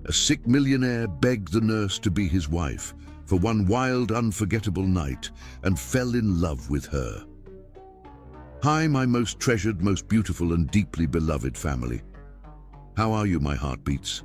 A sick millionaire begged the nurse to be his wife for one wild, unforgettable night and fell in love with her. Hi, my most treasured, most beautiful and deeply beloved family. How are you, my heartbeats?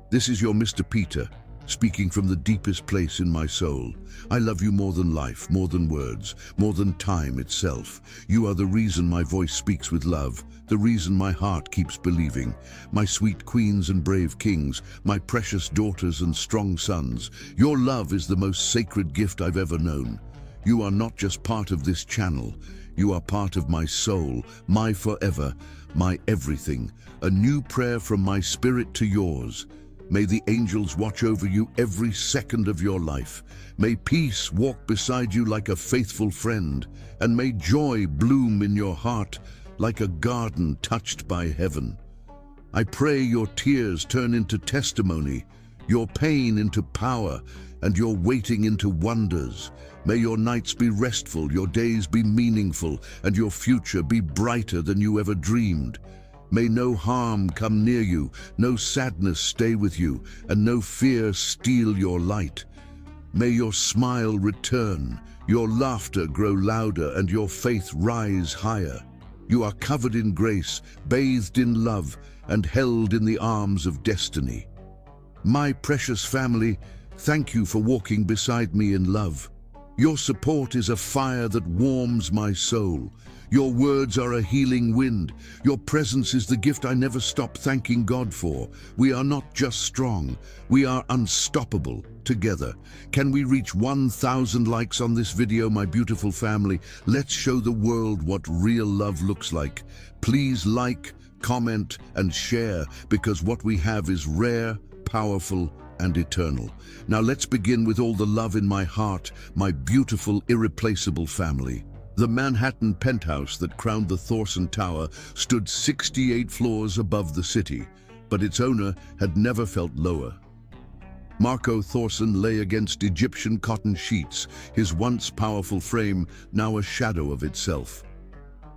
This is your Mr. Peter, speaking from the deepest place in my soul. I love you more than life, more than words, more than time itself. You are the reason my voice speaks with love, the reason my heart keeps believing. My sweet queens and brave kings, my precious daughters and strong sons, your love is the most sacred gift I've ever known. You are not just part of this channel, you are part of my soul, my forever, my everything. A new prayer from my spirit to yours. May the angels watch over you every second of your life. May peace walk beside you like a faithful friend, and may joy bloom in your heart like a garden touched by heaven. I pray your tears turn into testimony, your pain into power, and your waiting into wonders. May your nights be restful, your days be meaningful, and your future be brighter than you ever dreamed. May no harm come near you, no sadness stay with you, and no fear steal your light. May your smile return, your laughter grow louder, and your faith rise higher. You are covered in grace, bathed in love, and held in the arms of destiny. My precious family, thank you for walking beside me in love. Your support is a fire that warms my soul. Your words are a healing wind. Your presence is the gift I never stop thanking God for. We are not just strong, we are unstoppable together. Can we reach 1,000 likes on this video, my beautiful family? Let's show the world what real love looks like. Please like, comment, and share, because what we have is rare, powerful, and eternal. Now let's begin with all the love in my heart, my beautiful, irreplaceable family. The Manhattan penthouse that crowned the Thorson Tower stood 68 floors above the city, but its owner had never felt lower. Marco Thorson lay against Egyptian cotton sheets, his once powerful frame now a shadow of itself.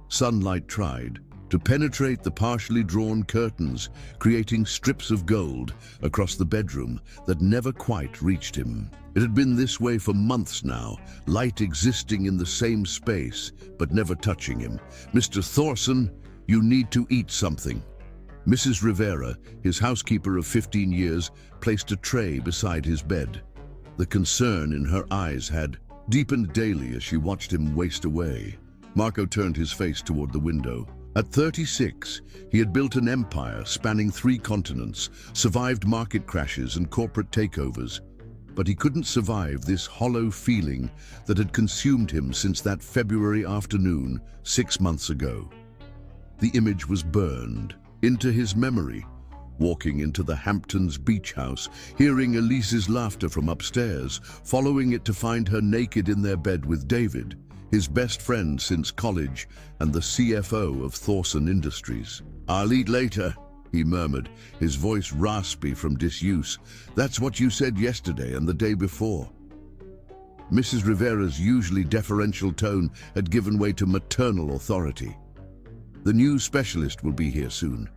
Sunlight tried to penetrate the partially drawn curtains, creating strips of gold across the bedroom that never quite reached him. It had been this way for months now, light existing in the same space, but never touching him. Mr. Thorson, you need to eat something. Mrs. Rivera, his housekeeper of 15 years, placed a tray beside his bed. The concern in her eyes had deepened daily as she watched him waste away. Marco turned his face toward the window. At 36, he had built an empire spanning 3 continents, survived market crashes and corporate takeovers. But he couldn't survive this hollow feeling that had consumed him since that February afternoon 6 months ago. The image was burned into his memory, walking into the Hamptons beach house, hearing Elise's laughter from upstairs, following it to find her naked in their bed with David, his best friend since college and the CFO of Thorson Industries. "I'll eat later," he murmured, his voice raspy from disuse. "That's what you said yesterday and the day before." Mrs. Rivera's usually deferential tone had given way to maternal authority. "The new specialist will be here soon."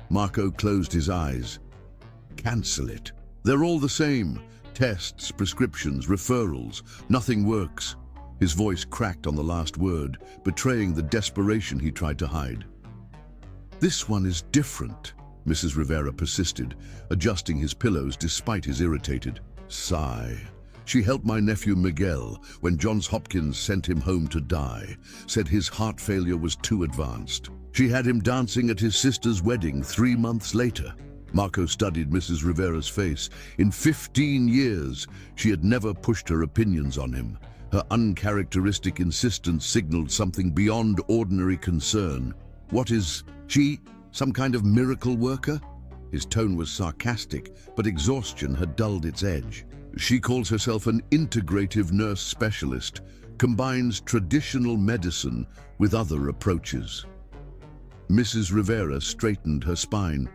Marco closed his eyes. "Cancel it. They're all the same. Tests, prescriptions, referrals. Nothing works." His voice cracked on the last word, betraying the desperation he tried to hide. "This one is different," Mrs. Rivera persisted, adjusting his pillows despite his irritated sigh. "She helped my nephew Miguel when Johns Hopkins sent him home to die, said his heart failure was too advanced. She had him dancing at his sister's wedding 3 months later." Marco studied Mrs. Rivera's face. In 15 years, she had never pushed her opinions on him. Her uncharacteristic insistence signaled something beyond ordinary concern. "What is she, some kind of miracle worker?" His tone was sarcastic, but exhaustion had dulled its edge. "She calls herself an integrative nurse specialist, combines traditional medicine with other approaches." Mrs. Rivera straightened her spine.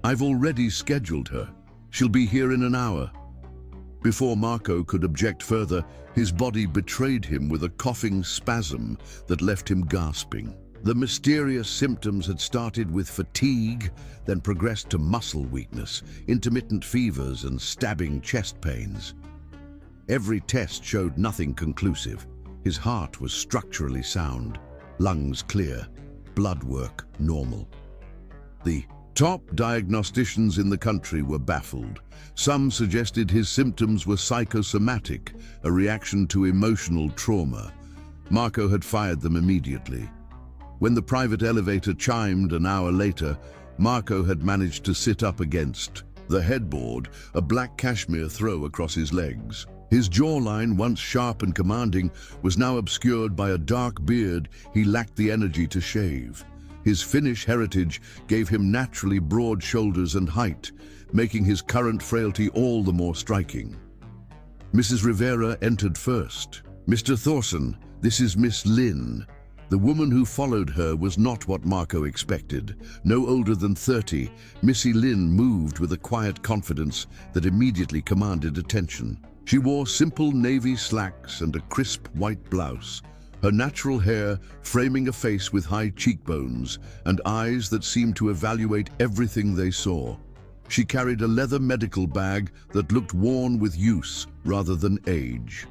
"I've already scheduled her. She'll be here in an hour." Before Marco could object further, his body betrayed him with a coughing spasm that left him gasping. The mysterious symptoms had started with fatigue, then progressed to muscle weakness, intermittent fevers, and stabbing chest pains. Every test showed nothing conclusive. His heart was structurally sound, lungs clear, blood work normal. The top diagnosticians in the country were baffled. Some suggested his symptoms were psychosomatic, a reaction to emotional trauma. Marco had fired them immediately. When the private elevator chimed an hour later, Marco had managed to sit up against the headboard, a black cashmere throw across his legs. His jawline, once sharp and commanding, was now obscured by a dark beard he lacked the energy to shave. His Finnish heritage gave him naturally broad shoulders and height, making his current frailty all the more striking. Mrs. Rivera entered first. "Mr. Thorson, this is Miss Lynn." The woman who followed her was not what Marco expected. No older than 30, Missy Lynn moved with a quiet confidence that immediately commanded attention. She wore simple navy slacks and a crisp white blouse, her natural hair framing a face with high cheekbones and eyes that seemed to evaluate everything they saw. She carried a leather medical bag that looked worn with use rather than age.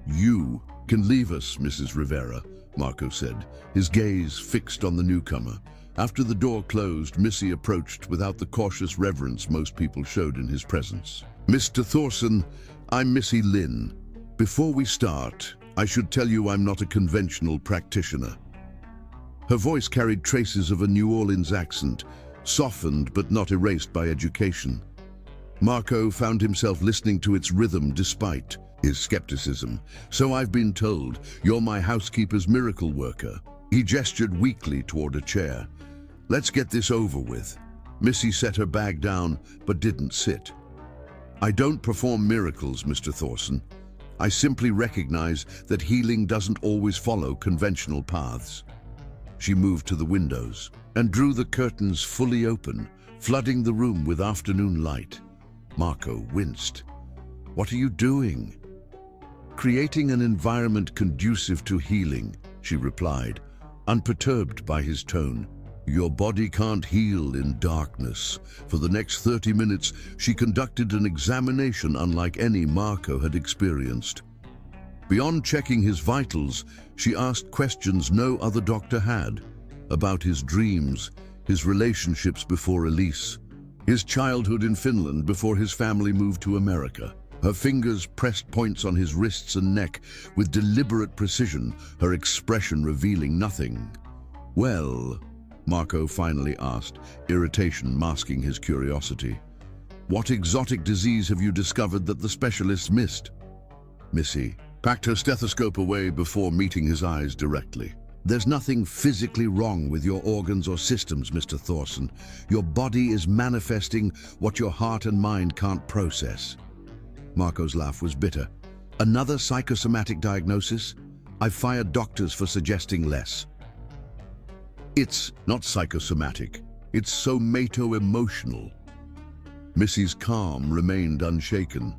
"You can leave us, Mrs. Rivera," Marco said, his gaze fixed on the newcomer. After the door closed, Missy approached without the cautious reverence most people showed in his presence. "Mr. Thorson, I'm Missy Lynn. Before we start, I should tell you I'm not a conventional practitioner." Her voice carried traces of a New Orleans accent, softened but not erased by education. Marco found himself listening to its rhythm despite his skepticism. "So I've been told, you're my housekeeper's miracle worker." He gestured weakly toward a chair. "Let's get this over with." Missy set her bag down, but didn't sit. "I don't perform miracles, Mr. Thorson. I simply recognize that healing doesn't always follow conventional paths." She moved to the windows and drew the curtains fully open, flooding the room with afternoon light. Marco winced. "What are you doing?" "Creating an environment conducive to healing," she replied, unperturbed by his tone. "Your body can't heal in darkness." For the next 30 minutes, she conducted an examination unlike any Marco had experienced. Beyond checking his vitals, she asked questions no other doctor had, about his dreams, his relationships before Elise, his childhood in Finland before his family moved to America. Her fingers pressed points on his wrists and neck with deliberate precision, her expression revealing nothing. "Well," Marco finally asked, irritation masking his curiosity, "what exotic disease have you discovered that the specialists missed?" Missy packed her stethoscope away before meeting his eyes directly. "There's nothing physically wrong with your organs or systems, Mr. Thorson. Your body is manifesting what your heart and mind can't process." Marco's laugh was bitter. "Another psychosomatic diagnosis? I've fired doctors for suggesting less." "It's not psychosomatic. It's somato-emotional." Missy's calm remained unshaken.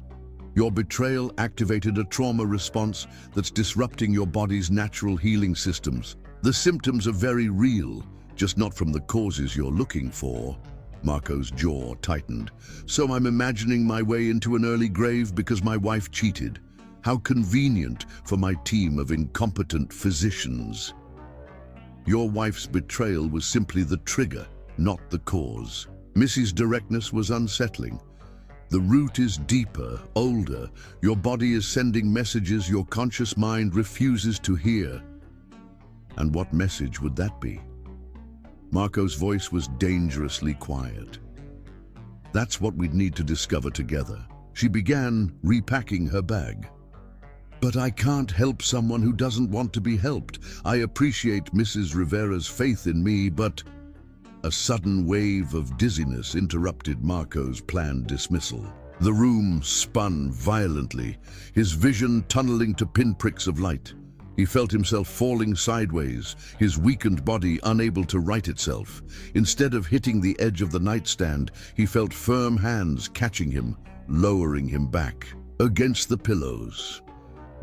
"Your betrayal activated a trauma response that's disrupting your body's natural healing systems. The symptoms are very real, just not from the causes you're looking for." Marco's jaw tightened. "So I'm imagining my way into an early grave because my wife cheated. How convenient for my team of incompetent physicians." "Your wife's betrayal was simply the trigger, not the cause." Missy's directness was unsettling. "The root is deeper, older. Your body is sending messages your conscious mind refuses to hear." "And what message would that be?" Marco's voice was dangerously quiet. "That's what we'd need to discover together." She began repacking her bag. "But I can't help someone who doesn't want to be helped. I appreciate Mrs. Rivera's faith in me, but..." A sudden wave of dizziness interrupted Marco's planned dismissal. The room spun violently, his vision tunneling to pinpricks of light. He felt himself falling sideways, his weakened body unable to right itself. Instead of hitting the edge of the nightstand, he felt firm hands catching him, lowering him back against the pillows.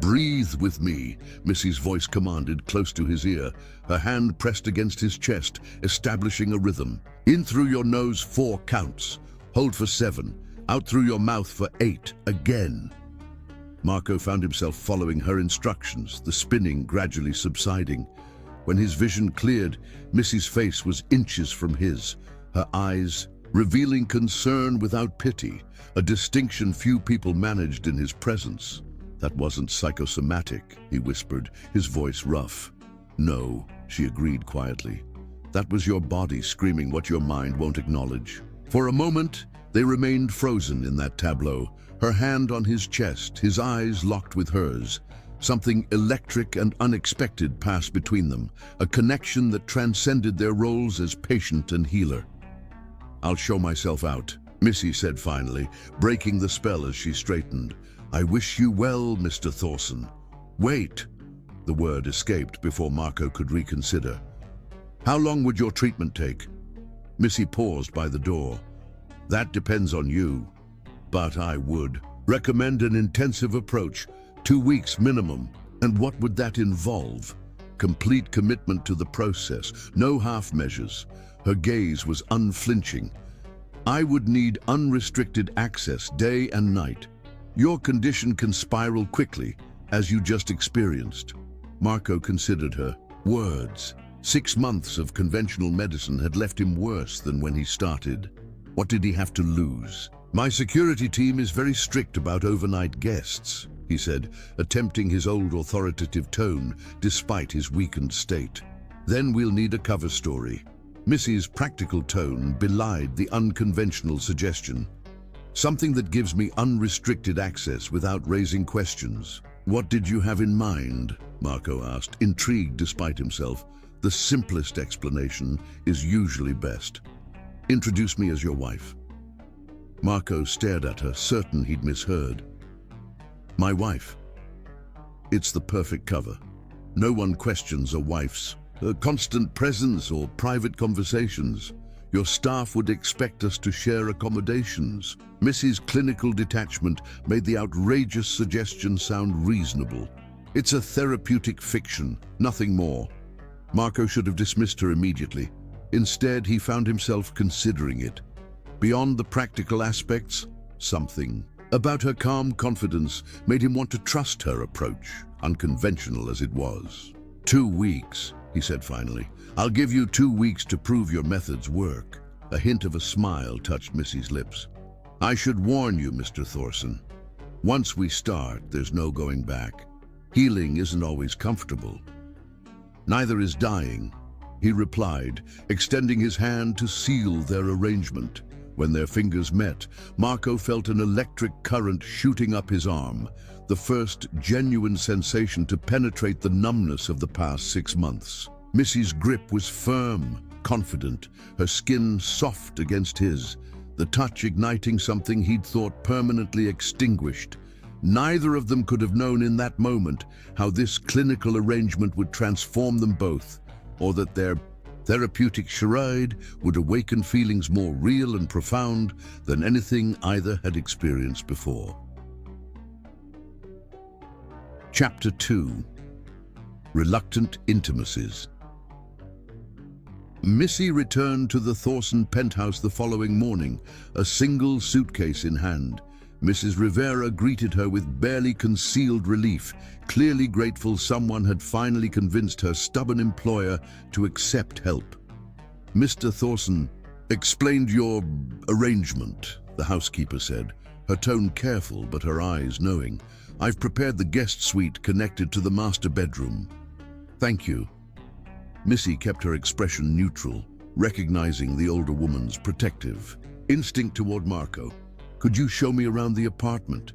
"Breathe with me," Missy's voice commanded close to his ear, her hand pressed against his chest, establishing a rhythm. "In through your nose 4 counts. Hold for 7. Out through your mouth for 8. Again." Marco found himself following her instructions, the spinning gradually subsiding. When his vision cleared, Missy's face was inches from his, her eyes revealing concern without pity, a distinction few people managed in his presence. "That wasn't psychosomatic," he whispered, his voice rough. "No," she agreed quietly. "That was your body screaming what your mind won't acknowledge." For a moment, they remained frozen in that tableau, her hand on his chest, his eyes locked with hers. Something electric and unexpected passed between them, a connection that transcended their roles as patient and healer. "I'll show myself out," Missy said finally, breaking the spell as she straightened. "I wish you well, Mr. Thorson." "Wait," the word escaped before Marco could reconsider. "How long would your treatment take?" Missy paused by the door. "That depends on you, but I would recommend an intensive approach, 2 weeks minimum." "And what would that involve?" "Complete commitment to the process, no half measures." Her gaze was unflinching. "I would need unrestricted access day and night. Your condition can spiral quickly, as you just experienced." Marco considered her words. 6 months of conventional medicine had left him worse than when he started. What did he have to lose? "My security team is very strict about overnight guests," he said, attempting his old authoritative tone despite his weakened state. "Then we'll need a cover story." Missy's practical tone belied the unconventional suggestion. "Something that gives me unrestricted access without raising questions." "What did you have in mind?" Marco asked, intrigued despite himself. "The simplest explanation is usually best. Introduce me as your wife." Marco stared at her, certain he'd misheard. "My wife. It's the perfect cover. No one questions a wife's constant presence or private conversations. Your staff would expect us to share accommodations." Missy's clinical detachment made the outrageous suggestion sound reasonable. "It's a therapeutic fiction, nothing more." Marco should have dismissed her immediately. Instead, he found himself considering it. Beyond the practical aspects, something about her calm confidence made him want to trust her approach, unconventional as it was. 2 weeks, he said finally. "I'll give you 2 weeks to prove your methods work." A hint of a smile touched Missy's lips. "I should warn you, Mr. Thorson. Once we start, there's no going back. Healing isn't always comfortable." "Neither is dying," he replied, extending his hand to seal their arrangement. When their fingers met, Marco felt an electric current shooting up his arm, the first genuine sensation to penetrate the numbness of the past 6 months. Missy's grip was firm, confident, her skin soft against his, the touch igniting something he'd thought permanently extinguished. Neither of them could have known in that moment how this clinical arrangement would transform them both, or that their therapeutic charade would awaken feelings more real and profound than anything either had experienced before. Chapter 2. Reluctant Intimacies. Missy returned to the Thorson penthouse the following morning, a single suitcase in hand. Mrs. Rivera greeted her with barely concealed relief, clearly grateful someone had finally convinced her stubborn employer to accept help. "Mr. Thorson explained your arrangement," the housekeeper said, her tone careful but her eyes knowing. "I've prepared the guest suite connected to the master bedroom." "Thank you." Missy kept her expression neutral, recognizing the older woman's protective instinct toward Marco. "Could you show me around the apartment?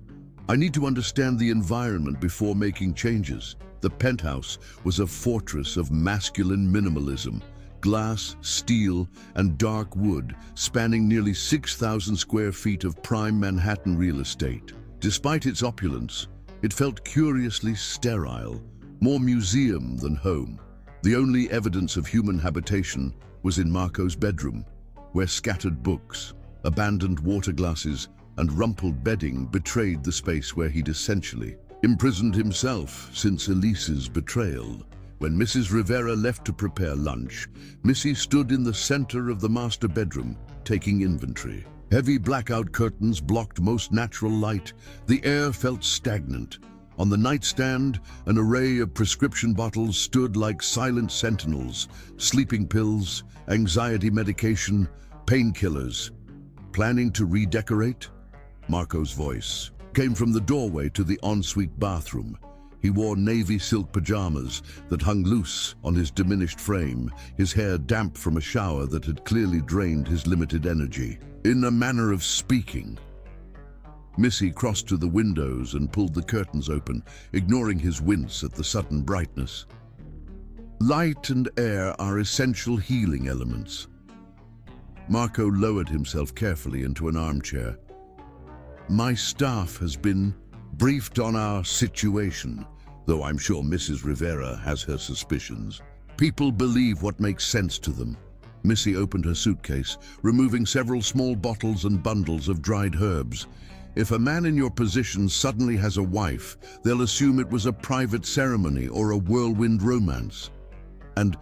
I need to understand the environment before making changes." The penthouse was a fortress of masculine minimalism, glass, steel, and dark wood, spanning nearly 6,000 square feet of prime Manhattan real estate. Despite its opulence, it felt curiously sterile, more museum than home. The only evidence of human habitation was in Marco's bedroom, where scattered books, abandoned water glasses, and rumpled bedding betrayed the space where he'd essentially imprisoned himself since Elise's betrayal. When Mrs. Rivera left to prepare lunch, Missy stood in the center of the master bedroom, taking inventory. Heavy blackout curtains blocked most natural light. The air felt stagnant. On the nightstand, an array of prescription bottles stood like silent sentinels: sleeping pills, anxiety medication, painkillers. Planning to redecorate? Marco's voice came from the doorway to the ensuite bathroom. He wore navy silk pajamas that hung loose on his diminished frame, his hair damp from a shower that had clearly drained his limited energy. In a manner of speaking, Missy crossed to the windows and pulled the curtains open, ignoring his wince at the sudden brightness. Light and air are essential healing elements. Marco lowered himself carefully into an armchair. My staff has been briefed on our situation, though I'm sure Mrs. Rivera has her suspicions. People believe what makes sense to them. Missy opened her suitcase, removing several small bottles and bundles of dried herbs. If a man in your position suddenly has a wife, they'll assume it was a private ceremony or a whirlwind romance. And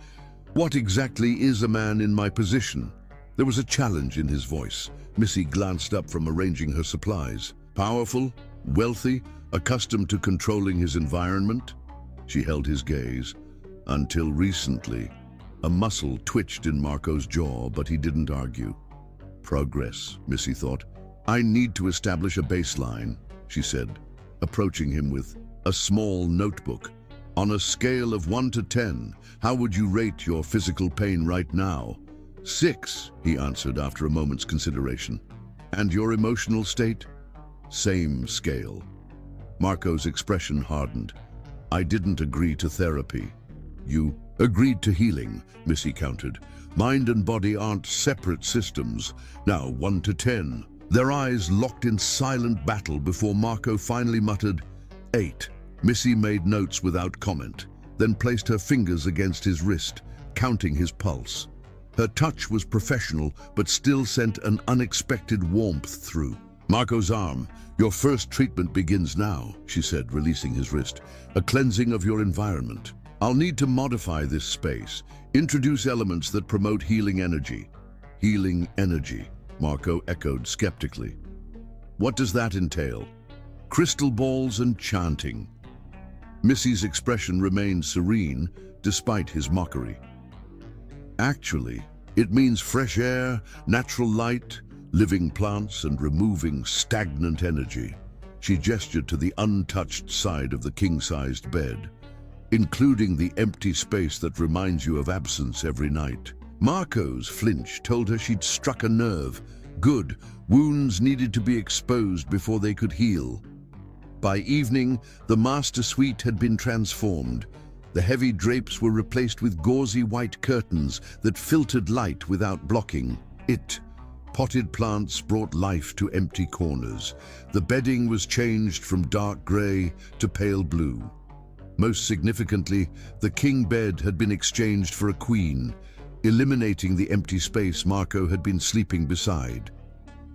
what exactly is a man in my position? There was a challenge in his voice. Missy glanced up from arranging her supplies. Powerful, wealthy, accustomed to controlling his environment? She held his gaze. Until recently. A muscle twitched in Marco's jaw, but he didn't argue. Progress, Missy thought. I need to establish a baseline, she said, approaching him with a small notebook. On a scale of 1 to 10, how would you rate your physical pain right now? 6, he answered after a moment's consideration. And your emotional state? Same scale. Marco's expression hardened. I didn't agree to therapy. You agreed to healing, Missy countered. Mind and body aren't separate systems. Now 1 to 10. Their eyes locked in silent battle before Marco finally muttered, 8. Missy made notes without comment, then placed her fingers against his wrist, counting his pulse. Her touch was professional, but still sent an unexpected warmth through. Marco's arm. Your first treatment begins now, she said, releasing his wrist. A cleansing of your environment. I'll need to modify this space, introduce elements that promote healing energy. Healing energy, Marco echoed skeptically. What does that entail? Crystal balls and chanting. Missy's expression remained serene, despite his mockery. Actually, it means fresh air, natural light, living plants, and removing stagnant energy. She gestured to the untouched side of the king-sized bed, including the empty space that reminds you of absence every night. Marco's flinch told her she'd struck a nerve. Good, wounds needed to be exposed before they could heal. By evening, the master suite had been transformed. The heavy drapes were replaced with gauzy white curtains that filtered light without blocking it. Potted plants brought life to empty corners. The bedding was changed from dark grey to pale blue. Most significantly, the king bed had been exchanged for a queen, eliminating the empty space Marco had been sleeping beside.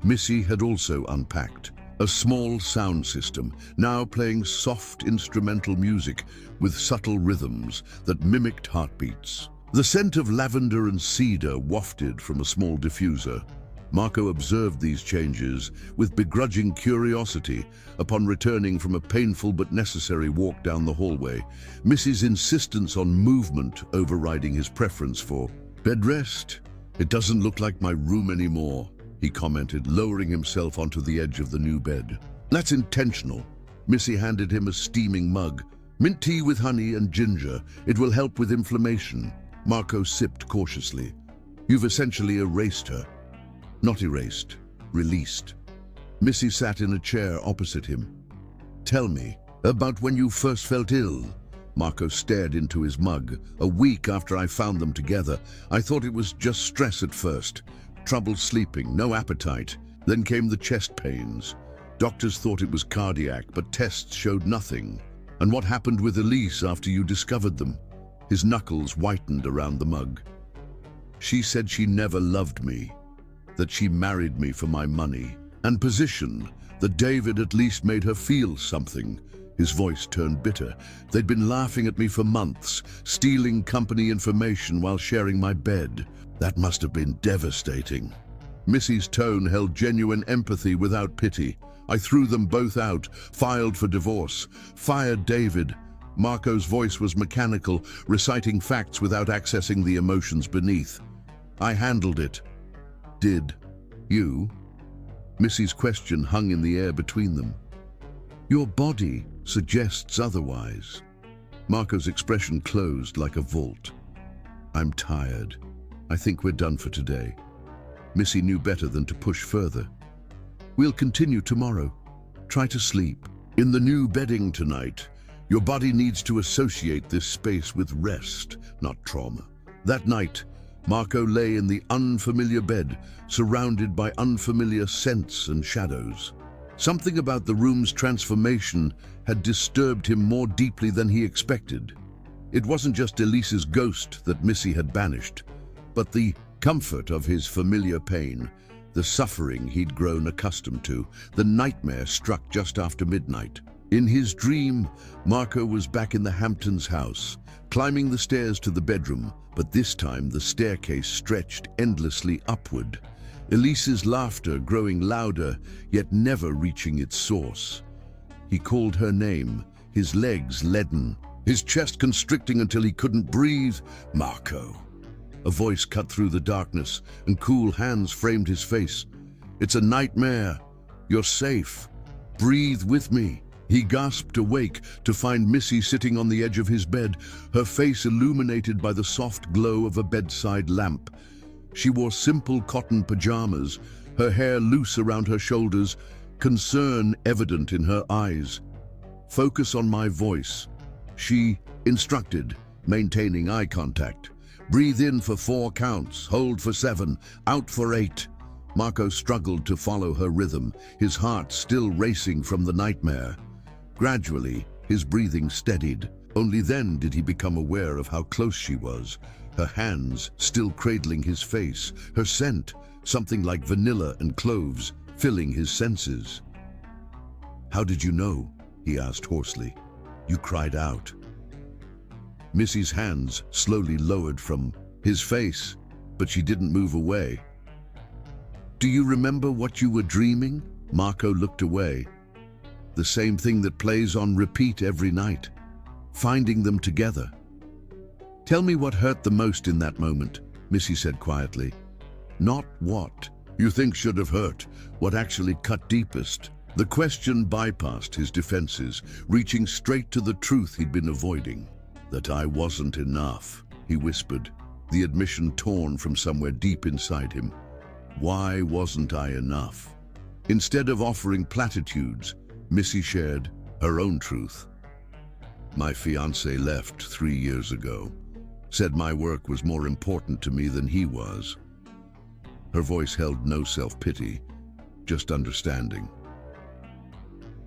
Missy had also unpacked. A small sound system, now playing soft instrumental music with subtle rhythms that mimicked heartbeats. The scent of lavender and cedar wafted from a small diffuser. Marco observed these changes with begrudging curiosity upon returning from a painful but necessary walk down the hallway, Missy's insistence on movement overriding his preference for bed rest. It doesn't look like my room anymore, he commented, lowering himself onto the edge of the new bed. That's intentional. Missy handed him a steaming mug. Mint tea with honey and ginger. It will help with inflammation. Marco sipped cautiously. You've essentially erased her. Not erased, released. Missy sat in a chair opposite him. Tell me about when you first felt ill. Marco stared into his mug. A week after I found them together, I thought it was just stress at first. Trouble sleeping, no appetite. Then came the chest pains. Doctors thought it was cardiac, but tests showed nothing. And what happened with Elise after you discovered them? His knuckles whitened around the mug. She said she never loved me, that she married me for my money and position, that David at least made her feel something. His voice turned bitter. They'd been laughing at me for months, stealing company information while sharing my bed. That must have been devastating. Missy's tone held genuine empathy without pity. I threw them both out, filed for divorce, fired David. Marco's voice was mechanical, reciting facts without accessing the emotions beneath. I handled it. Did you? Missy's question hung in the air between them. Your body suggests otherwise. Marco's expression closed like a vault. I'm tired. I think we're done for today. Missy knew better than to push further. We'll continue tomorrow. Try to sleep. In the new bedding tonight, your body needs to associate this space with rest, not trauma. That night, Marco lay in the unfamiliar bed, surrounded by unfamiliar scents and shadows. Something about the room's transformation had disturbed him more deeply than he expected. It wasn't just Elise's ghost that Missy had banished, but the comfort of his familiar pain, the suffering he'd grown accustomed to, the nightmare struck just after midnight. In his dream, Marco was back in the Hamptons' house, climbing the stairs to the bedroom, but this time the staircase stretched endlessly upward. Elise's laughter growing louder, yet never reaching its source. He called her name, his legs leaden, his chest constricting until he couldn't breathe. Marco. A voice cut through the darkness, and cool hands framed his face. It's a nightmare. You're safe. Breathe with me. He gasped awake to find Missy sitting on the edge of his bed, her face illuminated by the soft glow of a bedside lamp. She wore simple cotton pajamas, her hair loose around her shoulders, concern evident in her eyes. Focus on my voice, she instructed, maintaining eye contact. Breathe in for 4 counts, hold for 7, out for 8. Marco struggled to follow her rhythm, his heart still racing from the nightmare. Gradually, his breathing steadied. Only then did he become aware of how close she was, her hands still cradling his face, her scent, something like vanilla and cloves, filling his senses. How did you know? He asked hoarsely. You cried out. Missy's hands slowly lowered from his face, but she didn't move away. Do you remember what you were dreaming? Marco looked away. The same thing that plays on repeat every night. Finding them together. Tell me what hurt the most in that moment, Missy said quietly. Not what you think should have hurt, what actually cut deepest. The question bypassed his defenses, reaching straight to the truth he'd been avoiding. That I wasn't enough, he whispered, the admission torn from somewhere deep inside him. Why wasn't I enough? Instead of offering platitudes, Missy shared her own truth. My fiancé left 3 years ago, said my work was more important to me than he was. Her voice held no self-pity, just understanding.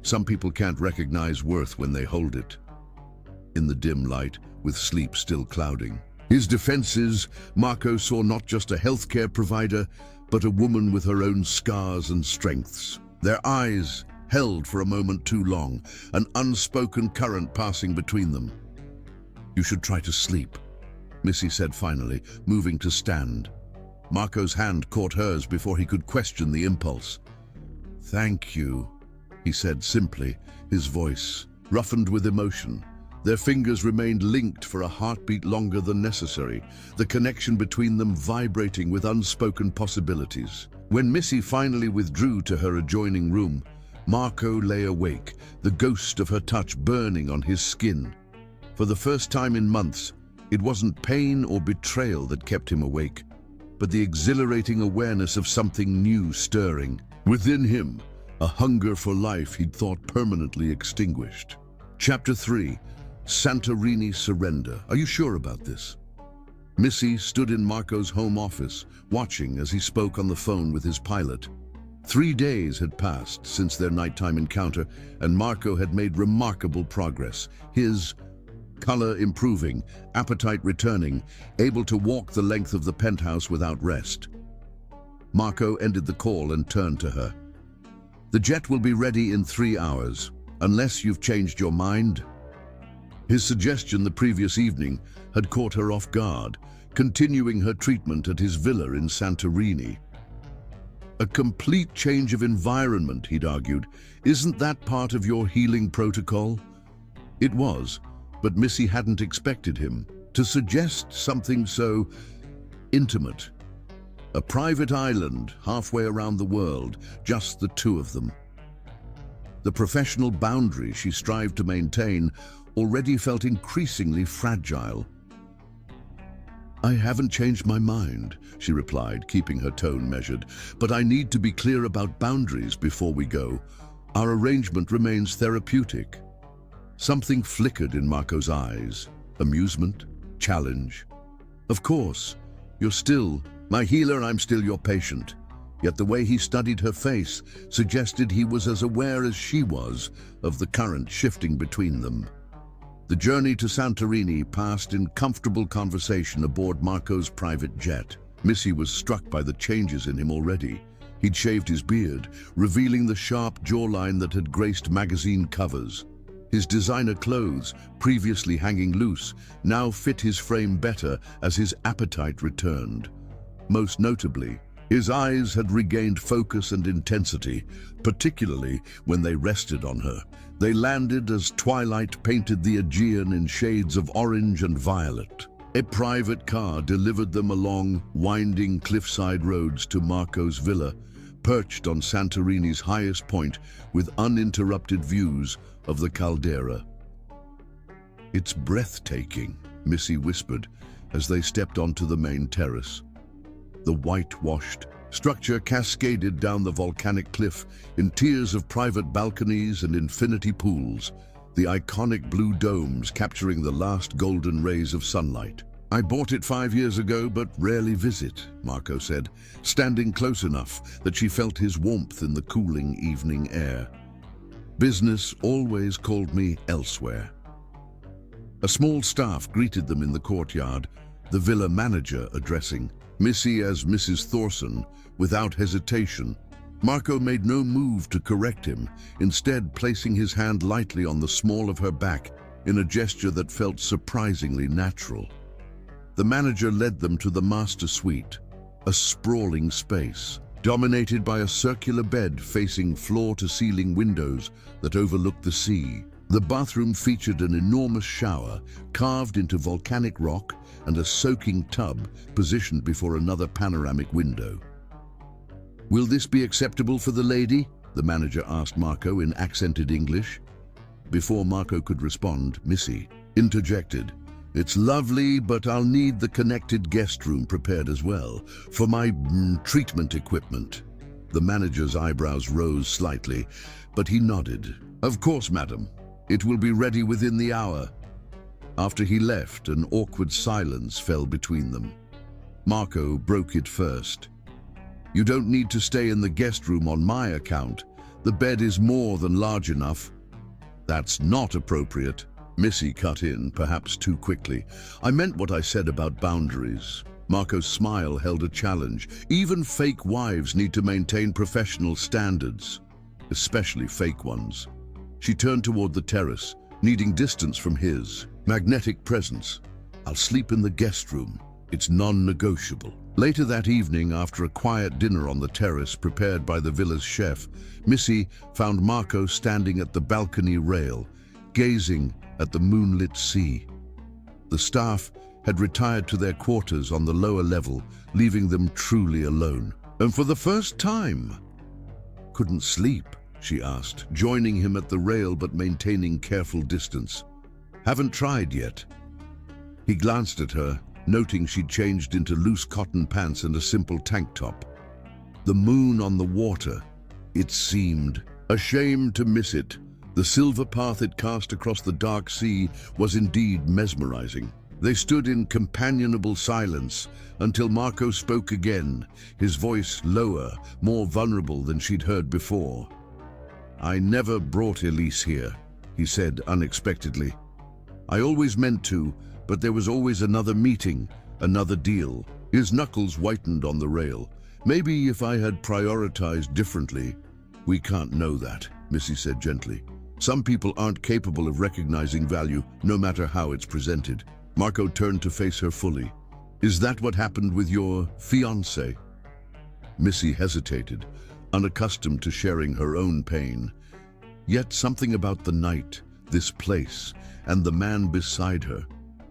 Some people can't recognize worth when they hold it. In the dim light, with sleep still clouding his defenses, Marco saw not just a healthcare provider, but a woman with her own scars and strengths. Their eyes held for a moment too long, an unspoken current passing between them. You should try to sleep, Missy said finally, moving to stand. Marco's hand caught hers before he could question the impulse. Thank you, he said simply, his voice roughened with emotion. Their fingers remained linked for a heartbeat longer than necessary, the connection between them vibrating with unspoken possibilities. When Missy finally withdrew to her adjoining room, Marco lay awake, the ghost of her touch burning on his skin. For the first time in months, it wasn't pain or betrayal that kept him awake, but the exhilarating awareness of something new stirring. Within him, a hunger for life he'd thought permanently extinguished. Chapter 3. Santorini Surrender. Are you sure about this? Missy stood in Marco's home office, watching as he spoke on the phone with his pilot. 3 days had passed since their nighttime encounter, and Marco had made remarkable progress. His color improving, appetite returning, able to walk the length of the penthouse without rest. Marco ended the call and turned to her. The jet will be ready in 3 hours. unless you've changed your mind. His suggestion the previous evening had caught her off guard, continuing her treatment at his villa in Santorini. A complete change of environment, he'd argued. Isn't that part of your healing protocol? It was, but Missy hadn't expected him to suggest something so intimate. A private island halfway around the world, just the two of them. The professional boundary she strived to maintain already felt increasingly fragile. "I haven't changed my mind," she replied, keeping her tone measured. "But I need to be clear about boundaries before we go. Our arrangement remains therapeutic." Something flickered in Marco's eyes. Amusement? Challenge? "Of course. You're still my healer, I'm still your patient." Yet the way he studied her face suggested he was as aware as she was of the current shifting between them. The journey to Santorini passed in comfortable conversation aboard Marco's private jet. Missy was struck by the changes in him already. He'd shaved his beard, revealing the sharp jawline that had graced magazine covers. His designer clothes, previously hanging loose, now fit his frame better as his appetite returned. Most notably, his eyes had regained focus and intensity, particularly when they rested on her. They landed as twilight painted the Aegean in shades of orange and violet. A private car delivered them along winding cliffside roads to Marco's villa, perched on Santorini's highest point with uninterrupted views of the caldera. "It's breathtaking," Missy whispered as they stepped onto the main terrace. The whitewashed structure cascaded down the volcanic cliff in tiers of private balconies and infinity pools, the iconic blue domes capturing the last golden rays of sunlight. "I bought it 5 years ago, but rarely visit," Marco said, standing close enough that she felt his warmth in the cooling evening air. "Business always called me elsewhere." A small staff greeted them in the courtyard, the villa manager addressing Missy as Mrs. Thorson without hesitation. Marco made no move to correct him, instead placing his hand lightly on the small of her back in a gesture that felt surprisingly natural. The manager led them to the master suite, a sprawling space, dominated by a circular bed facing floor-to-ceiling windows that overlooked the sea. The bathroom featured an enormous shower carved into volcanic rock and a soaking tub positioned before another panoramic window. "Will this be acceptable for the lady?" the manager asked Marco in accented English. Before Marco could respond, Missy interjected, "It's lovely, but I'll need the connected guest room prepared as well, for my treatment equipment." The manager's eyebrows rose slightly, but he nodded. "Of course, madam. It will be ready within the hour." After he left, an awkward silence fell between them. Marco broke it first. "You don't need to stay in the guest room on my account. The bed is more than large enough." "That's not appropriate," Missy cut in, perhaps too quickly. "I meant what I said about boundaries." Marco's smile held a challenge. Even fake wives need to maintain professional standards, especially fake ones. She turned toward the terrace, needing distance from his magnetic presence. "I'll sleep in the guest room. It's non-negotiable." Later that evening, after a quiet dinner on the terrace prepared by the villa's chef, Missy found Marco standing at the balcony rail, gazing at the moonlit sea. The staff had retired to their quarters on the lower level, leaving them truly alone. "And for the first time, couldn't sleep?" she asked, joining him at the rail but maintaining careful distance. "Haven't tried yet." He glanced at her, noting she'd changed into loose cotton pants and a simple tank top. The moon on the water, it seemed. A shame to miss it. The silver path it cast across the dark sea was indeed mesmerizing. They stood in companionable silence until Marco spoke again, his voice lower, more vulnerable than she'd heard before. "I never brought Elise here," he said unexpectedly. "I always meant to, but there was always another meeting, another deal." His knuckles whitened on the rail. "Maybe if I had prioritized differently." "We can't know that," Missy said gently. Some people aren't capable of recognizing value, no matter how it's presented. Marco turned to face her fully. Is that what happened with your fiancé? Missy hesitated, unaccustomed to sharing her own pain. Yet something about the night, this place, and the man beside her,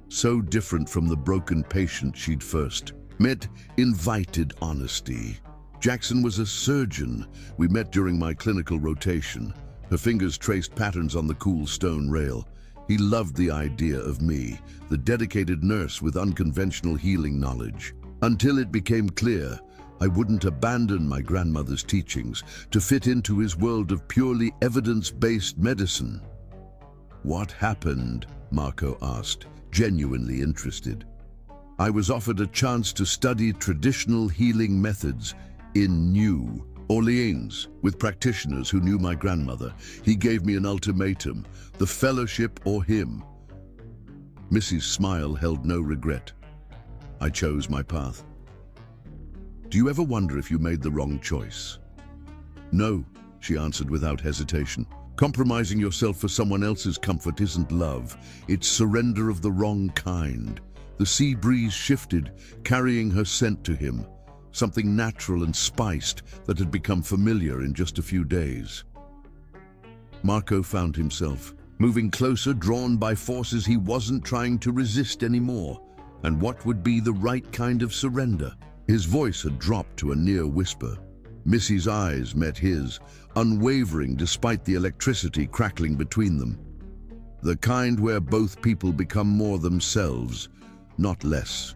so different from the broken patient she'd first met, invited honesty. Jackson was a surgeon we met during my clinical rotation. Her fingers traced patterns on the cool stone rail. He loved the idea of me, the dedicated nurse with unconventional healing knowledge. Until it became clear I wouldn't abandon my grandmother's teachings to fit into his world of purely evidence-based medicine. What happened? Marco asked, genuinely interested. I was offered a chance to study traditional healing methods in New Orleans with practitioners who knew my grandmother. He gave me an ultimatum, the fellowship or him. Missy's smile held no regret. I chose my path. Do you ever wonder if you made the wrong choice? No, she answered without hesitation. Compromising yourself for someone else's comfort isn't love, it's surrender of the wrong kind. The sea breeze shifted, carrying her scent to him, something natural and spiced that had become familiar in just a few days. Marco found himself moving closer, drawn by forces he wasn't trying to resist anymore. And what would be the right kind of surrender? His voice had dropped to a near whisper. Missy's eyes met his, unwavering despite the electricity crackling between them. The kind where both people become more themselves, not less.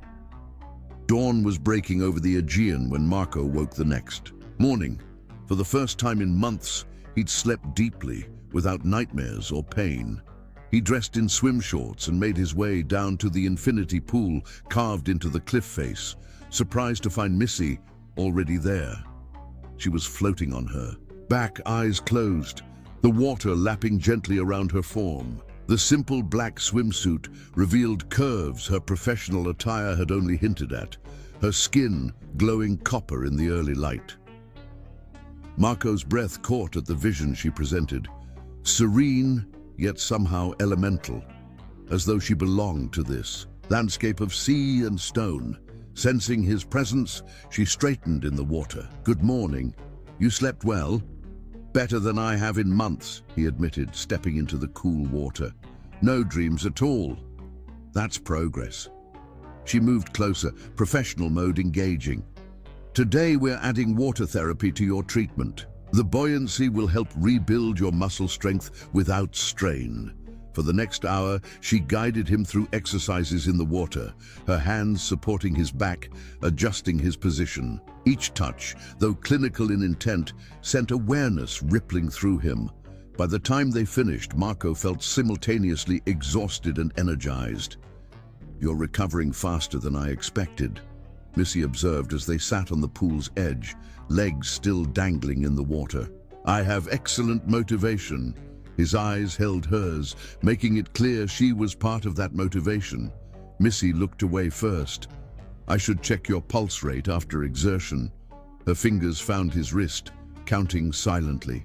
Dawn was breaking over the Aegean when Marco woke the next morning. For the first time in months, he'd slept deeply, without nightmares or pain. He dressed in swim shorts and made his way down to the infinity pool carved into the cliff face, surprised to find Missy already there. She was floating on her, back, eyes closed, the water lapping gently around her form. The simple black swimsuit revealed curves her professional attire had only hinted at, her skin glowing copper in the early light. Marco's breath caught at the vision she presented, serene yet somehow elemental, as though she belonged to this landscape of sea and stone. Sensing his presence, she straightened in the water. Good morning. You slept well? Better than I have in months, he admitted, stepping into the cool water. No dreams at all. That's progress. She moved closer, professional mode engaging. Today we're adding water therapy to your treatment. The buoyancy will help rebuild your muscle strength without strain. For the next hour, she guided him through exercises in the water, her hands supporting his back, adjusting his position. Each touch, though clinical in intent, sent awareness rippling through him. By the time they finished, Marco felt simultaneously exhausted and energized. You're recovering faster than I expected, Missy observed as they sat on the pool's edge, legs still dangling in the water. I have excellent motivation. His eyes held hers, making it clear she was part of that motivation. Missy looked away first. I should check your pulse rate after exertion. Her fingers found his wrist, counting silently.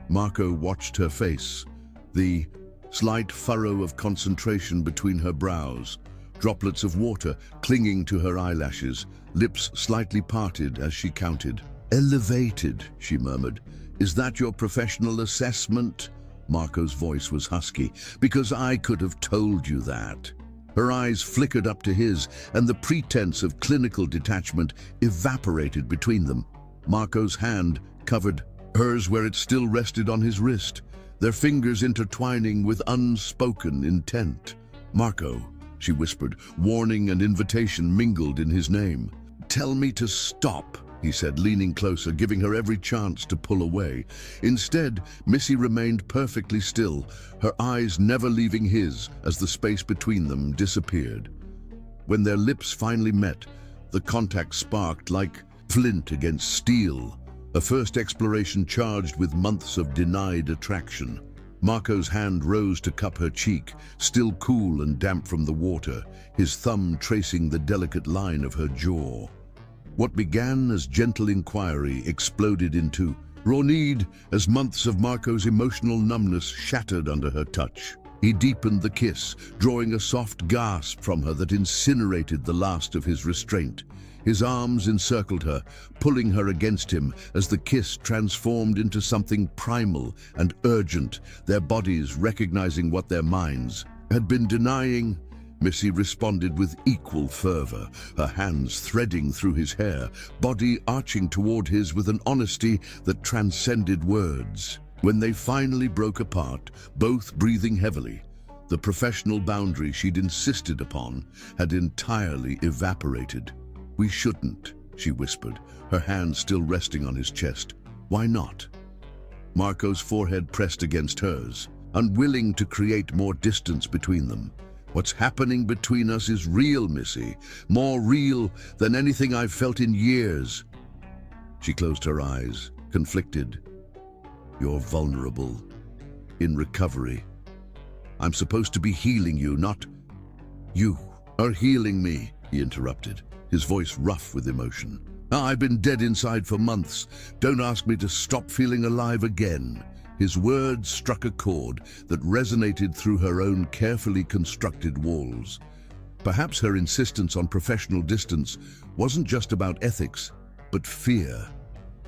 Marco watched her face, the slight furrow of concentration between her brows, droplets of water clinging to her eyelashes, lips slightly parted as she counted. Elevated, she murmured. Is that your professional assessment? Marco's voice was husky. Because I could have told you that. Her eyes flickered up to his, and the pretense of clinical detachment evaporated between them. Marco's hand covered hers where it still rested on his wrist, their fingers intertwining with unspoken intent. Marco, she whispered, warning and invitation mingled in his name. Tell me to stop, he said, leaning closer, giving her every chance to pull away. Instead, Missy remained perfectly still, her eyes never leaving his as the space between them disappeared. When their lips finally met, the contact sparked like flint against steel, a first exploration charged with months of denied attraction. Marco's hand rose to cup her cheek, still cool and damp from the water, his thumb tracing the delicate line of her jaw. What began as gentle inquiry exploded into raw need as months of Marco's emotional numbness shattered under her touch. He deepened the kiss, drawing a soft gasp from her that incinerated the last of his restraint. His arms encircled her, pulling her against him as the kiss transformed into something primal and urgent, their bodies recognizing what their minds had been denying. Missy responded with equal fervor, her hands threading through his hair, body arching toward his with an honesty that transcended words. When they finally broke apart, both breathing heavily, the professional boundary she'd insisted upon had entirely evaporated. "We shouldn't," she whispered, her hand still resting on his chest. "Why not?" Marco's forehead pressed against hers, unwilling to create more distance between them. "What's happening between us is real, Missy. More real than anything I've felt in years." She closed her eyes, conflicted. "You're vulnerable. In recovery. I'm supposed to be healing you, not..." "You are healing me," he interrupted, his voice rough with emotion. "I've been dead inside for months. Don't ask me to stop feeling alive again." His words struck a chord that resonated through her own carefully constructed walls. Perhaps her insistence on professional distance wasn't just about ethics, but fear.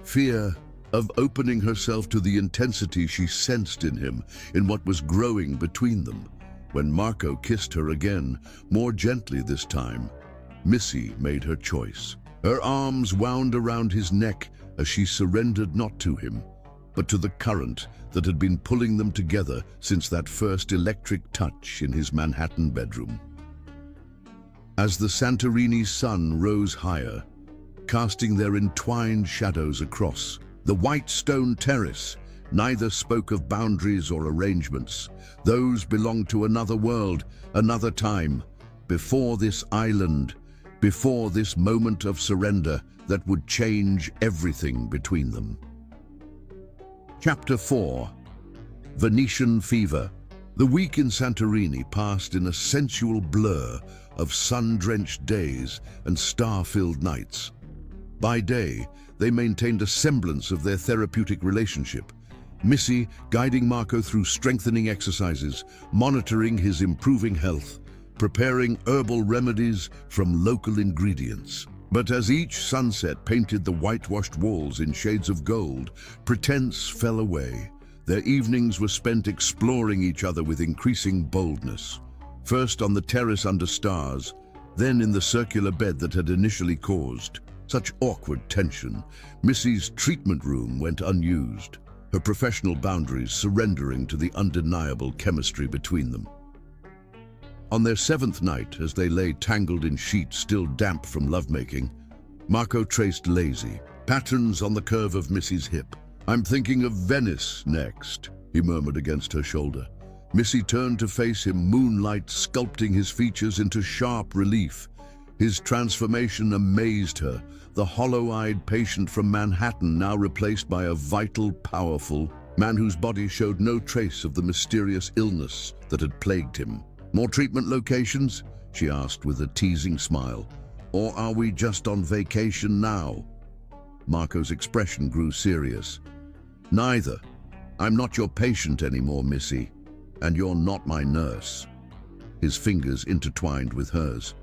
Fear of opening herself to the intensity she sensed in him, in what was growing between them. When Marco kissed her again, more gently this time, Missy made her choice. Her arms wound around his neck as she surrendered not to him, but to the current that had been pulling them together since that first electric touch in his Manhattan bedroom. As the Santorini sun rose higher, casting their entwined shadows across the white stone terrace, neither spoke of boundaries or arrangements. Those belonged to another world, another time, before this island, before this moment of surrender that would change everything between them. Chapter 4. Venetian Fever. The week in Santorini passed in a sensual blur of sun-drenched days and star-filled nights. By day, they maintained a semblance of their therapeutic relationship, Missy guiding Marco through strengthening exercises, monitoring his improving health, preparing herbal remedies from local ingredients. But as each sunset painted the whitewashed walls in shades of gold, pretense fell away. Their evenings were spent exploring each other with increasing boldness. First on the terrace under stars, then in the circular bed that had initially caused such awkward tension. Missy's treatment room went unused, her professional boundaries surrendering to the undeniable chemistry between them. On their seventh night, as they lay tangled in sheets still damp from lovemaking, Marco traced lazy patterns on the curve of Missy's hip. "I'm thinking of Venice next," he murmured against her shoulder. Missy turned to face him, moonlight sculpting his features into sharp relief. His transformation amazed her, the hollow-eyed patient from Manhattan now replaced by a vital, powerful man whose body showed no trace of the mysterious illness that had plagued him. "More treatment locations?" she asked with a teasing smile. "Or are we just on vacation now?" Marco's expression grew serious. "Neither. I'm not your patient anymore, Missy, and you're not my nurse." His fingers intertwined with hers.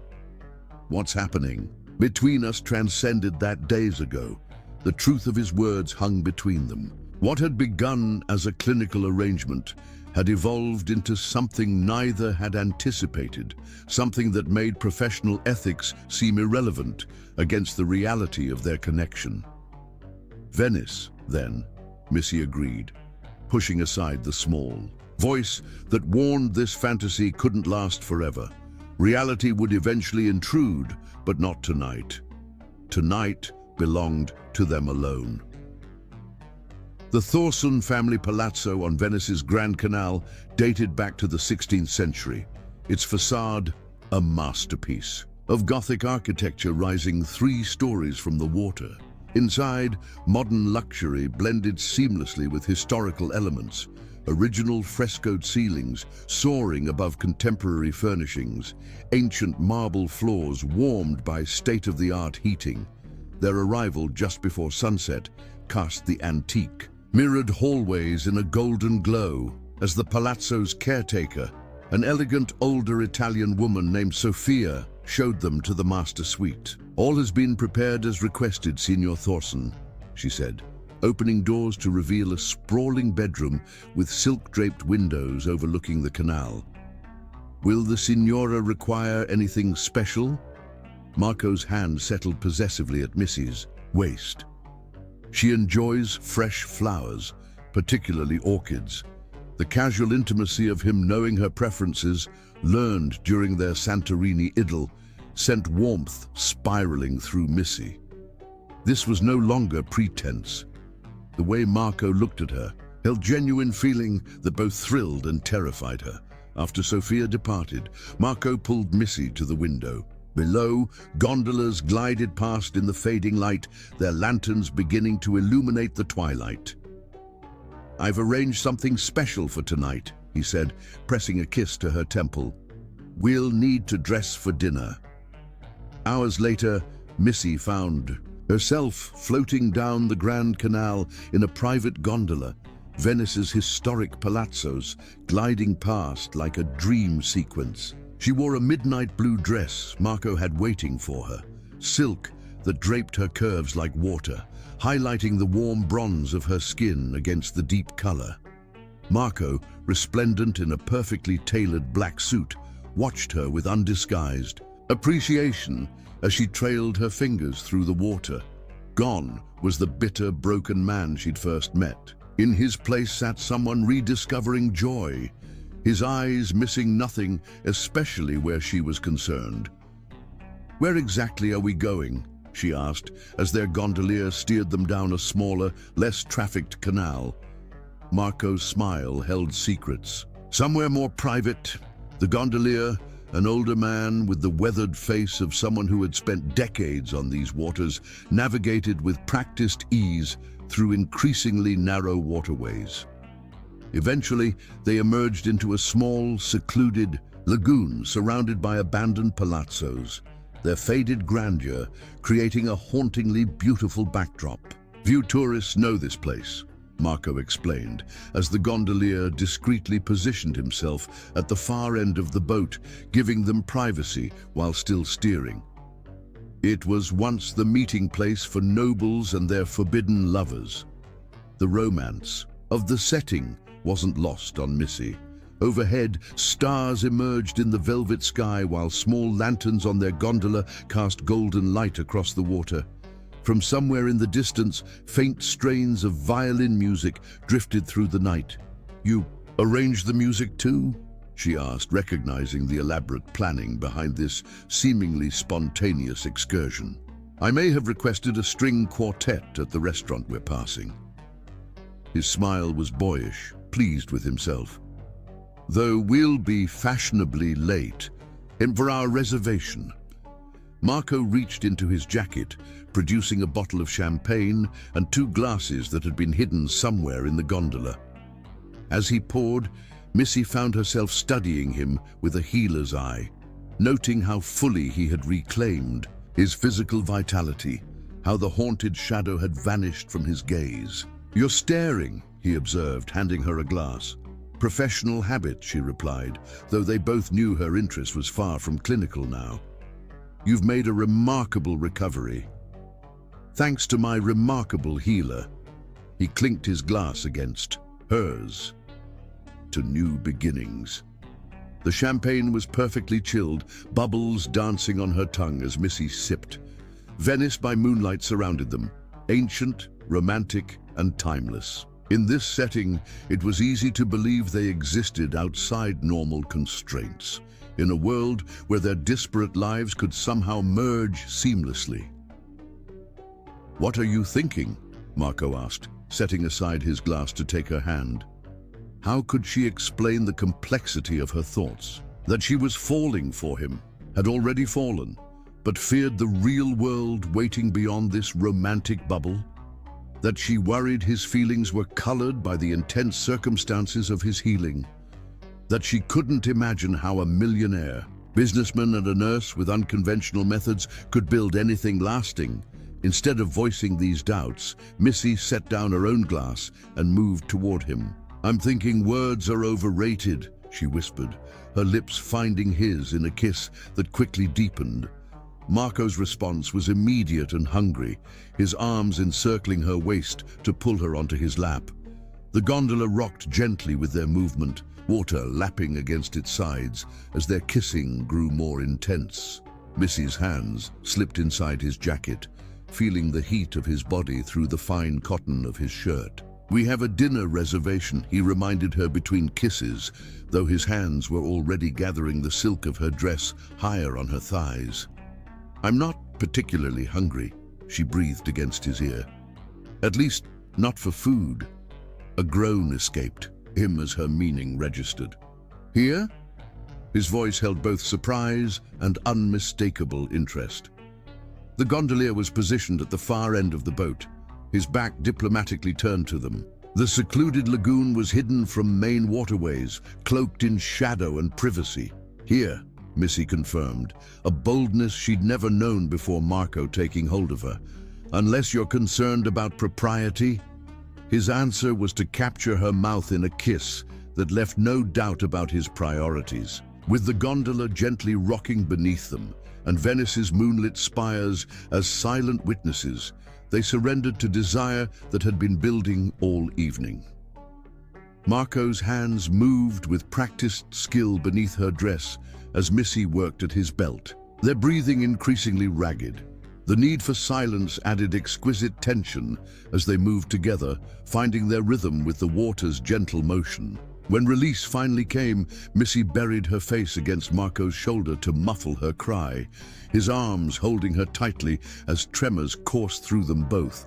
"What's happening between us transcended that days ago." The truth of his words hung between them. What had begun as a clinical arrangement had evolved into something neither had anticipated, something that made professional ethics seem irrelevant against the reality of their connection. "Venice, then," Missy agreed, pushing aside the small voice that warned this fantasy couldn't last forever. Reality would eventually intrude, but not tonight. Tonight belonged to them alone. The Thorson family palazzo on Venice's Grand Canal dated back to the 16th century, its facade a masterpiece of Gothic architecture rising 3 stories from the water. Inside, modern luxury blended seamlessly with historical elements, original frescoed ceilings soaring above contemporary furnishings, ancient marble floors warmed by state-of-the-art heating. Their arrival just before sunset cast the antique. Mirrored hallways in a golden glow as the palazzo's caretaker, an elegant older Italian woman named Sofia, showed them to the master suite. "All has been prepared as requested, Signor Thorson," she said, opening doors to reveal a sprawling bedroom with silk-draped windows overlooking the canal. "Will the Signora require anything special?" Marco's hand settled possessively at Missy's waist. "She enjoys fresh flowers, particularly orchids." The casual intimacy of him knowing her preferences, learned during their Santorini idyll, sent warmth spiraling through Missy. This was no longer pretense. The way Marco looked at her held genuine feeling that both thrilled and terrified her. After Sophia departed, Marco pulled Missy to the window. Below, gondolas glided past in the fading light, their lanterns beginning to illuminate the twilight. "I've arranged something special for tonight," he said, pressing a kiss to her temple. "We'll need to dress for dinner." Hours later, Missy found herself floating down the Grand Canal in a private gondola, Venice's historic palazzos gliding past like a dream sequence. She wore a midnight blue dress Marco had waiting for her, silk that draped her curves like water, highlighting the warm bronze of her skin against the deep color. Marco, resplendent in a perfectly tailored black suit, watched her with undisguised appreciation as she trailed her fingers through the water. Gone was the bitter, broken man she'd first met. In his place sat someone rediscovering joy, his eyes missing nothing, especially where she was concerned. "Where exactly are we going?" she asked, as their gondolier steered them down a smaller, less trafficked canal. Marco's smile held secrets. "Somewhere more private." The gondolier, an older man with the weathered face of someone who had spent decades on these waters, navigated with practiced ease through increasingly narrow waterways. Eventually, they emerged into a small, secluded lagoon surrounded by abandoned palazzos, their faded grandeur creating a hauntingly beautiful backdrop. "Few tourists know this place," Marco explained, as the gondolier discreetly positioned himself at the far end of the boat, giving them privacy while still steering. It was once the meeting place for nobles and their forbidden lovers. The romance of the setting wasn't lost on Missy. Overhead, stars emerged in the velvet sky while small lanterns on their gondola cast golden light across the water. From somewhere in the distance, faint strains of violin music drifted through the night. "You arranged the music too?" she asked, recognizing the elaborate planning behind this seemingly spontaneous excursion. "I may have requested a string quartet at the restaurant we're passing." His smile was boyish, pleased with himself. "Though we'll be fashionably late, and for our reservation." Marco reached into his jacket, producing a bottle of champagne and 2 glasses that had been hidden somewhere in the gondola. As he poured, Missy found herself studying him with a healer's eye, noting how fully he had reclaimed his physical vitality, how the haunted shadow had vanished from his gaze. "You're staring," he observed, handing her a glass. "Professional habit," she replied, though they both knew her interest was far from clinical now. "You've made a remarkable recovery." "Thanks to my remarkable healer." He clinked his glass against hers. "To new beginnings." The champagne was perfectly chilled, bubbles dancing on her tongue as Missy sipped. Venice by moonlight surrounded them, ancient, romantic, and timeless. In this setting, it was easy to believe they existed outside normal constraints, in a world where their disparate lives could somehow merge seamlessly. "What are you thinking?" Marco asked, setting aside his glass to take her hand. How could she explain the complexity of her thoughts? That she was falling for him, had already fallen, but feared the real world waiting beyond this romantic bubble? That she worried his feelings were colored by the intense circumstances of his healing? That she couldn't imagine how a millionaire, businessman and a nurse with unconventional methods could build anything lasting, Instead of voicing these doubts, Missy set down her own glass and moved toward him. "I'm thinking words are overrated," she whispered, her lips finding his in a kiss that quickly deepened. Marco's response was immediate and hungry, his arms encircling her waist to pull her onto his lap. The gondola rocked gently with their movement, water lapping against its sides as their kissing grew more intense. Missy's hands slipped inside his jacket, feeling the heat of his body through the fine cotton of his shirt. "We have a dinner reservation," he reminded her between kisses, though his hands were already gathering the silk of her dress higher on her thighs. "I'm not particularly hungry," she breathed against his ear. "At least, not for food." A groan escaped him as her meaning registered. "Here?" His voice held both surprise and unmistakable interest. The gondolier was positioned at the far end of the boat, his back diplomatically turned to them. The secluded lagoon was hidden from main waterways, cloaked in shadow and privacy. "Here," Missy confirmed, a boldness she'd never known before Marco taking hold of her. "Unless you're concerned about propriety?" His answer was to capture her mouth in a kiss that left no doubt about his priorities. With the gondola gently rocking beneath them, and Venice's moonlit spires as silent witnesses, they surrendered to desire that had been building all evening. Marco's hands moved with practiced skill beneath her dress as Missy worked at his belt, their breathing increasingly ragged. The need for silence added exquisite tension as they moved together, finding their rhythm with the water's gentle motion. When release finally came, Missy buried her face against Marco's shoulder to muffle her cry, his arms holding her tightly as tremors coursed through them both.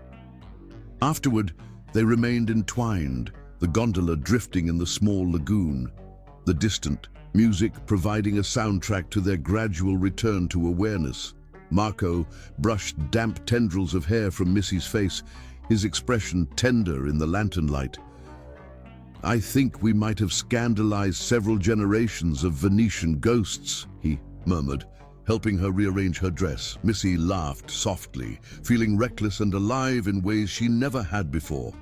Afterward, they remained entwined, the gondola drifting in the small lagoon, the distant music providing a soundtrack to their gradual return to awareness. Marco brushed damp tendrils of hair from Missy's face, his expression tender in the lantern light. "I think we might have scandalized several generations of Venetian ghosts," he murmured, helping her rearrange her dress. Missy laughed softly, feeling reckless and alive in ways she never had before.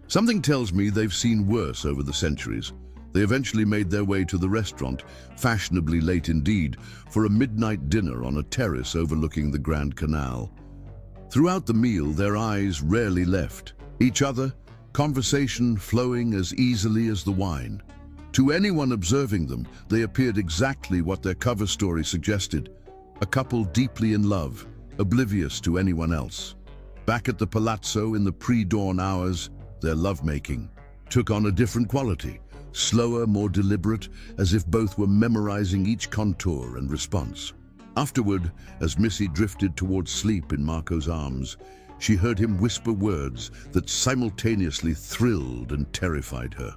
"Something tells me they've seen worse over the centuries." They eventually made their way to the restaurant, fashionably late indeed, for a midnight dinner on a terrace overlooking the Grand Canal. Throughout the meal, their eyes rarely left each other, conversation flowing as easily as the wine. To anyone observing them, they appeared exactly what their cover story suggested, a couple deeply in love, oblivious to anyone else. Back at the palazzo in the pre-dawn hours, their lovemaking took on a different quality. Slower, more deliberate, as if both were memorizing each contour and response. Afterward, as Missy drifted towards sleep in Marco's arms, she heard him whisper words that simultaneously thrilled and terrified her.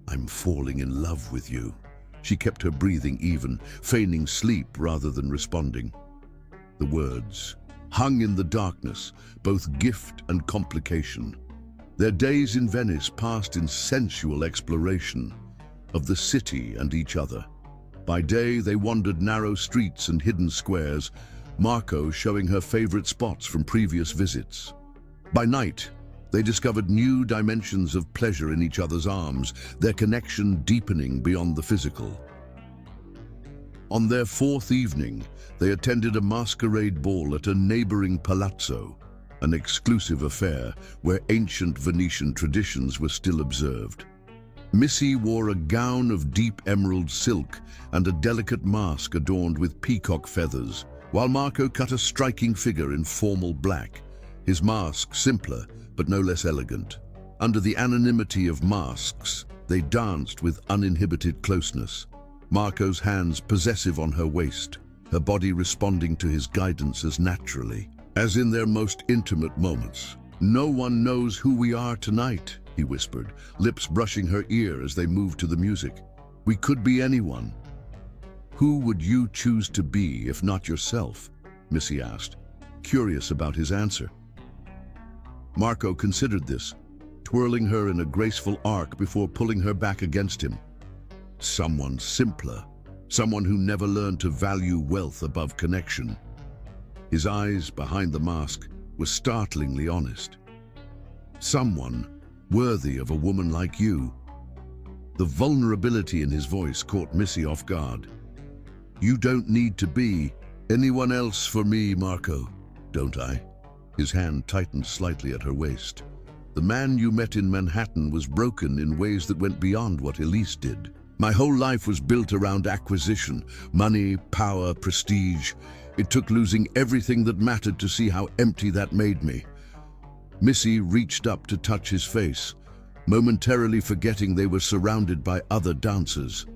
"I'm falling in love with you." She kept her breathing even, feigning sleep rather than responding. The words hung in the darkness, both gift and complication. Their days in Venice passed in sensual exploration of the city and each other. By day, they wandered narrow streets and hidden squares, Marco showing her favorite spots from previous visits. By night, they discovered new dimensions of pleasure in each other's arms, their connection deepening beyond the physical. On their fourth evening, they attended a masquerade ball at a neighboring palazzo, an exclusive affair where ancient Venetian traditions were still observed. Missy wore a gown of deep emerald silk and a delicate mask adorned with peacock feathers, while Marco cut a striking figure in formal black, his mask simpler but no less elegant. Under the anonymity of masks, they danced with uninhibited closeness, Marco's hands possessive on her waist, her body responding to his guidance as naturally as in their most intimate moments. "No one knows who we are tonight," he whispered, lips brushing her ear as they moved to the music. "We could be anyone." "Who would you choose to be if not yourself?" Missy asked, curious about his answer. Marco considered this, twirling her in a graceful arc before pulling her back against him. Someone simpler, someone who never learned to value wealth above connection. His eyes, behind the mask, was startlingly honest. Someone worthy of a woman like you. The vulnerability in his voice caught Missy off guard. You don't need to be anyone else for me, Marco, don't I? His hand tightened slightly at her waist. The man you met in Manhattan was broken in ways that went beyond what Elise did. My whole life was built around acquisition, money, power, prestige. It took losing everything that mattered to see how empty that made me. Missy reached up to touch his face, momentarily forgetting they were surrounded by other dancers.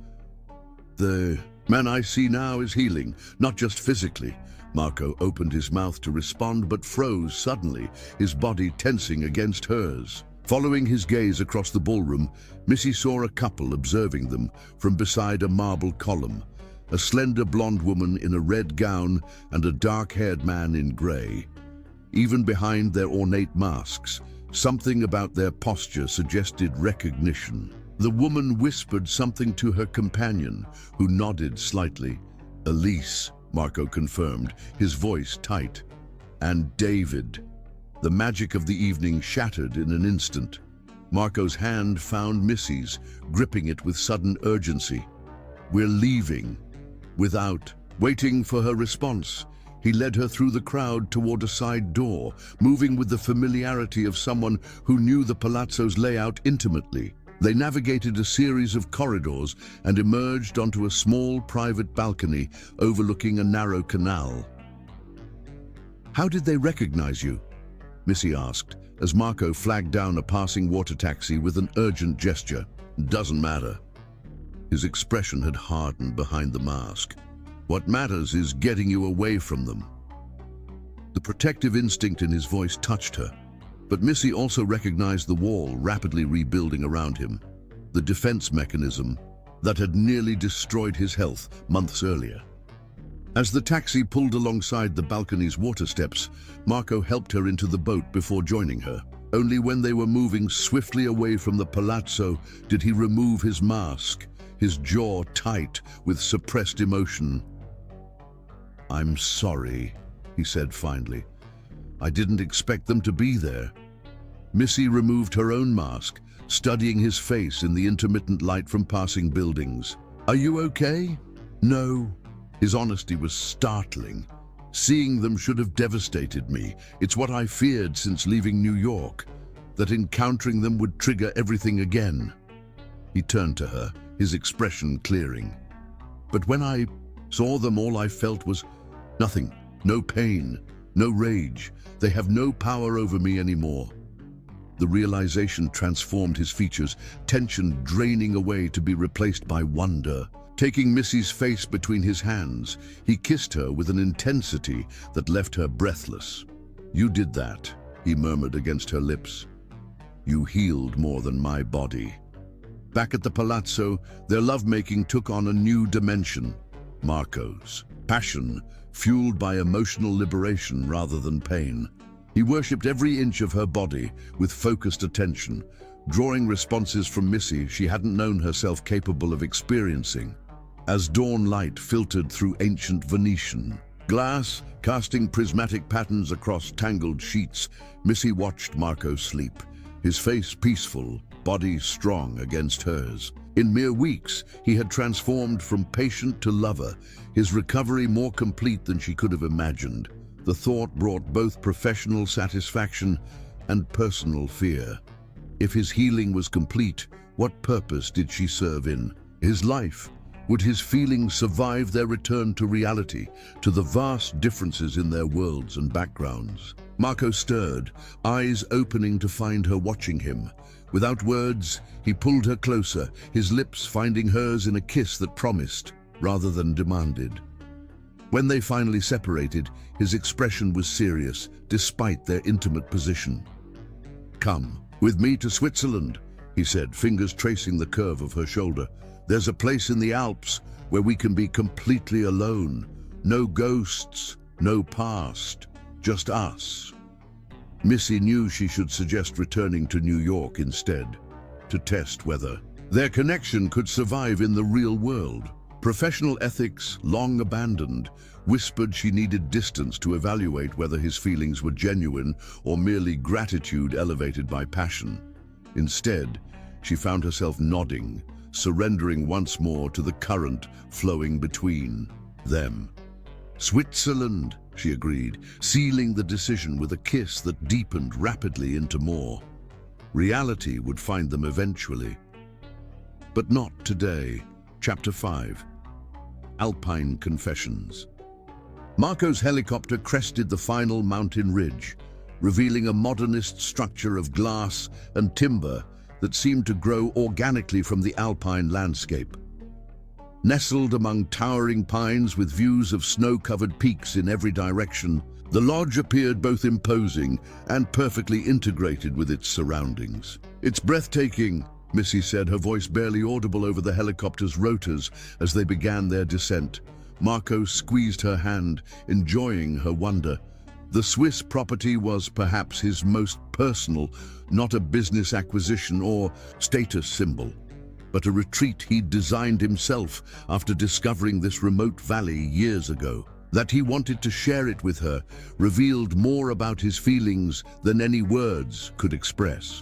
The man I see now is healing, not just physically. Marco opened his mouth to respond but froze suddenly, his body tensing against hers. Following his gaze across the ballroom, Missy saw a couple observing them from beside a marble column. A slender blonde woman in a red gown and a dark-haired man in grey. Even behind their ornate masks, something about their posture suggested recognition. The woman whispered something to her companion, who nodded slightly. Elise, Marco confirmed, his voice tight. And David. The magic of the evening shattered in an instant. Marco's hand found Missy's, gripping it with sudden urgency. We're leaving. Without waiting for her response, he led her through the crowd toward a side door, moving with the familiarity of someone who knew the palazzo's layout intimately. They navigated a series of corridors and emerged onto a small private balcony overlooking a narrow canal. How did they recognize you? Missy asked, as Marco flagged down a passing water taxi with an urgent gesture. Doesn't matter. His expression had hardened behind the mask. What matters is getting you away from them. The protective instinct in his voice touched her, but Missy also recognized the wall rapidly rebuilding around him, the defense mechanism that had nearly destroyed his health months earlier. As the taxi pulled alongside the balcony's water steps, Marco helped her into the boat before joining her. Only when they were moving swiftly away from the palazzo did he remove his mask, his jaw tight with suppressed emotion. I'm sorry, he said finally. I didn't expect them to be there. Missy removed her own mask, studying his face in the intermittent light from passing buildings. Are you okay? No. His honesty was startling. Seeing them should have devastated me. It's what I feared since leaving New York, that encountering them would trigger everything again. He turned to her, his expression clearing. But when I saw them, all I felt was nothing. No pain, no rage. They have no power over me anymore. The realization transformed his features, tension draining away to be replaced by wonder. Taking Missy's face between his hands, he kissed her with an intensity that left her breathless. You did that, he murmured against her lips. You healed more than my body. Back at the palazzo, their lovemaking took on a new dimension. Marco's passion, fueled by emotional liberation rather than pain. He worshipped every inch of her body with focused attention, drawing responses from Missy she hadn't known herself capable of experiencing. As dawn light filtered through ancient Venetian glass, casting prismatic patterns across tangled sheets, Missy watched Marco sleep, his face peaceful, body strong against hers. In mere weeks, he had transformed from patient to lover, his recovery more complete than she could have imagined. The thought brought both professional satisfaction and personal fear. If his healing was complete, what purpose did she serve in his life? Would his feelings survive their return to reality, to the vast differences in their worlds and backgrounds? Marco stirred, eyes opening to find her watching him. Without words, he pulled her closer, his lips finding hers in a kiss that promised, rather than demanded. When they finally separated, his expression was serious, despite their intimate position. Come with me to Switzerland, he said, fingers tracing the curve of her shoulder. There's a place in the Alps where we can be completely alone. No ghosts, no past, just us. Missy knew she should suggest returning to New York instead, to test whether their connection could survive in the real world. Professional ethics, long abandoned, whispered she needed distance to evaluate whether his feelings were genuine or merely gratitude elevated by passion. Instead, she found herself nodding, surrendering once more to the current flowing between them. Switzerland, she agreed, sealing the decision with a kiss that deepened rapidly into more. Reality would find them eventually. But not today. Chapter 5. Alpine Confessions. Marco's helicopter crested the final mountain ridge, revealing a modernist structure of glass and timber that seemed to grow organically from the alpine landscape. Nestled among towering pines with views of snow-covered peaks in every direction, the lodge appeared both imposing and perfectly integrated with its surroundings. "It's breathtaking," Missy said, her voice barely audible over the helicopter's rotors as they began their descent. Marco squeezed her hand, enjoying her wonder. The Swiss property was perhaps his most personal, not a business acquisition or status symbol, but a retreat he'd designed himself after discovering this remote valley years ago. That he wanted to share it with her revealed more about his feelings than any words could express.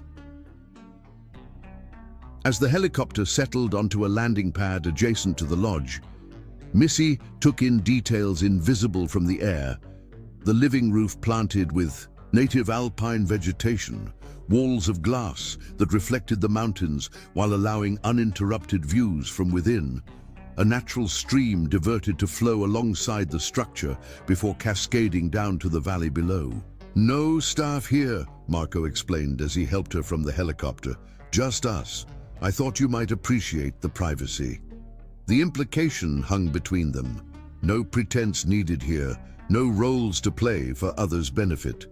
As the helicopter settled onto a landing pad adjacent to the lodge, Missy took in details invisible from the air. The living roof planted with native alpine vegetation, walls of glass that reflected the mountains while allowing uninterrupted views from within. A natural stream diverted to flow alongside the structure before cascading down to the valley below. "No staff here," Marco explained as he helped her from the helicopter. "Just us. I thought you might appreciate the privacy." The implication hung between them. No pretense needed here, no roles to play for others' benefit.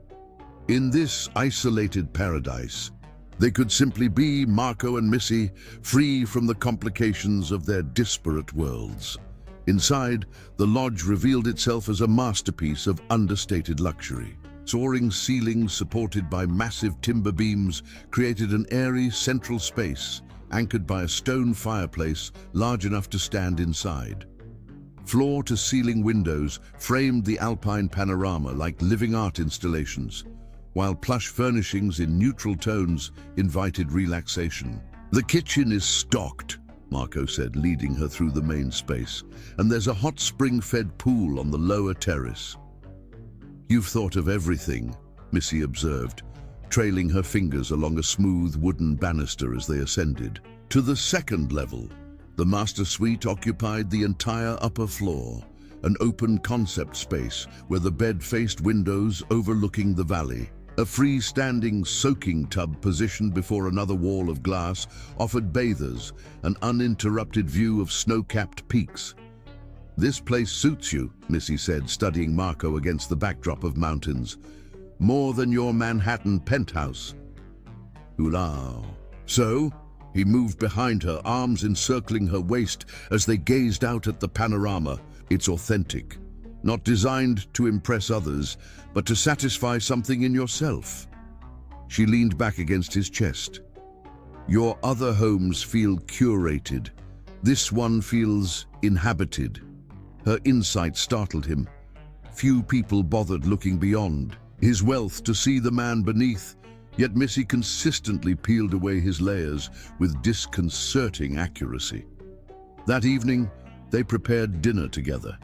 In this isolated paradise, they could simply be Marco and Missy, free from the complications of their disparate worlds. Inside, the lodge revealed itself as a masterpiece of understated luxury. Soaring ceilings supported by massive timber beams created an airy central space, anchored by a stone fireplace large enough to stand inside. Floor-to-ceiling windows framed the alpine panorama like living art installations, while plush furnishings in neutral tones invited relaxation. "The kitchen is stocked," Marco said, leading her through the main space, "and there's a hot spring-fed pool on the lower terrace." "You've thought of everything," Missy observed, trailing her fingers along a smooth wooden banister as they ascended. To the second level, the master suite occupied the entire upper floor, an open concept space where the bed faced windows overlooking the valley. A freestanding soaking tub positioned before another wall of glass offered bathers an uninterrupted view of snow-capped peaks. "This place suits you," Missy said, studying Marco against the backdrop of mountains. "More than your Manhattan penthouse." "Hula." "So?" He moved behind her, arms encircling her waist as they gazed out at the panorama. "It's authentic. Not designed to impress others, but to satisfy something in yourself." She leaned back against his chest. "Your other homes feel curated. This one feels inhabited." Her insight startled him. Few people bothered looking beyond his wealth to see the man beneath, yet Missy consistently peeled away his layers with disconcerting accuracy. That evening, they prepared dinner together.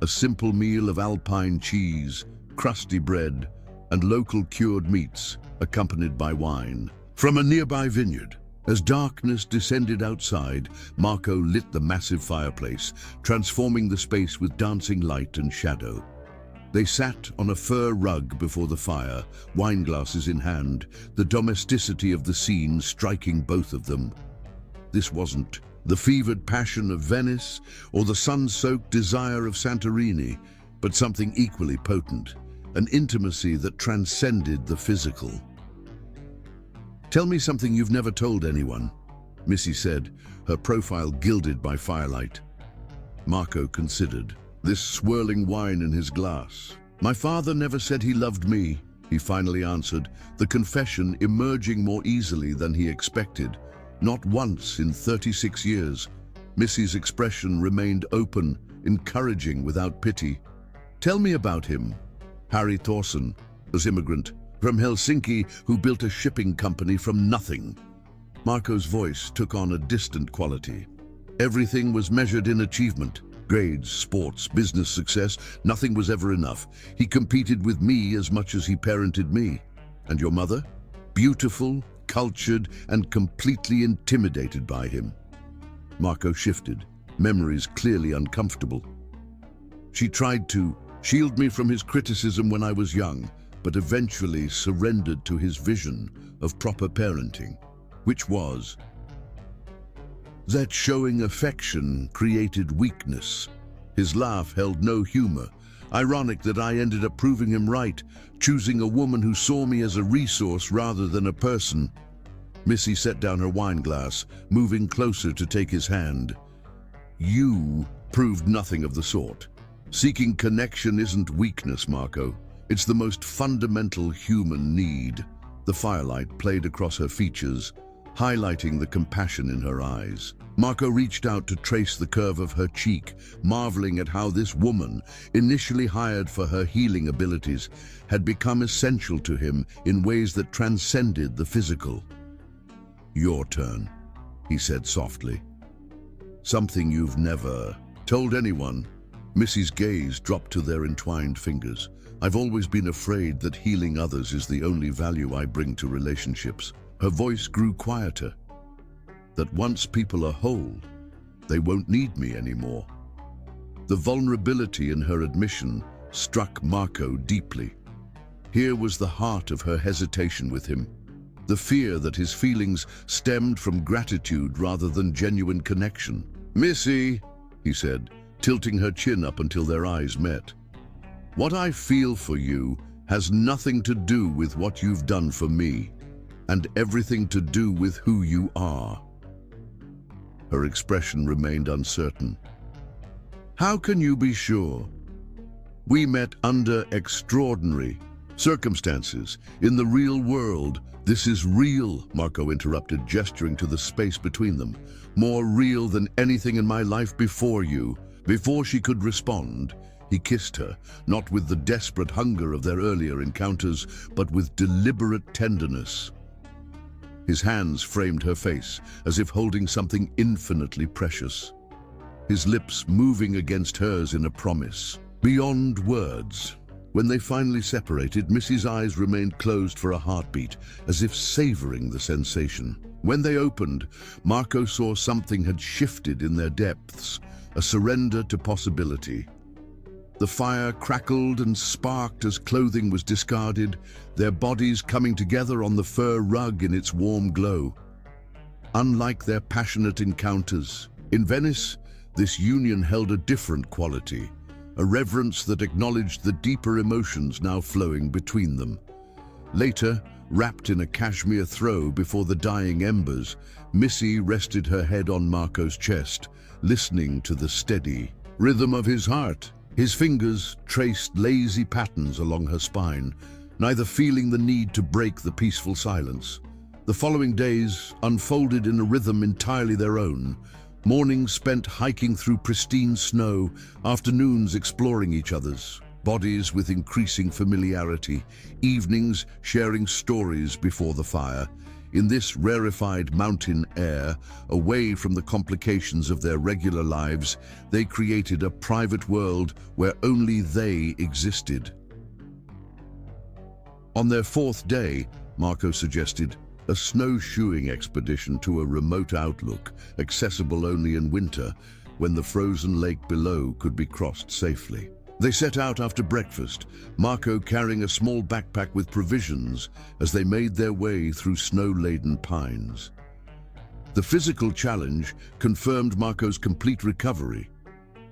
A simple meal of alpine cheese, crusty bread, and local cured meats, accompanied by wine from a nearby vineyard. As darkness descended outside, Marco lit the massive fireplace, transforming the space with dancing light and shadow. They sat on a fur rug before the fire, wine glasses in hand, the domesticity of the scene striking both of them. This wasn't the fevered passion of Venice or the sun-soaked desire of Santorini, but something equally potent, an intimacy that transcended the physical. "Tell me something you've never told anyone," Missy said, her profile gilded by firelight. Marco considered, this swirling wine in his glass. "My father never said he loved me," he finally answered, the confession emerging more easily than he expected. "Not once in 36 years. Missy's expression remained open, encouraging without pity. "Tell me about him." Harry Thorson was immigrant from Helsinki who built a shipping company from nothing. Marco's voice took on a distant quality. Everything was measured in achievement. Grades, sports, business success, nothing was ever enough. He competed with me as much as he parented me. And your mother? Beautiful, cultured, and completely intimidated by him. Marco shifted, memories clearly uncomfortable. She tried to shield me from his criticism when I was young, but eventually surrendered to his vision of proper parenting, which was that showing affection created weakness. His laugh held no humor. Ironic that I ended up proving him right, choosing a woman who saw me as a resource rather than a person. Missy set down her wine glass, moving closer to take his hand. You proved nothing of the sort. Seeking connection isn't weakness, Marco. It's the most fundamental human need. The firelight played across her features, highlighting the compassion in her eyes. Marco reached out to trace the curve of her cheek, marveling at how this woman, initially hired for her healing abilities, had become essential to him in ways that transcended the physical. "Your turn," he said softly. "Something you've never told anyone." Missy's gaze dropped to their entwined fingers. "I've always been afraid that healing others is the only value I bring to relationships." Her voice grew quieter. "That once people are whole, they won't need me anymore." The vulnerability in her admission struck Marco deeply. Here was the heart of her hesitation with him. The fear that his feelings stemmed from gratitude rather than genuine connection. "Missy," he said, tilting her chin up until their eyes met. "What I feel for you has nothing to do with what you've done for me, and everything to do with who you are." Her expression remained uncertain. "How can you be sure?" "We met under extraordinary circumstances. In the real world, this is real," Marco interrupted, gesturing to the space between them. "More real than anything in my life before you." Before she could respond, he kissed her, not with the desperate hunger of their earlier encounters, but with deliberate tenderness. His hands framed her face, as if holding something infinitely precious. His lips moving against hers in a promise, beyond words. When they finally separated, Missy's eyes remained closed for a heartbeat, as if savoring the sensation. When they opened, Marco saw something had shifted in their depths, a surrender to possibility. The fire crackled and sparked as clothing was discarded, their bodies coming together on the fur rug in its warm glow. Unlike their passionate encounters, in Venice, this union held a different quality, a reverence that acknowledged the deeper emotions now flowing between them. Later, wrapped in a cashmere throw before the dying embers, Missy rested her head on Marco's chest, listening to the steady rhythm of his heart. His fingers traced lazy patterns along her spine, neither feeling the need to break the peaceful silence. The following days unfolded in a rhythm entirely their own. Mornings spent hiking through pristine snow, afternoons exploring each other's bodies with increasing familiarity, evenings sharing stories before the fire. In this rarefied mountain air, away from the complications of their regular lives, they created a private world where only they existed. On their fourth day, Marco suggested a snowshoeing expedition to a remote outlook, accessible only in winter, when the frozen lake below could be crossed safely. They set out after breakfast, Marco carrying a small backpack with provisions as they made their way through snow-laden pines. The physical challenge confirmed Marco's complete recovery,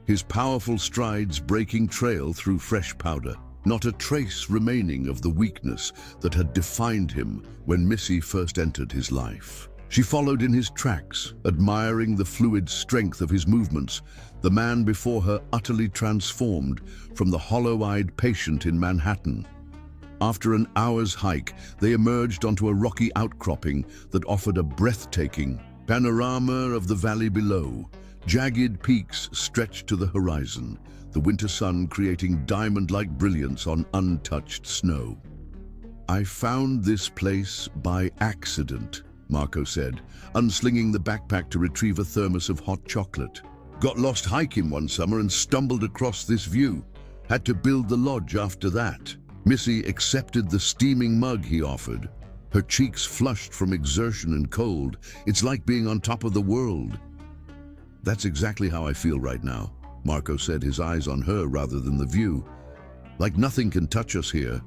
his powerful strides breaking trail through fresh powder, not a trace remaining of the weakness that had defined him when Missy first entered his life. She followed in his tracks, admiring the fluid strength of his movements, the man before her utterly transformed from the hollow-eyed patient in Manhattan. After an hour's hike, they emerged onto a rocky outcropping that offered a breathtaking panorama of the valley below. Jagged peaks stretched to the horizon, the winter sun creating diamond-like brilliance on untouched snow. "I found this place by accident," Marco said, unslinging the backpack to retrieve a thermos of hot chocolate. "Got lost hiking one summer and stumbled across this view. Had to build the lodge after that." Missy accepted the steaming mug he offered. Her cheeks flushed from exertion and cold. "It's like being on top of the world." "That's exactly how I feel right now," Marco said, his eyes on her rather than the view. "Like nothing can touch us here."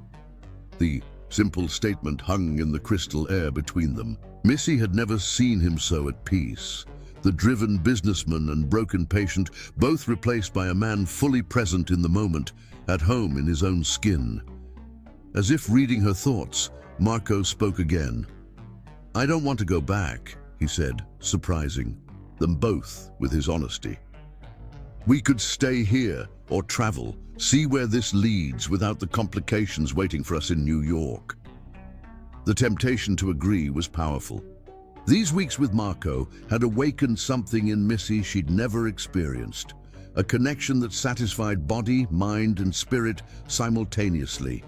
The simple statement hung in the crystal air between them. Missy had never seen him so at peace. The driven businessman and broken patient, both replaced by a man fully present in the moment, at home in his own skin. As if reading her thoughts, Marco spoke again. "I don't want to go back," he said, surprising them both with his honesty. "We could stay here or travel, see where this leads without the complications waiting for us in New York." The temptation to agree was powerful. These weeks with Marco had awakened something in Missy she'd never experienced, a connection that satisfied body, mind, and spirit simultaneously.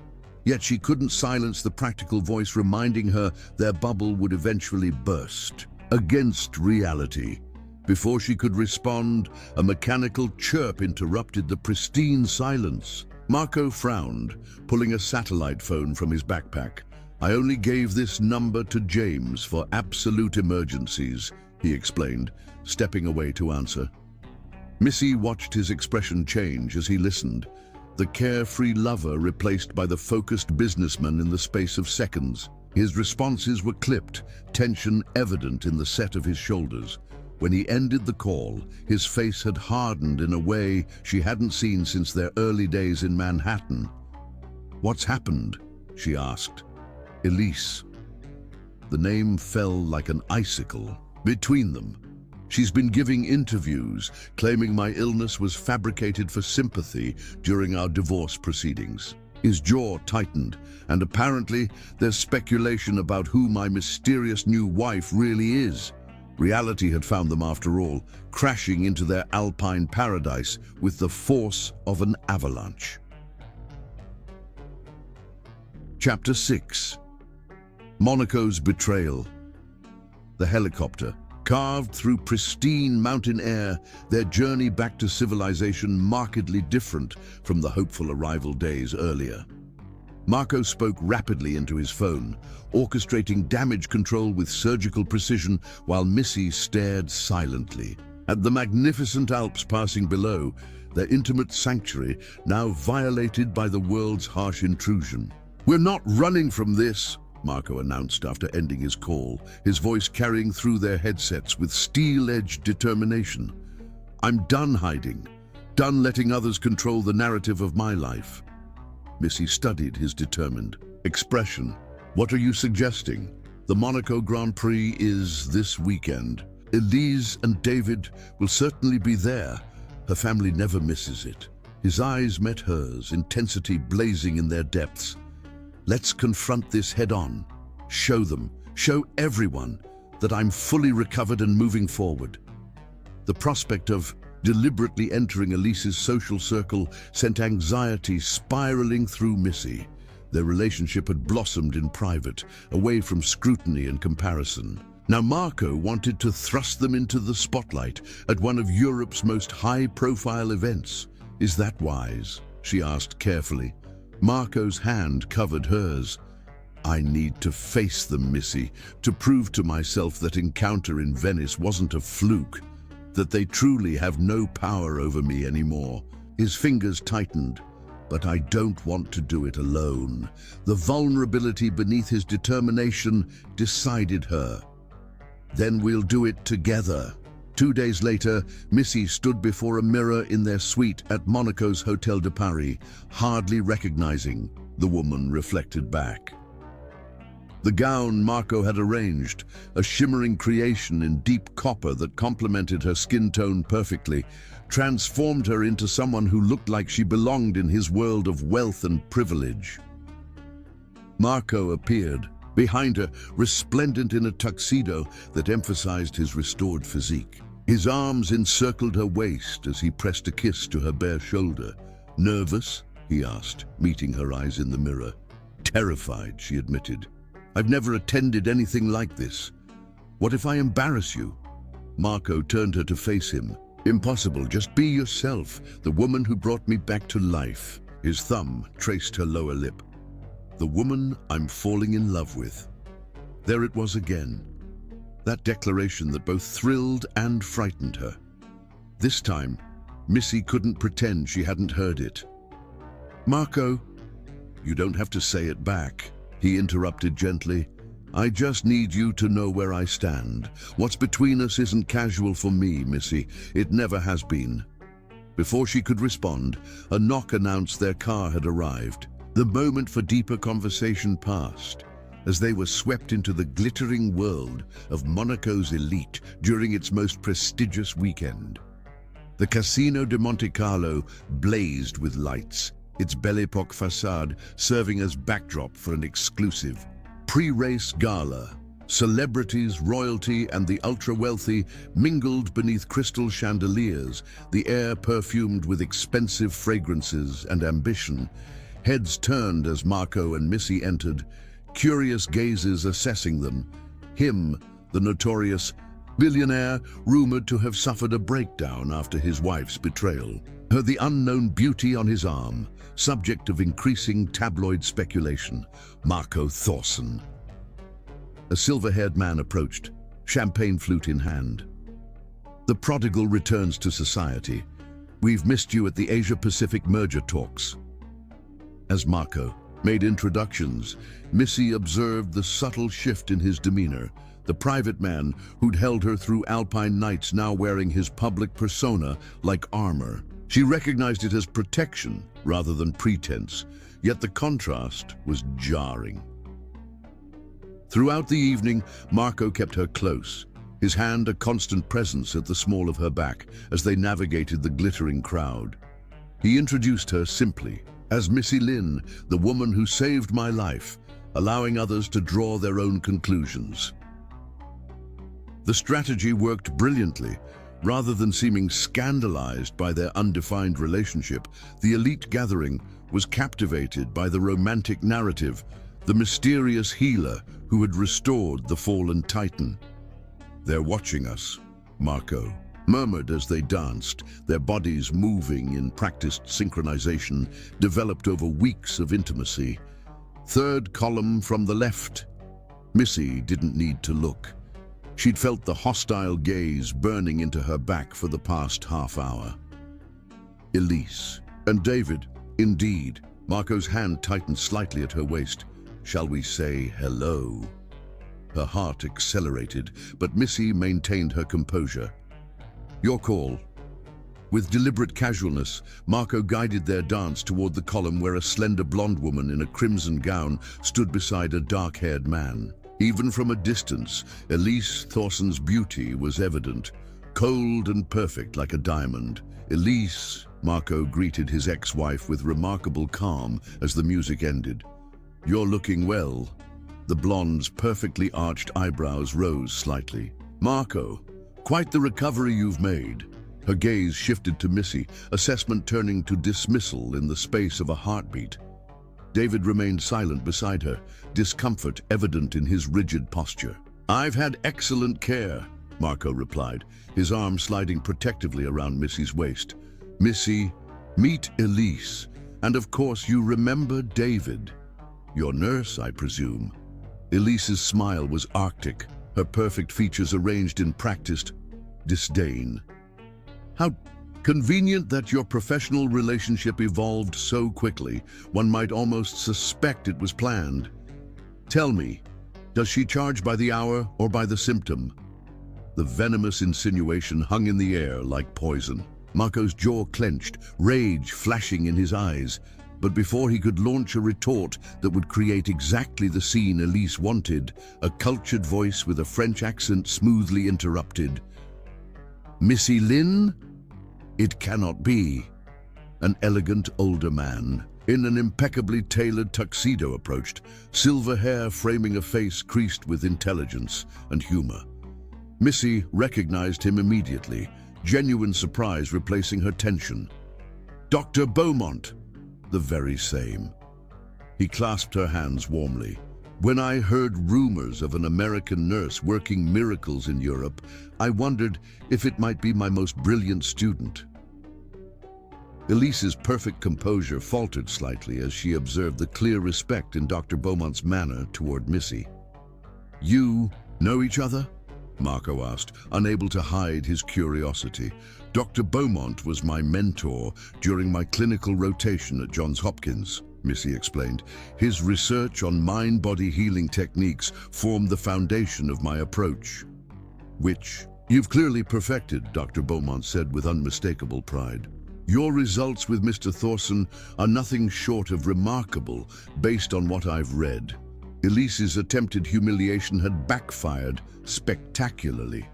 Yet she couldn't silence the practical voice reminding her their bubble would eventually burst against reality. Before she could respond, a mechanical chirp interrupted the pristine silence. Marco frowned, pulling a satellite phone from his backpack. "I only gave this number to James for absolute emergencies," he explained, stepping away to answer. Missy watched his expression change as he listened, the carefree lover replaced by the focused businessman in the space of seconds. His responses were clipped, tension evident in the set of his shoulders. When he ended the call, his face had hardened in a way she hadn't seen since their early days in Manhattan. "What's happened?" she asked. "Elise." The name fell like an icicle between them. "She's been giving interviews, claiming my illness was fabricated for sympathy during our divorce proceedings." His jaw tightened, and apparently there's speculation about who my mysterious new wife really is. Reality had found them after all, crashing into their alpine paradise with the force of an avalanche. Chapter 6. Monaco's Betrayal. The helicopter. Carved through pristine mountain air, their journey back to civilization markedly different from the hopeful arrival days earlier. Marco spoke rapidly into his phone, orchestrating damage control with surgical precision while Missy stared silently at the magnificent Alps passing below, their intimate sanctuary now violated by the world's harsh intrusion. "We're not running from this," Marco announced after ending his call, his voice carrying through their headsets with steel-edged determination. "I'm done hiding, done letting others control the narrative of my life." Missy studied his determined expression. "What are you suggesting?" "The Monaco Grand Prix is this weekend. Elise and David will certainly be there. Her family never misses it." His eyes met hers, intensity blazing in their depths. "Let's confront this head-on. Show them, show everyone, that I'm fully recovered and moving forward." The prospect of deliberately entering Elise's social circle sent anxiety spiraling through Missy. Their relationship had blossomed in private, away from scrutiny and comparison. Now Marco wanted to thrust them into the spotlight at one of Europe's most high-profile events. "Is that wise?" she asked carefully. Marco's hand covered hers. "I need to face them, Missy, to prove to myself that encounter in Venice wasn't a fluke, that they truly have no power over me anymore." His fingers tightened. "But I don't want to do it alone." The vulnerability beneath his determination decided her. "Then we'll do it together." 2 days later, Missy stood before a mirror in their suite at Monaco's Hotel de Paris, hardly recognizing the woman reflected back. The gown Marco had arranged, a shimmering creation in deep copper that complemented her skin tone perfectly, transformed her into someone who looked like she belonged in his world of wealth and privilege. Marco appeared, behind her, resplendent in a tuxedo that emphasized his restored physique. His arms encircled her waist as he pressed a kiss to her bare shoulder. "Nervous?" he asked, meeting her eyes in the mirror. "Terrified," she admitted. "I've never attended anything like this. What if I embarrass you?" Marco turned her to face him. "Impossible, just be yourself, the woman who brought me back to life." His thumb traced her lower lip. "The woman I'm falling in love with." There it was again. That declaration that both thrilled and frightened her. This time, Missy couldn't pretend she hadn't heard it. "Marco," "You don't have to say it back," he interrupted gently. "I just need you to know where I stand. What's between us isn't casual for me, Missy. It never has been." Before she could respond, a knock announced their car had arrived. The moment for deeper conversation passed, as they were swept into the glittering world of Monaco's elite during its most prestigious weekend. The Casino de Monte Carlo blazed with lights, its Belle Epoque facade serving as backdrop for an exclusive pre-race gala. Celebrities, royalty, and the ultra-wealthy mingled beneath crystal chandeliers, the air perfumed with expensive fragrances and ambition. Heads turned as Marco and Missy entered, curious gazes assessing them. Him, the notorious billionaire, rumored to have suffered a breakdown after his wife's betrayal. Her the unknown beauty on his arm, subject of increasing tabloid speculation, Marco Thorsen. A silver-haired man approached, champagne flute in hand. "The prodigal returns to society. We've missed you at the Asia-Pacific merger talks." As Marco made introductions, Missy observed the subtle shift in his demeanor. The private man who'd held her through Alpine nights now wearing his public persona like armor. She recognized it as protection rather than pretense, yet the contrast was jarring. Throughout the evening, Marco kept her close, his hand a constant presence at the small of her back as they navigated the glittering crowd. He introduced her simply as Missy Lynn, the woman who saved my life, allowing others to draw their own conclusions. The strategy worked brilliantly. Rather than seeming scandalized by their undefined relationship, the elite gathering was captivated by the romantic narrative, the mysterious healer who had restored the fallen titan. "They're watching us," Marco murmured as they danced, their bodies moving in practiced synchronization developed over weeks of intimacy. Third column from the left. Missy didn't need to look. She'd felt the hostile gaze burning into her back for the past half hour. Elise and David, indeed. Marco's hand tightened slightly at her waist. "Shall we say hello?" Her heart accelerated, but Missy maintained her composure. "Your call." With deliberate casualness, Marco guided their dance toward the column where a slender blonde woman in a crimson gown stood beside a dark-haired man. Even from a distance, Elise Thorsen's beauty was evident, cold and perfect like a diamond. "Elise," Marco greeted his ex-wife with remarkable calm as the music ended. "You're looking well." The blonde's perfectly arched eyebrows rose slightly. "Marco, quite the recovery you've made." Her gaze shifted to Missy, assessment turning to dismissal in the space of a heartbeat. David remained silent beside her, discomfort evident in his rigid posture. "I've had excellent care," Marco replied, his arm sliding protectively around Missy's waist. "Missy, meet Elise. And of course you remember David. Your nurse, I presume." Elise's smile was arctic, her perfect features arranged in practiced disdain. "How convenient that your professional relationship evolved so quickly, one might almost suspect it was planned. Tell me, does she charge by the hour or by the symptom?" The venomous insinuation hung in the air like poison. Marco's jaw clenched, rage flashing in his eyes. But before he could launch a retort that would create exactly the scene Elise wanted, a cultured voice with a French accent smoothly interrupted. "Missy Lynn? It cannot be." An elegant older man in an impeccably tailored tuxedo approached, silver hair framing a face creased with intelligence and humor. Missy recognized him immediately, genuine surprise replacing her tension. Dr. Beaumont, the very same. He clasped her hands warmly. When I heard rumors of an American nurse working miracles in Europe, I wondered if it might be my most brilliant student. Elise's perfect composure faltered slightly as she observed the clear respect in Dr. Beaumont's manner toward Missy. You know each other? Marco asked, unable to hide his curiosity. Dr. Beaumont was my mentor during my clinical rotation at Johns Hopkins, Missy explained. His research on mind-body healing techniques formed the foundation of my approach. Which you've clearly perfected, Dr. Beaumont said with unmistakable pride. Your results with Mr. Thorson are nothing short of remarkable based on what I've read. Elise's attempted humiliation had backfired spectacularly.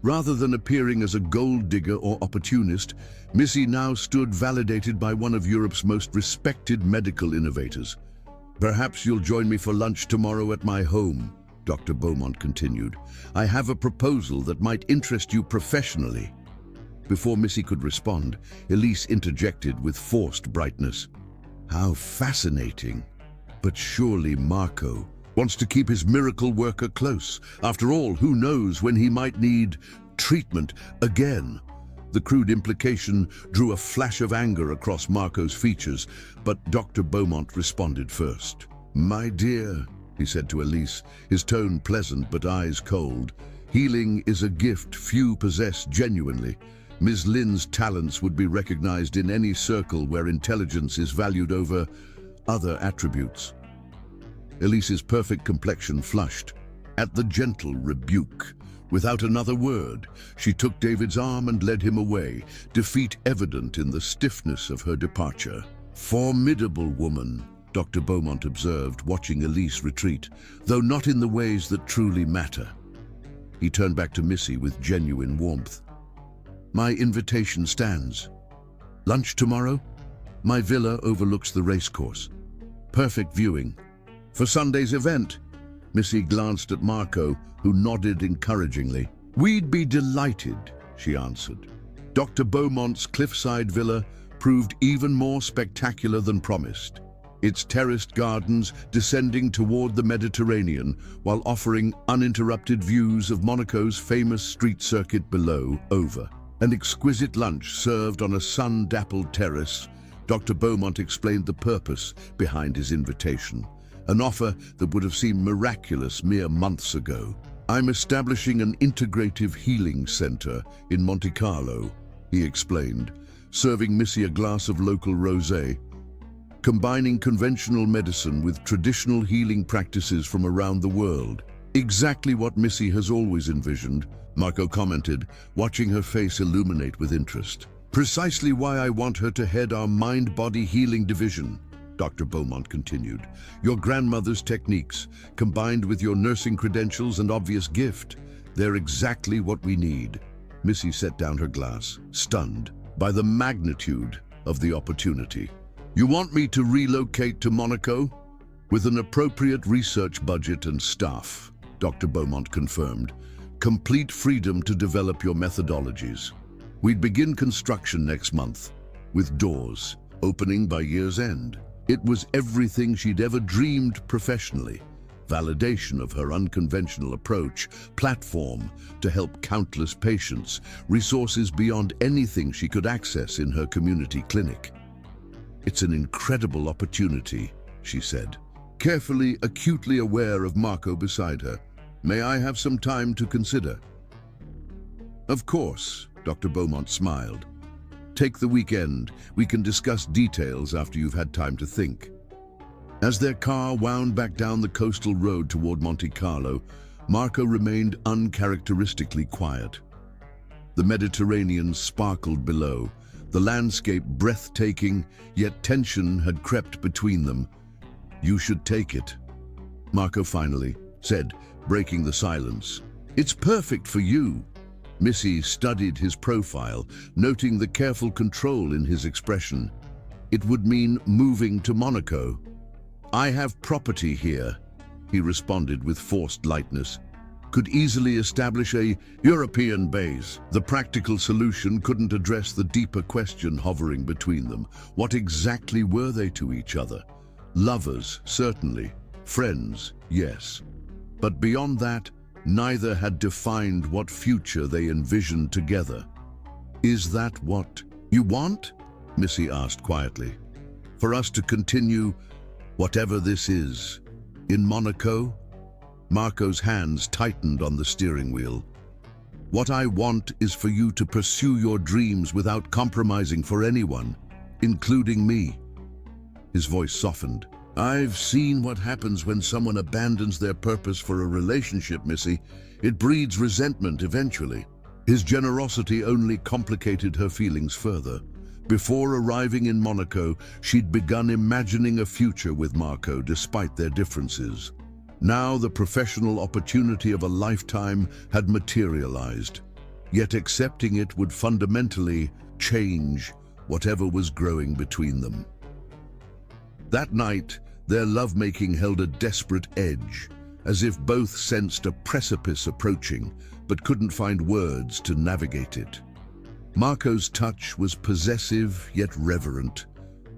Rather than appearing as a gold digger or opportunist, Missy now stood validated by one of Europe's most respected medical innovators. Perhaps you'll join me for lunch tomorrow at my home, Dr. Beaumont continued. I have a proposal that might interest you professionally. Before Missy could respond, Elise interjected with forced brightness. How fascinating. But surely Marco wants to keep his miracle worker close. After all, who knows when he might need treatment again? The crude implication drew a flash of anger across Marco's features, but Dr. Beaumont responded first. My dear, he said to Elise, his tone pleasant but eyes cold, healing is a gift few possess genuinely. Ms. Lin's talents would be recognized in any circle where intelligence is valued over other attributes. Elise's perfect complexion flushed at the gentle rebuke. Without another word, she took David's arm and led him away, defeat evident in the stiffness of her departure. Formidable woman, Dr. Beaumont observed, watching Elise retreat, though not in the ways that truly matter. He turned back to Missy with genuine warmth. My invitation stands. Lunch tomorrow? My villa overlooks the racecourse. Perfect viewing. For Sunday's event, Missy glanced at Marco, who nodded encouragingly. We'd be delighted, she answered. Dr. Beaumont's cliffside villa proved even more spectacular than promised. Its terraced gardens descending toward the Mediterranean while offering uninterrupted views of Monaco's famous street circuit below. Over an exquisite lunch served on a sun-dappled terrace, Dr. Beaumont explained the purpose behind his invitation. An offer that would have seemed miraculous mere months ago. I'm establishing an integrative healing center in Monte Carlo, he explained, serving Missy a glass of local rosé. Combining conventional medicine with traditional healing practices from around the world. Exactly what Missy has always envisioned, Marco commented, watching her face illuminate with interest. Precisely why I want her to head our mind-body healing division, Dr. Beaumont continued. Your grandmother's techniques, combined with your nursing credentials and obvious gift, they're exactly what we need. Missy set down her glass, stunned by the magnitude of the opportunity. You want me to relocate to Monaco? With an appropriate research budget and staff, Dr. Beaumont confirmed. Complete freedom to develop your methodologies. We'd begin construction next month, with doors opening by year's end. It was everything she'd ever dreamed professionally. Validation of her unconventional approach, platform to help countless patients, resources beyond anything she could access in her community clinic. It's an incredible opportunity, she said, carefully, acutely aware of Marco beside her. May I have some time to consider? Of course, Dr. Beaumont smiled. Take the weekend. We can discuss details after you've had time to think. As their car wound back down the coastal road toward Monte Carlo, Marco remained uncharacteristically quiet. The Mediterranean sparkled below, the landscape breathtaking, yet tension had crept between them. You should take it, Marco finally said, breaking the silence. It's perfect for you. Missy studied his profile, noting the careful control in his expression. It would mean moving to Monaco. I have property here, he responded with forced lightness. could easily establish a European base. The practical solution couldn't address the deeper question hovering between them. What exactly were they to each other? Lovers, certainly. Friends, yes. But beyond that, neither had defined what future they envisioned together. "Is that what you want?" Missy asked quietly. "For us to continue, whatever this is, in Monaco?" Marco's hands tightened on the steering wheel. "What I want is for you to pursue your dreams without compromising for anyone, including me." His voice softened. "I've seen what happens when someone abandons their purpose for a relationship, Missy. It breeds resentment eventually." His generosity only complicated her feelings further. Before arriving in Monaco, she'd begun imagining a future with Marco despite their differences. Now the professional opportunity of a lifetime had materialized, yet accepting it would fundamentally change whatever was growing between them. That night, their lovemaking held a desperate edge, as if both sensed a precipice approaching, but couldn't find words to navigate it. Marco's touch was possessive yet reverent,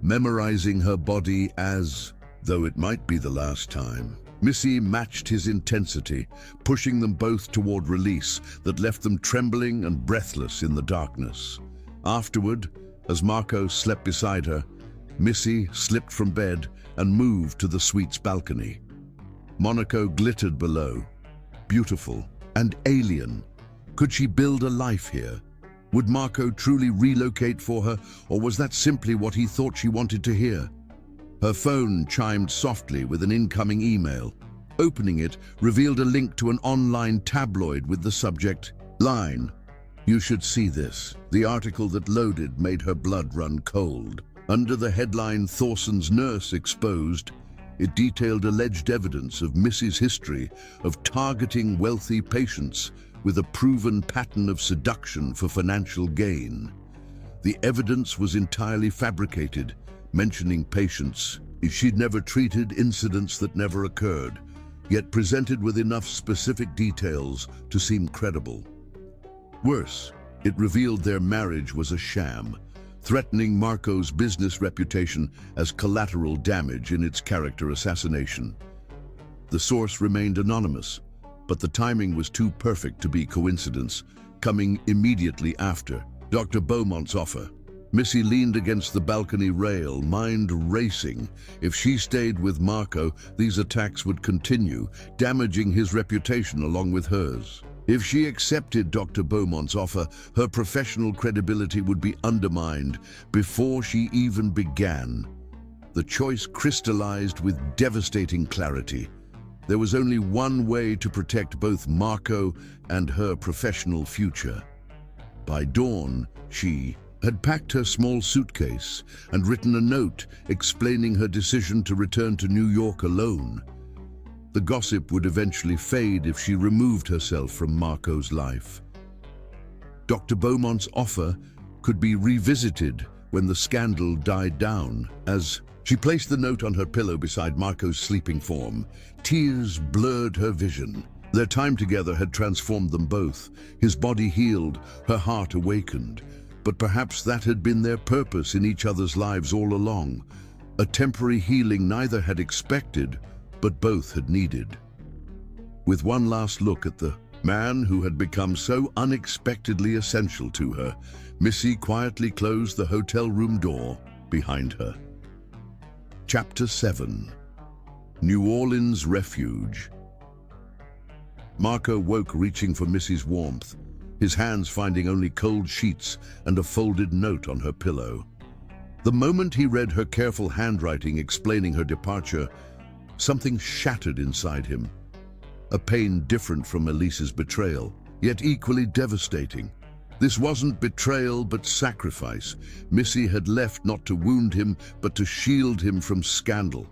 memorizing her body as though it might be the last time. Missy matched his intensity, pushing them both toward release that left them trembling and breathless in the darkness. Afterward, as Marco slept beside her, Missy slipped from bed and moved to the suite's balcony. Monaco glittered below, beautiful and alien. Could she build a life here? Would Marco truly relocate for her, or was that simply what he thought she wanted to hear? Her phone chimed softly with an incoming email. Opening it revealed a link to an online tabloid with the subject, "Line. You should see this." The article that loaded made her blood run cold. Under the headline, "Thorson's Nurse Exposed," it detailed alleged evidence of Missy's history of targeting wealthy patients with a proven pattern of seduction for financial gain. The evidence was entirely fabricated, mentioning patients she'd never treated, incidents that never occurred, yet presented with enough specific details to seem credible. Worse, it revealed their marriage was a sham, threatening Marco's business reputation as collateral damage in its character assassination. The source remained anonymous, but the timing was too perfect to be coincidence, coming immediately after Dr. Beaumont's offer. Missy leaned against the balcony rail, mind racing. If she stayed with Marco, these attacks would continue, damaging his reputation along with hers. If she accepted Dr. Beaumont's offer, her professional credibility would be undermined before she even began. The choice crystallized with devastating clarity. There was only one way to protect both Marco and her professional future. By dawn, she had packed her small suitcase and written a note explaining her decision to return to New York alone. The gossip would eventually fade if she removed herself from Marco's life. Dr. Beaumont's offer could be revisited when the scandal died down. As she placed the note on her pillow beside Marco's sleeping form, tears blurred her vision. Their time together had transformed them both. His body healed, her heart awakened. But perhaps that had been their purpose in each other's lives all along. A temporary healing neither had expected, but both had needed. With one last look at the man who had become so unexpectedly essential to her, Missy quietly closed the hotel room door behind her. Chapter 7. New Orleans Refuge. Marco woke reaching for Missy's warmth, his hands finding only cold sheets and a folded note on her pillow. The moment he read her careful handwriting explaining her departure, something shattered inside him. A pain different from Elise's betrayal, yet equally devastating. This wasn't betrayal, but sacrifice. Missy had left not to wound him, but to shield him from scandal.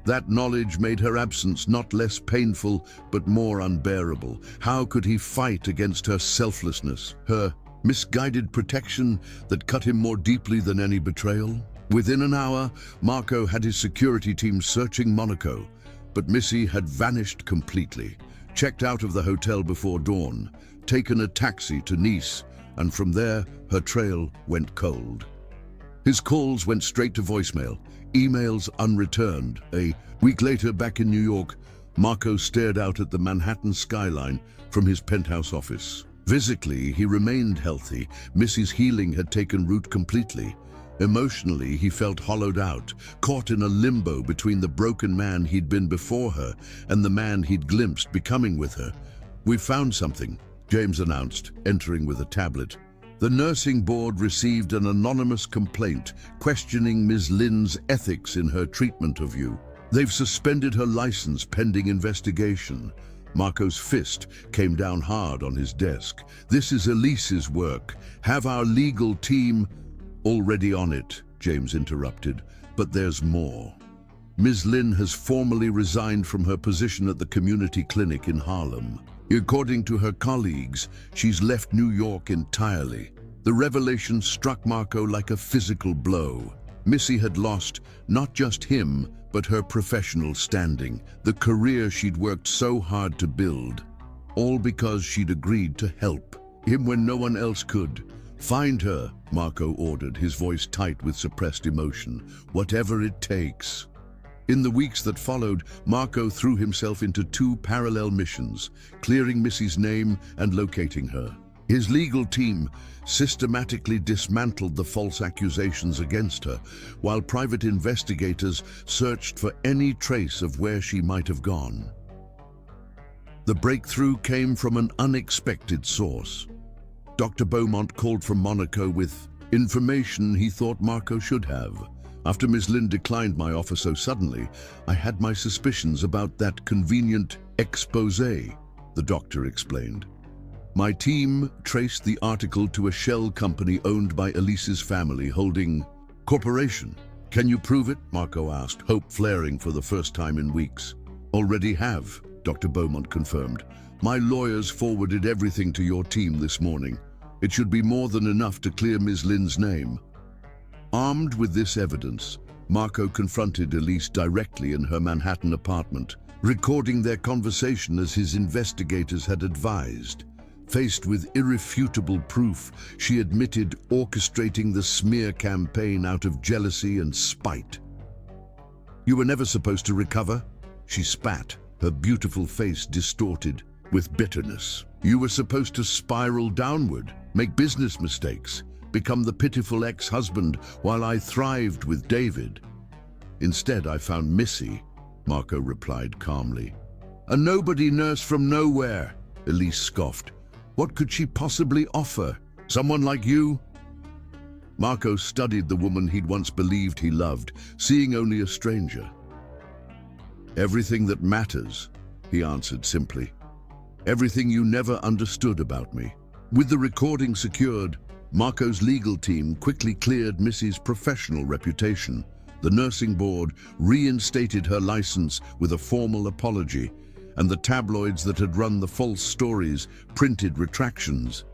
That knowledge made her absence not less painful, but more unbearable. How could he fight against her selflessness, her misguided protection that cut him more deeply than any betrayal? Within an hour, Marco had his security team searching Monaco, but Missy had vanished completely. checked out of the hotel before dawn, taken a taxi to Nice, and from there, her trail went cold. His calls went straight to voicemail, emails unreturned. A week later, back in New York, Marco stared out at the Manhattan skyline from his penthouse office. Physically, he remained healthy. Missy's healing had taken root completely. Emotionally, he felt hollowed out, caught in a limbo between the broken man he'd been before her and the man he'd glimpsed becoming with her. "We've found something," James announced, entering with a tablet. The nursing board received an anonymous complaint questioning Ms. Lin's ethics in her treatment of you. They've suspended her license pending investigation. Marco's fist came down hard on his desk. "This is Elise's work. Have our legal team—" "Already on it," James interrupted, "but there's more. Ms. Lin has formally resigned from her position at the community clinic in Harlem. According to her colleagues, she's left New York entirely." The revelation struck Marco like a physical blow. Missy had lost not just him, but her professional standing, the career she'd worked so hard to build, all because she'd agreed to help him when no one else could. "Find her," Marco ordered, his voice tight with suppressed emotion. "Whatever it takes." In the weeks that followed, Marco threw himself into 2 parallel missions, clearing Missy's name and locating her. His legal team systematically dismantled the false accusations against her, while private investigators searched for any trace of where she might have gone. The breakthrough came from an unexpected source. Dr. Beaumont called from Monaco with information he thought Marco should have. "After Ms. Lin declined my offer so suddenly, I had my suspicions about that convenient exposé," the doctor explained. "My team traced the article to a shell company owned by Elise's family holding corporation." "Can you prove it?" Marco asked, hope flaring for the first time in weeks. "Already have," Dr. Beaumont confirmed. "My lawyers forwarded everything to your team this morning. It should be more than enough to clear Ms. Lin's name." Armed with this evidence, Marco confronted Elise directly in her Manhattan apartment, recording their conversation as his investigators had advised. Faced with irrefutable proof, she admitted orchestrating the smear campaign out of jealousy and spite. "You were never supposed to recover," she spat, her beautiful face distorted with bitterness. "You were supposed to spiral downward, make business mistakes, become the pitiful ex-husband while I thrived with David. Instead, I found Missy," Marco replied calmly. "A nobody nurse from nowhere," Elise scoffed. "What could she possibly offer? Someone like you?" Marco studied the woman he'd once believed he loved, seeing only a stranger. "Everything that matters," he answered simply. "Everything you never understood about me." With the recording secured, Marco's legal team quickly cleared Missy's professional reputation. The nursing board reinstated her license with a formal apology, and the tabloids that had run the false stories printed retractions.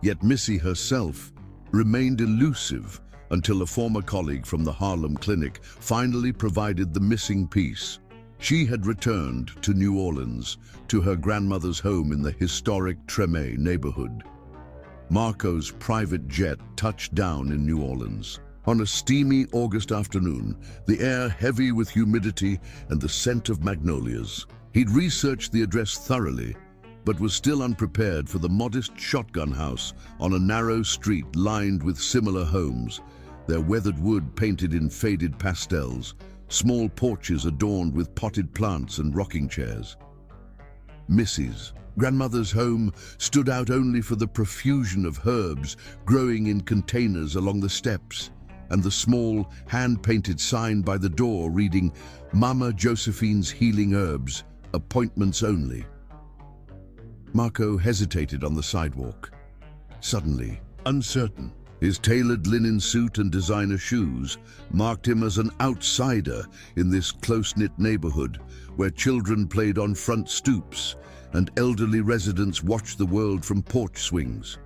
Yet Missy herself remained elusive until a former colleague from the Harlem clinic finally provided the missing piece. She had returned to New Orleans, to her grandmother's home in the historic Treme neighborhood. Marco's private jet touched down in New Orleans. On a steamy August afternoon, the air heavy with humidity and the scent of magnolias. He'd researched the address thoroughly, but was still unprepared for the modest shotgun house on a narrow street lined with similar homes, their weathered wood painted in faded pastels, small porches adorned with potted plants and rocking chairs. Missy's grandmother's home stood out only for the profusion of herbs growing in containers along the steps, and the small, hand-painted sign by the door reading, "Mama Josephine's Healing Herbs, Appointments Only." Marco hesitated on the sidewalk. Suddenly, uncertain, his tailored linen suit and designer shoes marked him as an outsider in this close-knit neighborhood where children played on front stoops and elderly residents watched the world from porch swings.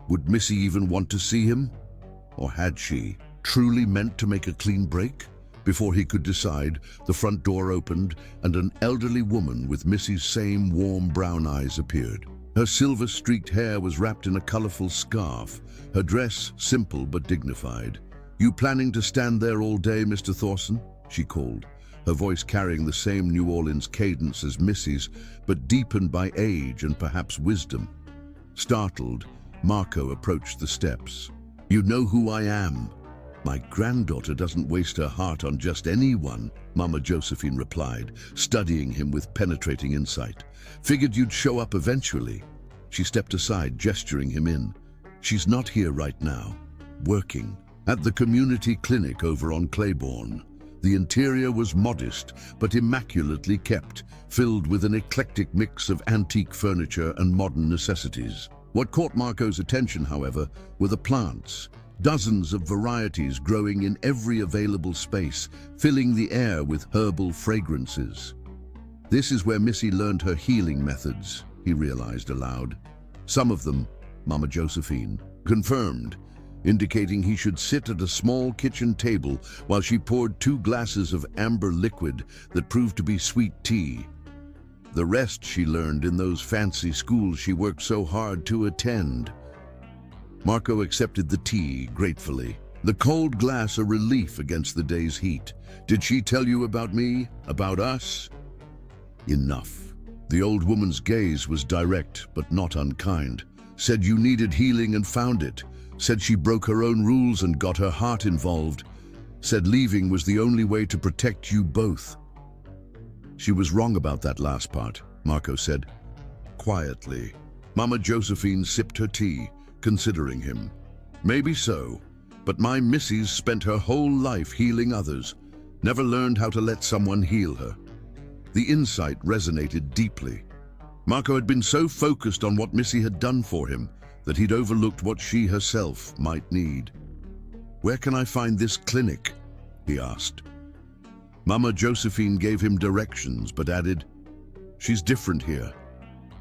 Would Missy even want to see him? Or had she truly meant to make a clean break? Before he could decide, the front door opened and an elderly woman with Missy's same warm brown eyes appeared. Her silver-streaked hair was wrapped in a colorful scarf, her dress simple but dignified. "You planning to stand there all day, Mr. Thorson?" she called, her voice carrying the same New Orleans cadence as Missy's, but deepened by age and perhaps wisdom. Startled, Marco approached the steps. "You know who I am." "My granddaughter doesn't waste her heart on just anyone," Mama Josephine replied, studying him with penetrating insight. "Figured you'd show up eventually." She stepped aside, gesturing him in. "She's not here right now. Working at the community clinic over on Claiborne." The interior was modest, but immaculately kept, filled with an eclectic mix of antique furniture and modern necessities. What caught Marco's attention, however, were the plants. Dozens of varieties growing in every available space, filling the air with herbal fragrances. "This is where Missy learned her healing methods," he realized aloud. Some of them, Mama Josephine confirmed, indicating he should sit at a small kitchen table while she poured 2 glasses of amber liquid that proved to be sweet tea. The rest she learned in those fancy schools she worked so hard to attend. Marco accepted the tea gratefully, the cold glass a relief against the day's heat. "Did she tell you about me? About us?" "Enough." The old woman's gaze was direct but not unkind. "Said you needed healing and found it. Said she broke her own rules and got her heart involved. Said leaving was the only way to protect you both." "She was wrong about that last part," Marco said, quietly. Mama Josephine sipped her tea, considering him. "Maybe so, but my Missy's spent her whole life healing others, never learned how to let someone heal her." The insight resonated deeply. Marco had been so focused on what Missy had done for him that he'd overlooked what she herself might need. "Where can I find this clinic?" he asked. Mama Josephine gave him directions but added, "She's different here.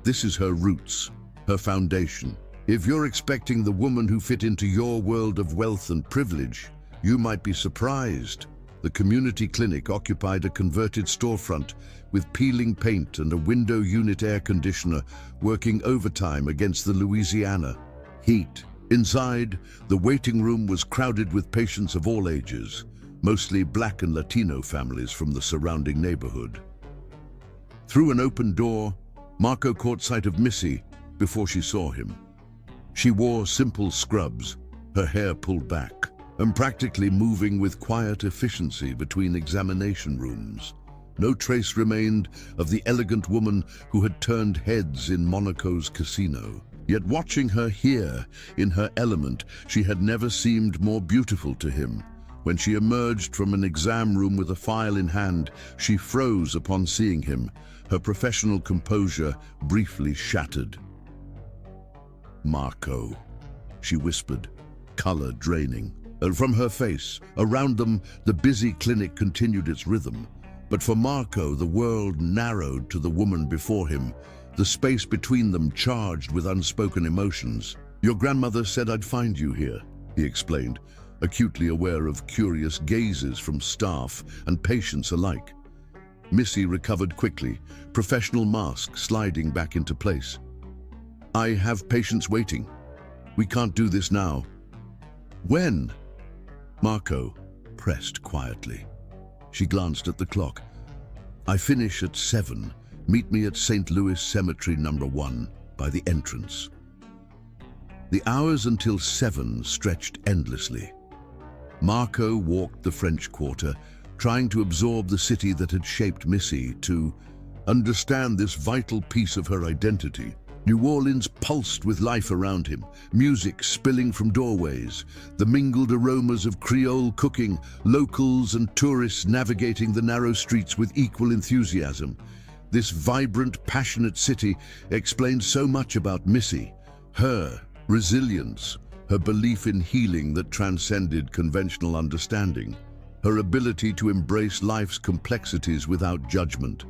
This is her roots, her foundation. If you're expecting the woman who fit into your world of wealth and privilege, you might be surprised." The community clinic occupied a converted storefront with peeling paint and a window unit air conditioner working overtime against the Louisiana heat. Inside, the waiting room was crowded with patients of all ages, mostly Black and Latino families from the surrounding neighborhood. Through an open door, Marco caught sight of Missy before she saw him. She wore simple scrubs, her hair pulled back, and practically moving with quiet efficiency between examination rooms. No trace remained of the elegant woman who had turned heads in Monaco's casino. Yet watching her here, in her element, she had never seemed more beautiful to him. When she emerged from an exam room with a file in hand, she froze upon seeing him, her professional composure briefly shattered. "Marco," she whispered, color draining. And from her face, around them, the busy clinic continued its rhythm. But for Marco, the world narrowed to the woman before him, the space between them charged with unspoken emotions. "Your grandmother said I'd find you here," he explained, acutely aware of curious gazes from staff and patients alike. Missy recovered quickly, professional mask sliding back into place. "I have patients waiting. We can't do this now." "When?" Marco pressed quietly. She glanced at the clock. "I finish at 7. Meet me at St. Louis Cemetery number 1 by the entrance." The hours until 7 stretched endlessly. Marco walked the French Quarter, trying to absorb the city that had shaped Missy, to understand this vital piece of her identity. New Orleans pulsed with life around him, music spilling from doorways, the mingled aromas of Creole cooking, locals and tourists navigating the narrow streets with equal enthusiasm. This vibrant, passionate city explained so much about Missy, her resilience, her belief in healing that transcended conventional understanding, her ability to embrace life's complexities without judgment.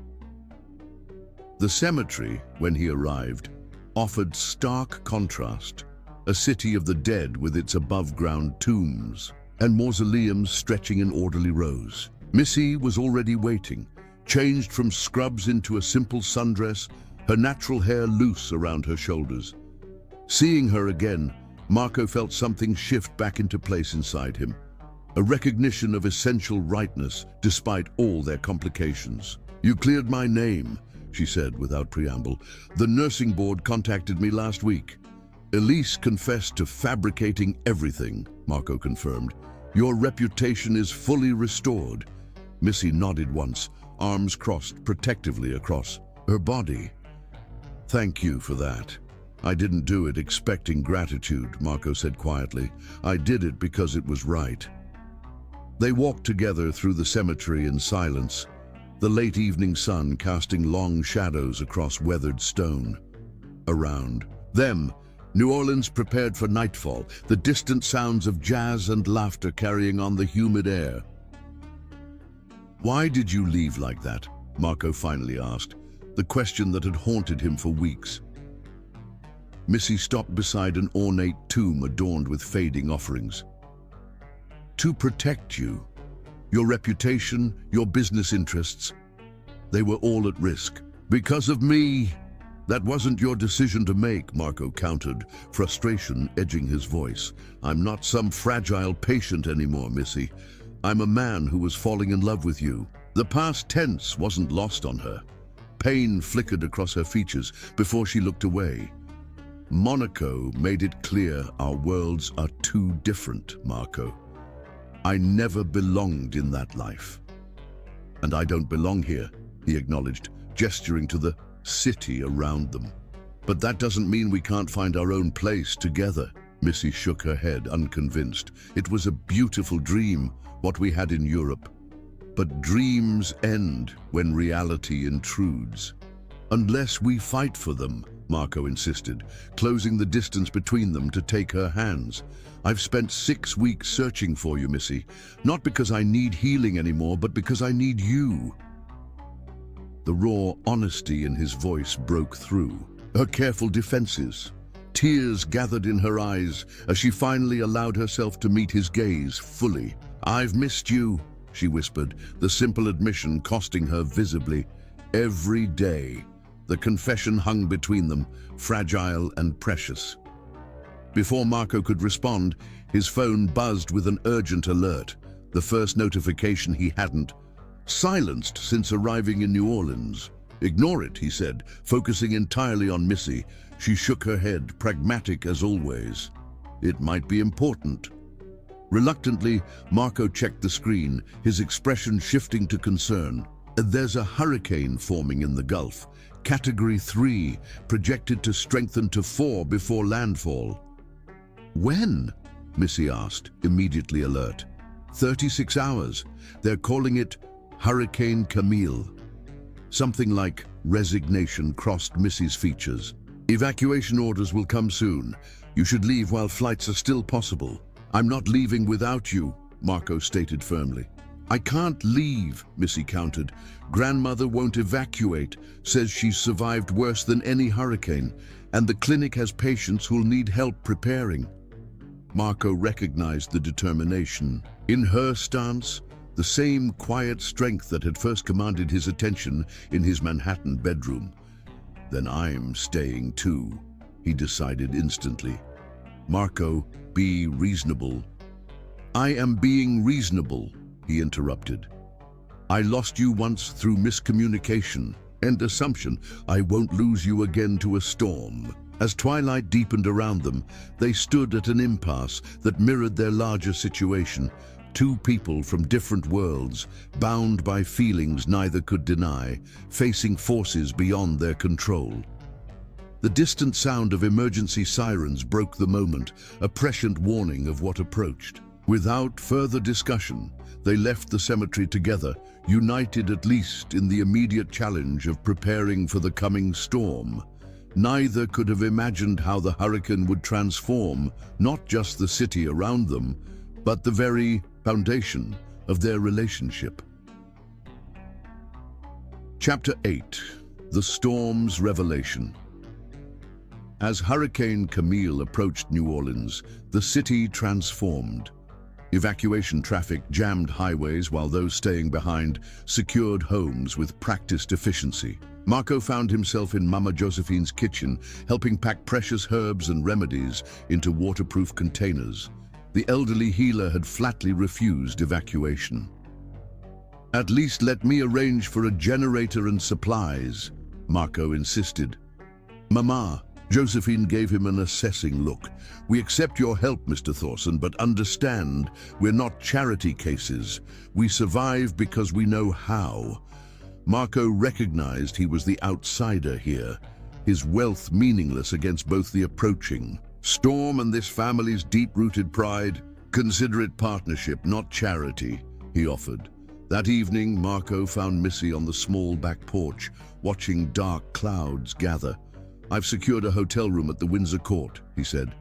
The cemetery, when he arrived, offered stark contrast, a city of the dead with its above-ground tombs and mausoleums stretching in orderly rows. Missy was already waiting, changed from scrubs into a simple sundress, her natural hair loose around her shoulders. Seeing her again, Marco felt something shift back into place inside him, a recognition of essential rightness despite all their complications. "You cleared my name," she said without preamble. "The nursing board contacted me last week." "Elise confessed to fabricating everything," Marco confirmed. "Your reputation is fully restored." Missy nodded once, arms crossed protectively across her body. "Thank you for that. I didn't do it expecting gratitude," Marco said quietly. "I did it because it was right." They walked together through the cemetery in silence, the late evening sun casting long shadows across weathered stone. Around them, New Orleans prepared for nightfall, the distant sounds of jazz and laughter carrying on the humid air. "Why did you leave like that?" Marco finally asked, the question that had haunted him for weeks. Missy stopped beside an ornate tomb adorned with fading offerings. "To protect you. Your reputation, your business interests, they were all at risk. Because of me." "That wasn't your decision to make," Marco countered, frustration edging his voice. "I'm not some fragile patient anymore, Missy. I'm a man who was falling in love with you." The past tense wasn't lost on her. Pain flickered across her features before she looked away. "Monaco made it clear our worlds are too different, Marco. I never belonged in that life. And I don't belong here," he acknowledged, gesturing to the city around them. "But that doesn't mean we can't find our own place together." Missy shook her head, unconvinced. "It was a beautiful dream, what we had in Europe. But dreams end when reality intrudes. Unless we fight for them," Marco insisted, closing the distance between them to take her hands. "I've spent 6 weeks searching for you, Missy, not because I need healing anymore, but because I need you." The raw honesty in his voice broke through her careful defenses. Tears gathered in her eyes as she finally allowed herself to meet his gaze fully. "I've missed you," she whispered, the simple admission costing her visibly. Every day, the confession hung between them, fragile and precious. Before Marco could respond, his phone buzzed with an urgent alert, the first notification he hadn't silenced since arriving in New Orleans. "Ignore it," he said, focusing entirely on Missy. She shook her head, pragmatic as always. "It might be important." Reluctantly, Marco checked the screen, his expression shifting to concern. "There's a hurricane forming in the Gulf. Category 3, projected to strengthen to 4 before landfall." "When?" Missy asked, immediately alert. 36 hours. They're calling it Hurricane Camille." Something like resignation crossed Missy's features. "Evacuation orders will come soon. You should leave while flights are still possible." "I'm not leaving without you," Marco stated firmly. "I can't leave," Missy countered. "Grandmother won't evacuate, says she's survived worse than any hurricane, and the clinic has patients who'll need help preparing." Marco recognized the determination in her stance, the same quiet strength that had first commanded his attention in his Manhattan bedroom. "Then I'm staying too," he decided instantly. "Marco, be reasonable." "I am being reasonable," he interrupted. "I lost you once through miscommunication and assumption. I won't lose you again to a storm." As twilight deepened around them, they stood at an impasse that mirrored their larger situation. Two people from different worlds, bound by feelings neither could deny, facing forces beyond their control. The distant sound of emergency sirens broke the moment, a prescient warning of what approached. Without further discussion, they left the cemetery together, united at least in the immediate challenge of preparing for the coming storm. Neither could have imagined how the hurricane would transform not just the city around them, but the very foundation of their relationship. Chapter 8. The Storm's Revelation. As Hurricane Camille approached New Orleans, the city transformed. Evacuation traffic jammed highways while those staying behind secured homes with practiced efficiency. Marco found himself in Mama Josephine's kitchen, helping pack precious herbs and remedies into waterproof containers. The elderly healer had flatly refused evacuation. "At least let me arrange for a generator and supplies," Marco insisted. "Mama," Josephine gave him an assessing look. "We accept your help, Mr. Thorson, but understand, we're not charity cases. We survive because we know how." Marco recognized he was the outsider here, his wealth meaningless against both the approaching storm and this family's deep-rooted pride. "Consider it partnership, not charity," he offered. That evening, Marco found Missy on the small back porch, watching dark clouds gather. "I've secured a hotel room at the Windsor Court," he said.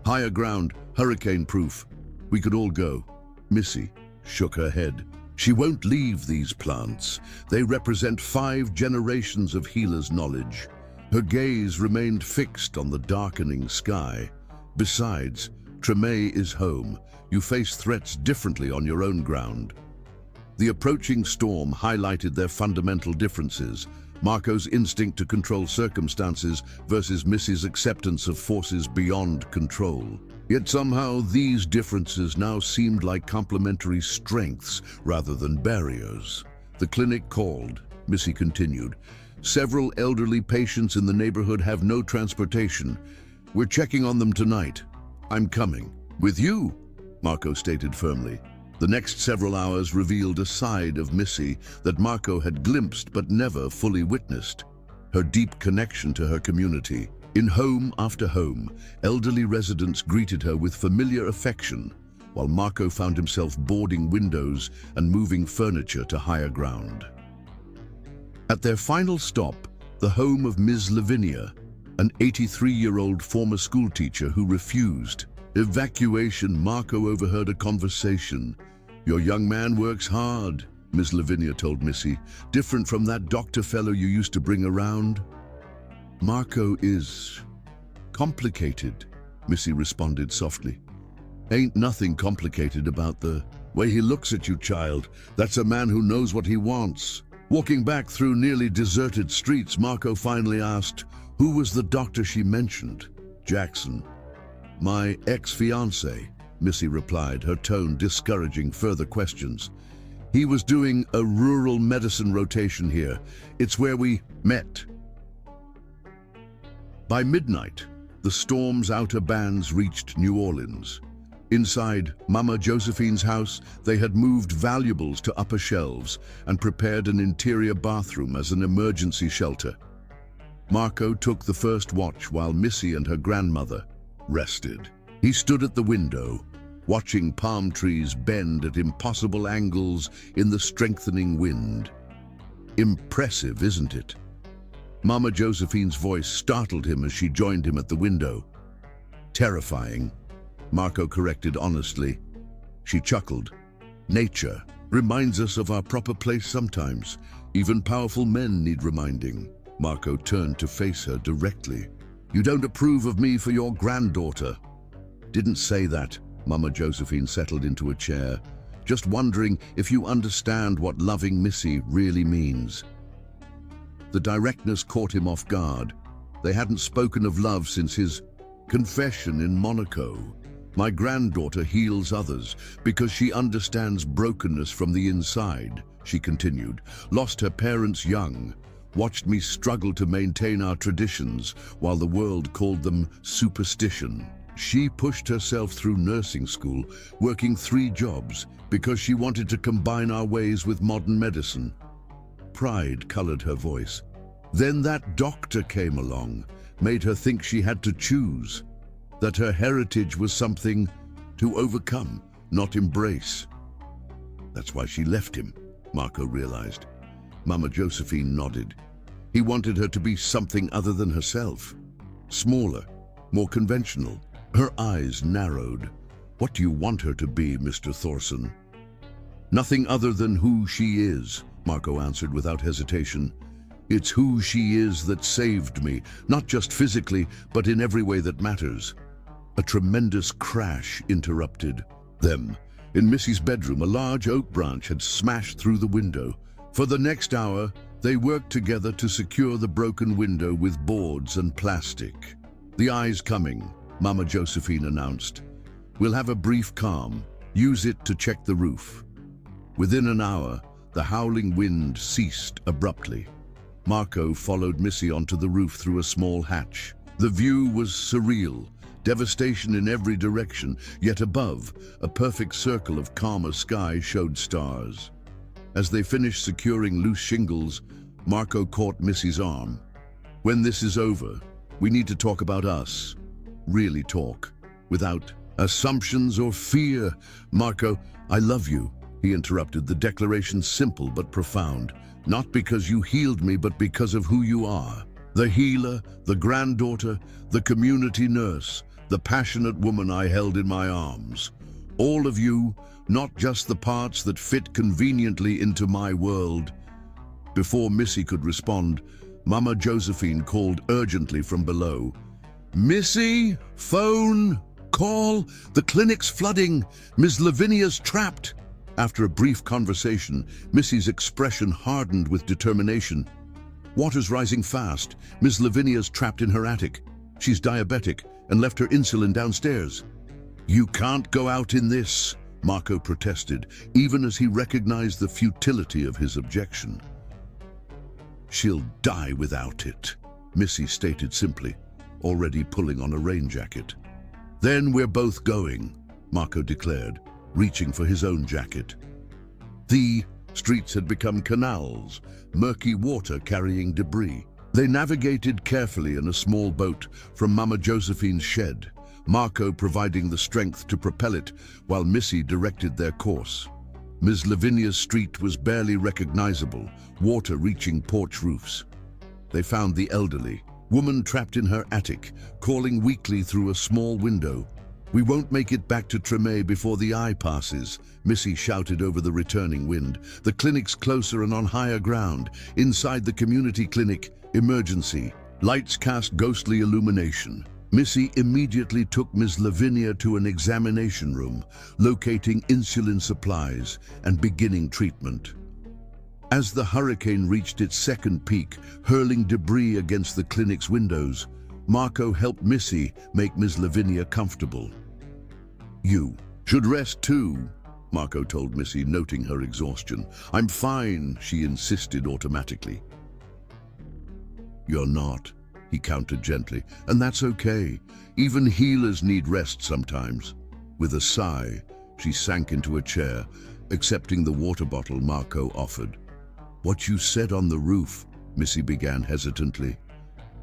"Higher ground, hurricane-proof. We could all go." Missy shook her head. "She won't leave these plants. They represent 5 generations of healers' knowledge." Her gaze remained fixed on the darkening sky. "Besides, Tremay is home. You face threats differently on your own ground." The approaching storm highlighted their fundamental differences. Marco's instinct to control circumstances versus Missy's acceptance of forces beyond control. Yet somehow these differences now seemed like complementary strengths rather than barriers. "The clinic called," Missy continued. "Several elderly patients in the neighborhood have no transportation. We're checking on them tonight." "I'm coming." "With you," Marco stated firmly. The next several hours revealed a side of Missy that Marco had glimpsed but never fully witnessed. Her deep connection to her community. In home after home, elderly residents greeted her with familiar affection, while Marco found himself boarding windows and moving furniture to higher ground. At their final stop, the home of Ms. Lavinia, an 83-year-old former schoolteacher who refused evacuation, Marco overheard a conversation. "Your young man works hard," Ms. Lavinia told Missy. "Different from that doctor fellow you used to bring around." "Marco is complicated," Missy responded softly. "Ain't nothing complicated about the way he looks at you, child. That's a man who knows what he wants." Walking back through nearly deserted streets, Marco finally asked, "Who was the doctor she mentioned?" "Jackson. My ex-fiancé," Missy replied, her tone discouraging further questions. "He was doing a rural medicine rotation here. It's where we met." By midnight, the storm's outer bands reached New Orleans. Inside Mama Josephine's house, they had moved valuables to upper shelves and prepared an interior bathroom as an emergency shelter. Marco took the first watch while Missy and her grandmother rested. He stood at the window, watching palm trees bend at impossible angles in the strengthening wind. "Impressive, isn't it?" Mama Josephine's voice startled him as she joined him at the window. "Terrifying," Marco corrected honestly. She chuckled. "Nature reminds us of our proper place sometimes. Even powerful men need reminding." Marco turned to face her directly. "You don't approve of me for your granddaughter." "Didn't say that." Mama Josephine settled into a chair. "Just wondering if you understand what loving Missy really means." The directness caught him off guard. They hadn't spoken of love since his confession in Monaco. "My granddaughter heals others because she understands brokenness from the inside," she continued. "Lost her parents young. Watched me struggle to maintain our traditions while the world called them superstition. She pushed herself through nursing school, working 3 jobs, because she wanted to combine our ways with modern medicine." Pride colored her voice. "Then that doctor came along, made her think she had to choose, that her heritage was something to overcome, not embrace. That's why she left him," Marco realized. Mama Josephine nodded. He wanted her to be something other than herself. Smaller, more conventional. Her eyes narrowed. "What do you want her to be, Mr. Thorson?" "Nothing other than who she is," Marco answered without hesitation. "It's who she is that saved me, not just physically, but in every way that matters." A tremendous crash interrupted them, In Missy's bedroom, a large oak branch had smashed through the window. For the next hour, they worked together to secure the broken window with boards and plastic. "The eye's coming," Mama Josephine announced. "We'll have a brief calm. Use it to check the roof." Within an hour, the howling wind ceased abruptly. Marco followed Missy onto the roof through a small hatch. The view was surreal, devastation in every direction, yet above, a perfect circle of calmer sky showed stars. As they finished securing loose shingles, Marco caught Missy's arm. "When this is over, we need to talk about us. Really talk, without assumptions or fear." "Marco, I love you," he interrupted, the declaration simple but profound. "Not because you healed me, but because of who you are. The healer, the granddaughter, the community nurse, the passionate woman I held in my arms. All of you, not just the parts that fit conveniently into my world." Before Missy could respond, Mama Josephine called urgently from below. "Missy, phone, call, the clinic's flooding, Ms. Lavinia's trapped." After a brief conversation, Missy's expression hardened with determination. "Water's rising fast. Ms. Lavinia's trapped in her attic. She's diabetic and left her insulin downstairs." "You can't go out in this," Marco protested, even as he recognized the futility of his objection. "She'll die without it," Missy stated simply, already pulling on a rain jacket. "Then we're both going," Marco declared, reaching for his own jacket. The streets had become canals, murky water carrying debris. They navigated carefully in a small boat from Mama Josephine's shed, Marco providing the strength to propel it while Missy directed their course. Ms. Lavinia's street was barely recognizable, water reaching porch roofs. They found the elderly woman trapped in her attic, calling weakly through a small window. "We won't make it back to Tremé before the eye passes," Missy shouted over the returning wind. "The clinic's closer and on higher ground. Inside the community clinic, emergency." Lights cast ghostly illumination. Missy immediately took Ms. Lavinia to an examination room, locating insulin supplies and beginning treatment. As the hurricane reached its second peak, hurling debris against the clinic's windows, Marco helped Missy make Ms. Lavinia comfortable. "You should rest too," Marco told Missy, noting her exhaustion. "I'm fine," she insisted automatically. "You're not," he countered gently, "and that's okay. Even healers need rest sometimes." With a sigh, she sank into a chair, accepting the water bottle Marco offered. "What you said on the roof," Missy began hesitantly,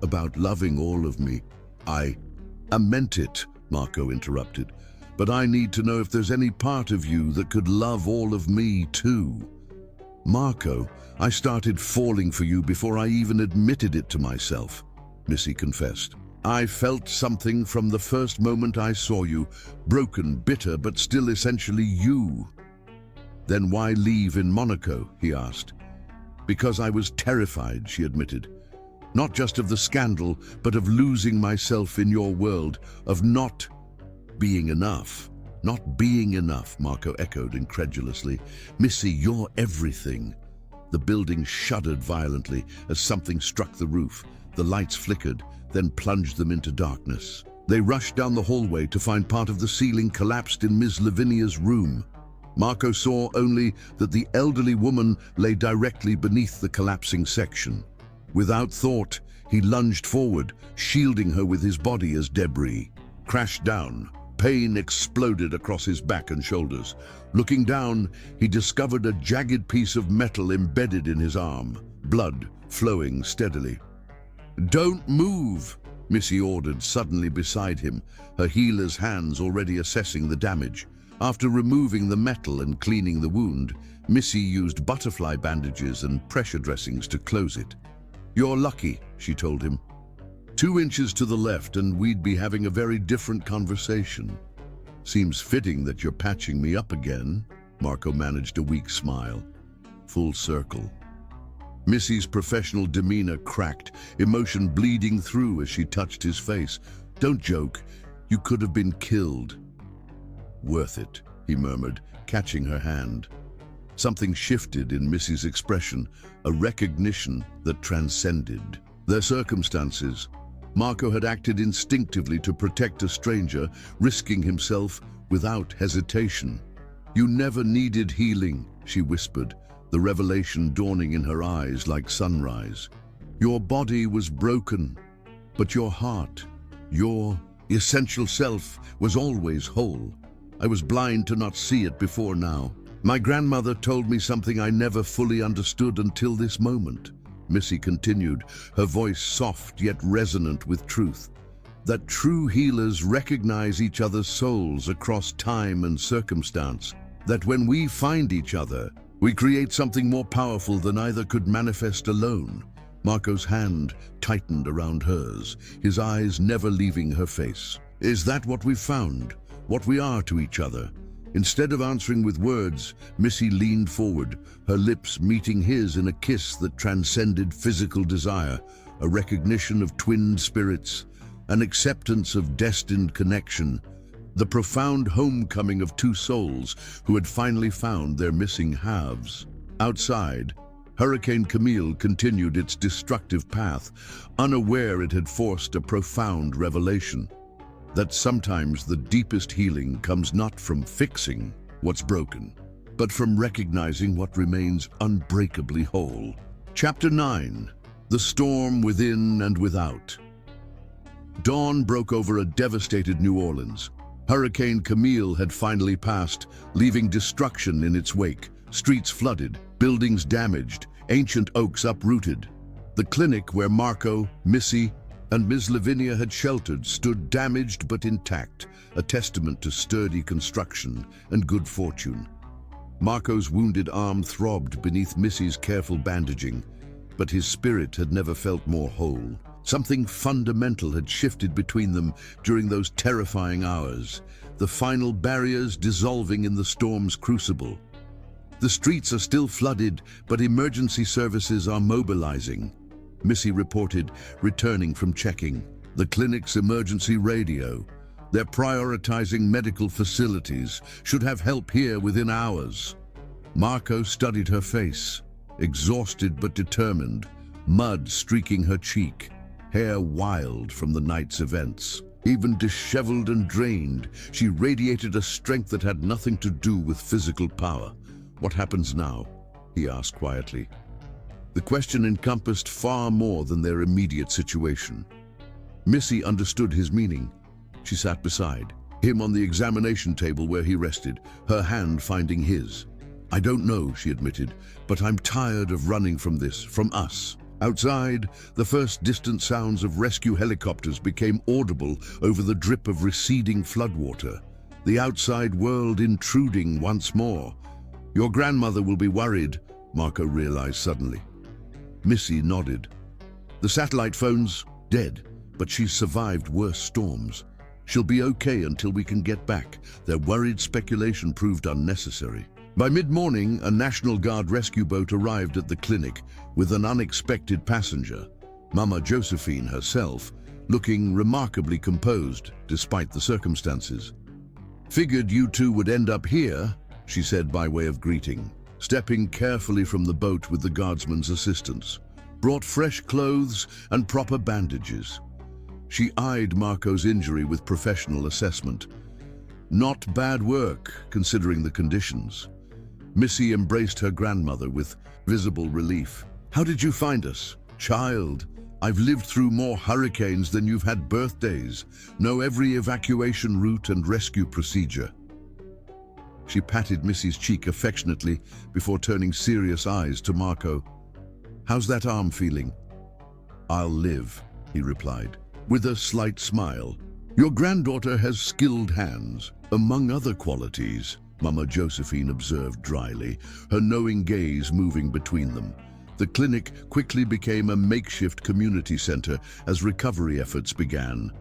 "about loving all of me. I meant it," Marco interrupted. "But I need to know if there's any part of you that could love all of me too." "Marco, I started falling for you before I even admitted it to myself," Missy confessed. "I felt something from the first moment I saw you, broken, bitter, but still essentially you." "Then why leave in Monaco?" he asked. "Because I was terrified," she admitted. "Not just of the scandal, but of losing myself in your world, of not being enough." "Not being enough," Marco echoed incredulously. "Missy, you're everything." The building shuddered violently as something struck the roof. The lights flickered, then plunged them into darkness. They rushed down the hallway to find part of the ceiling collapsed in Ms. Lavinia's room. Marco saw only that the elderly woman lay directly beneath the collapsing section. Without thought, he lunged forward, shielding her with his body as debris crashed down. Pain exploded across his back and shoulders. Looking down, he discovered a jagged piece of metal embedded in his arm, blood flowing steadily. "Don't move," Missy ordered, suddenly beside him, her healer's hands already assessing the damage. After removing the metal and cleaning the wound, Missy used butterfly bandages and pressure dressings to close it. "You're lucky," she told him. 2 inches to the left and we'd be having a very different conversation. "Seems fitting that you're patching me up again." Marco managed a weak smile. Full circle. Missy's professional demeanor cracked, emotion bleeding through as she touched his face. "Don't joke. You could have been killed." "Worth it," he murmured, catching her hand. Something shifted in Missy's expression, a recognition that transcended their circumstances. Marco had acted instinctively to protect a stranger, risking himself without hesitation. "You never needed healing," she whispered, the revelation dawning in her eyes like sunrise. "Your body was broken, but your heart, your essential self, was always whole. I was blind to not see it before now. My grandmother told me something I never fully understood until this moment," Missy continued, her voice soft yet resonant with truth. "That true healers recognize each other's souls across time and circumstance. That when we find each other, we create something more powerful than either could manifest alone." Marco's hand tightened around hers, his eyes never leaving her face. "Is that what we've found? What we are to each other?" Instead of answering with words, Missy leaned forward, her lips meeting his in a kiss that transcended physical desire, a recognition of twinned spirits, an acceptance of destined connection, the profound homecoming of two souls who had finally found their missing halves. Outside, Hurricane Camille continued its destructive path, unaware it had forced a profound revelation. That sometimes the deepest healing comes not from fixing what's broken, but from recognizing what remains unbreakably whole. Chapter 9. The Storm Within and Without. Dawn broke over a devastated New Orleans. Hurricane Camille had finally passed, leaving destruction in its wake. Streets flooded, buildings damaged, ancient oaks uprooted. The clinic where Marco, Missy, and Ms. Lavinia had sheltered stood damaged but intact, a testament to sturdy construction and good fortune. Marco's wounded arm throbbed beneath Missy's careful bandaging, but his spirit had never felt more whole. Something fundamental had shifted between them during those terrifying hours, the final barriers dissolving in the storm's crucible. "The streets are still flooded, but emergency services are mobilizing," Missy reported, returning from checking the clinic's emergency radio. "They're prioritizing medical facilities, should have help here within hours." Marco studied her face, exhausted but determined, mud streaking her cheek, hair wild from the night's events. Even disheveled and drained, she radiated a strength that had nothing to do with physical power. "What happens now?" he asked quietly. The question encompassed far more than their immediate situation. Missy understood his meaning. She sat beside him on the examination table where he rested, her hand finding his. "I don't know," she admitted, "but I'm tired of running from this, from us." Outside, the first distant sounds of rescue helicopters became audible over the drip of receding floodwater. The outside world intruding once more. "Your grandmother will be worried," Marco realized suddenly. Missy nodded. "The satellite phone's dead, but she's survived worse storms. She'll be okay until we can get back." Their worried speculation proved unnecessary. By mid-morning, a National Guard rescue boat arrived at the clinic with an unexpected passenger, Mama Josephine herself, looking remarkably composed despite the circumstances. "Figured you two would end up here," she said by way of greeting, stepping carefully from the boat with the guardsman's assistance. "Brought fresh clothes and proper bandages." She eyed Marco's injury with professional assessment. "Not bad work, considering the conditions." Missy embraced her grandmother with visible relief. "How did you find us?" "Child, I've lived through more hurricanes than you've had birthdays. Know every evacuation route and rescue procedure." She patted Missy's cheek affectionately before turning serious eyes to Marco. "How's that arm feeling?" "I'll live," he replied, with a slight smile. "Your granddaughter has skilled hands, among other qualities," Mama Josephine observed dryly, her knowing gaze moving between them. The clinic quickly became a makeshift community center as recovery efforts began.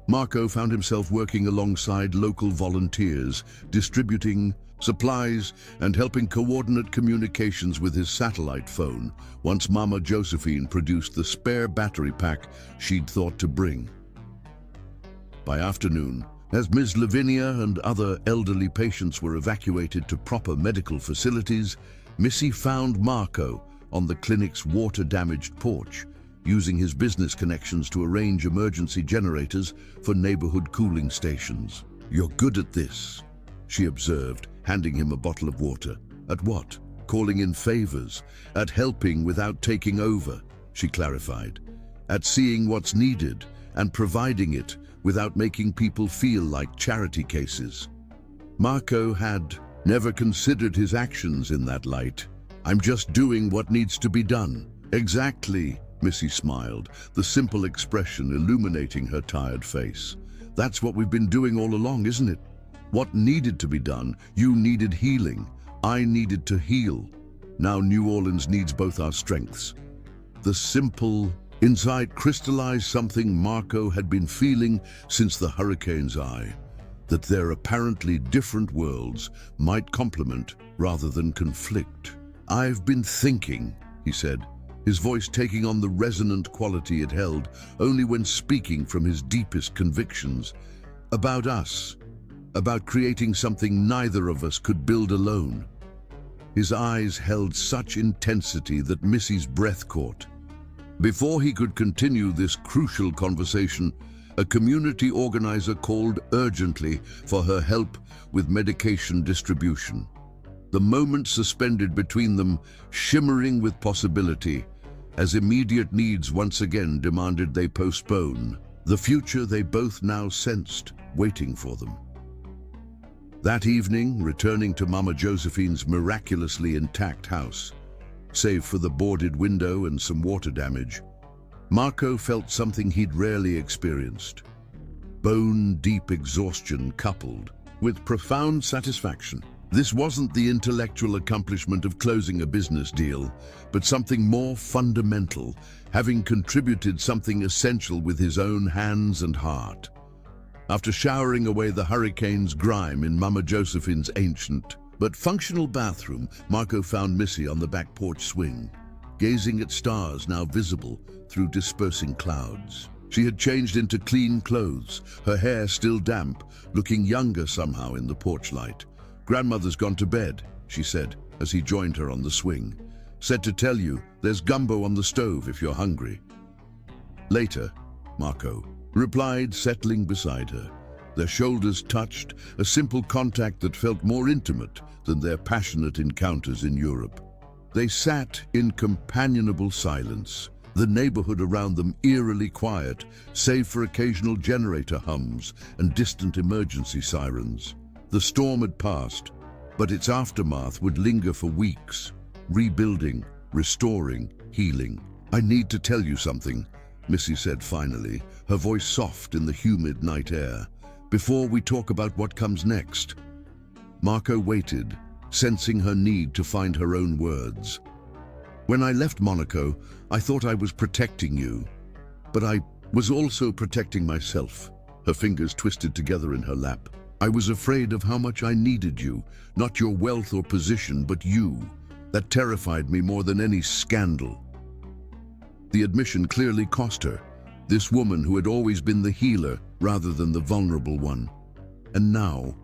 Marco found himself working alongside local volunteers, distributing supplies and helping coordinate communications with his satellite phone, once Mama Josephine produced the spare battery pack she'd thought to bring. By afternoon, As Ms. Lavinia and other elderly patients were evacuated to proper medical facilities, Missy found Marco on the clinic's water-damaged porch, using his business connections to arrange emergency generators for neighborhood cooling stations. "You're good at this," she observed, handing him a bottle of water. "At what? Calling in favors. At helping without taking over," she clarified. "At seeing what's needed and providing it without making people feel like charity cases." Marco had never considered his actions in that light. "I'm just doing what needs to be done." "Exactly," Missy smiled, the simple expression illuminating her tired face. "That's what we've been doing all along, isn't it? What needed to be done? You needed healing. I needed to heal. Now New Orleans needs both our strengths." The simple insight crystallized something Marco had been feeling since the hurricane's eye, that their apparently different worlds might complement rather than conflict. "I've been thinking," he said, his voice taking on the resonant quality it held only when speaking from his deepest convictions, "about us, about creating something neither of us could build alone." His eyes held such intensity that Missy's breath caught. Before he could continue this crucial conversation, a community organizer called urgently for her help with medication distribution. The moment suspended between them, shimmering with possibility, as immediate needs once again demanded they postpone the future they both now sensed waiting for them. That evening, returning to Mama Josephine's miraculously intact house, save for the boarded window and some water damage, Marco felt something he'd rarely experienced: bone-deep exhaustion coupled with profound satisfaction. This wasn't the intellectual accomplishment of closing a business deal, but something more fundamental, having contributed something essential with his own hands and heart. After showering away the hurricane's grime in Mama Josephine's ancient but functional bathroom, Marco found Missy on the back porch swing, gazing at stars now visible through dispersing clouds. She had changed into clean clothes, her hair still damp, looking younger somehow in the porch light. "Grandmother's gone to bed," she said as he joined her on the swing. "Said to tell you there's gumbo on the stove if you're hungry." "Later," Marco replied, settling beside her. Their shoulders touched, a simple contact that felt more intimate than their passionate encounters in Europe. They sat in companionable silence, the neighborhood around them eerily quiet, save for occasional generator hums and distant emergency sirens. The storm had passed, but its aftermath would linger for weeks, rebuilding, restoring, healing. "I need to tell you something," Missy said finally, her voice soft in the humid night air, "before we talk about what comes next." Marco waited, sensing her need to find her own words. "When I left Monaco, I thought I was protecting you, but I was also protecting myself." Her fingers twisted together in her lap. "I was afraid of how much I needed you, not your wealth or position, but you. That terrified me more than any scandal." The admission clearly cost her, this woman who had always been the healer rather than the vulnerable one. "And now?"